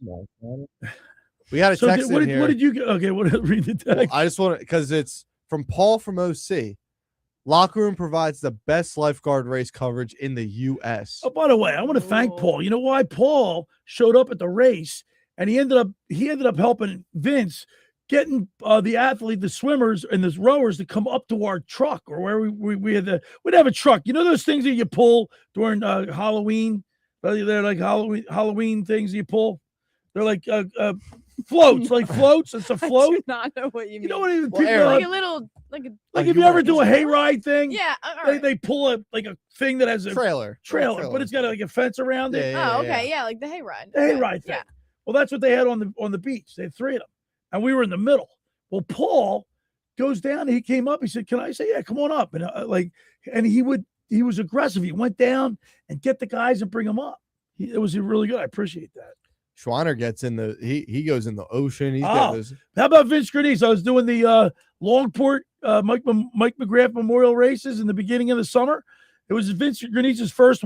We got a text in here. What did you get? Okay, read the text. Well, I just want to, because it's from Paul from OC. Locker Room provides the best lifeguard race coverage in the U.S. Oh, by the way, I want to thank Paul. You know why? Paul showed up at the race, and he ended up helping Vince getting the swimmers and the rowers to come up to our truck or where we'd have a truck. You know those things that you pull during Halloween? They're like Halloween things you pull. They're like floats, like floats. It's a float. I do not know what you mean. You know what I mean? Like a little, like if you ever do a hayride thing, yeah, they pull a thing that has a trailer, but it's got like a fence around it. Yeah, like the hayride. The hayride thing. Yeah. Well, that's what they had on the beach. They had 3 of them, and we were in the middle. Well, Paul goes down. And he came up. He said, "Can I?" say, "Yeah, come on up." And he was aggressive. He went down and get the guys and bring them up. It was really good. I appreciate that. Schweiner gets in he goes in the ocean. He's How about Vince Grenese? I was doing the Longport Mike McGrath Memorial races in the beginning of the summer. It was Vince Grenese's first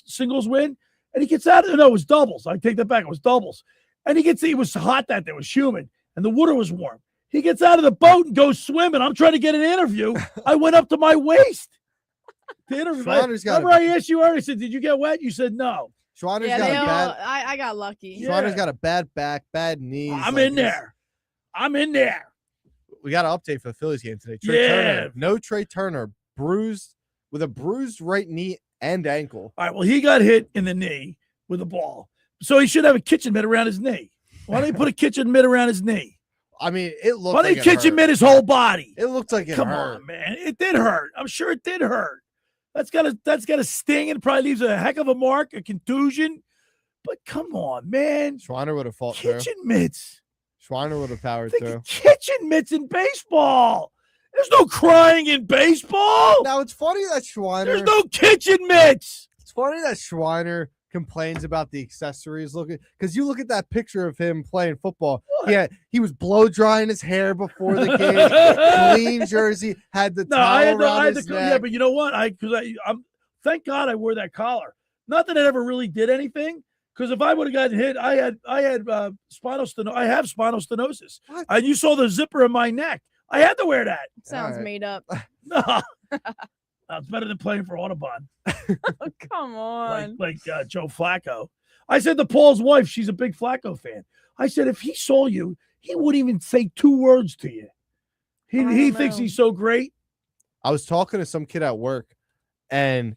singles win, and he gets out. No, it was doubles. I take that back. It was doubles, and he was hot that day. It was humid, and the water was warm. He gets out of the boat and goes swimming. I'm trying to get an interview. I went up to my waist to interview. Remember, I asked you earlier. I said, "Did you get wet?" You said no. Schweiner's got a bad. I got lucky. Schweiner's got a bad back, bad knees. I'm in there. We got an update for the Phillies game today. Trey Turner, no Trey Turner, bruised with a bruised right knee and ankle. All right, well, he got hit in the knee with a ball. So he should have a kitchen mitt around his knee. Why don't he put a kitchen mitt around his kney? I mean, it looked Why don't he kitchen mitt his whole body? It looked like it Come hurt. on, man. It did hurt. I'm sure it did hurt. That's got a sting and probably leaves a heck of a mark, a contusion. But come on, man. Schweiner would have fought through. Kitchen mitts. Schweiner would have powered through. Kitchen mitts in baseball. There's no crying in baseball. Now, it's funny that Schweiner... There's no kitchen mitts. It's funny that Schweiner complains about the accessories looking, because you look at that picture of him playing football. Yeah, he was blow drying his hair before the game, clean jersey, had the towel around his neck. Yeah, but you know what? I'm thank God I wore that collar. Not that it ever really did anything, because if I would have gotten hit, I had spinal stenosis. I have spinal stenosis, and you saw the zipper in my neck. I had to wear that. Sounds made up. No. It's better than playing for Audubon. Come on. Like Joe Flacco. I said to Paul's wife, she's a big Flacco fan. I said, if he saw you, he wouldn't even say 2 words to you. He thinks he's so great. I was talking to some kid at work, and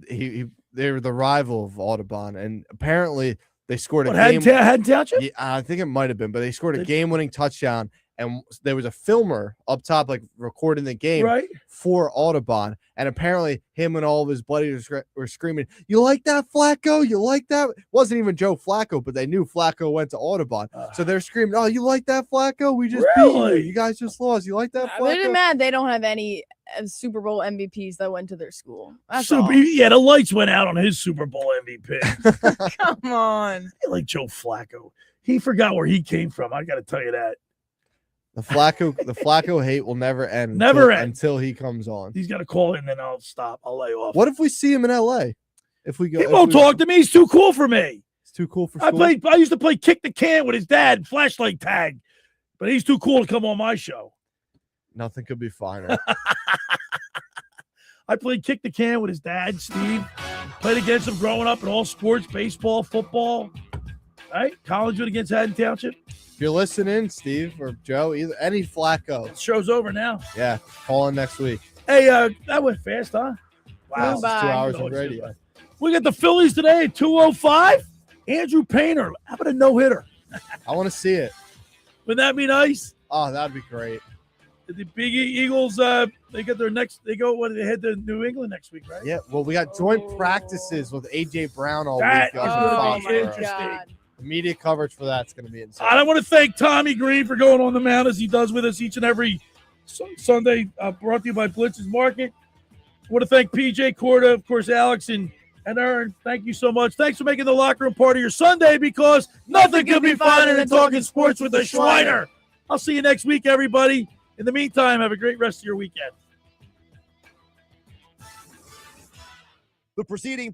they were the rival of Audubon, and apparently they scored a game. Hadden Township? Yeah, I think it might have been, but they scored a game-winning touchdown. And there was a filmer up top, like recording the game for Audubon. And apparently him and all of his buddies were screaming, "You like that, Flacco? You like that?" It wasn't even Joe Flacco, but they knew Flacco went to Audubon. So they're screaming, "Oh, you like that, Flacco? We just beat you. You guys just lost. You like that, Flacco?" They're mad they don't have any Super Bowl MVPs that went to their school. That's all. Yeah, the lights went out on his Super Bowl MVP. Come on. I like Joe Flacco. He forgot where he came from. I got to tell you that. The Flacco hate will never end. Until he comes on. He's got to call in, then I'll stop. I'll lay off. What if we see him in LA? If we go, he won't talk to me. He's too cool for me. He's too cool for school. I used to play kick the can with his dad, flashlight tag, but he's too cool to come on my show. Nothing could be finer. I played kick the can with his dad, Steve. Played against him growing up in all sports, baseball, football. Right? Collegewood against Haddon Township. If you're listening, Steve or Joe, any Flacco. The show's over now. Yeah, call in next week. Hey, that went fast, huh? Wow, 2 hours of radio. We got the Phillies today at 2:05. Andrew Painter. How about a no-hitter? I want to see it. Wouldn't that be nice? Oh, that'd be great. The Big Eagles, they got their next. They head to New England next week, right? Yeah. Well, we got joint practices with AJ Brown all week. That's interesting. The media coverage for that's going to be insane. I want to thank Tommy Greene for going on the mound as he does with us each and every Sunday. Brought to you by Blitz's Market. I want to thank P.J. Corda, of course, Alex and Erin. Thank you so much. Thanks for making the locker room part of your Sunday, because nothing could be finer than talking sports with a Schweiner. I'll see you next week, everybody. In the meantime, have a great rest of your weekend. The preceding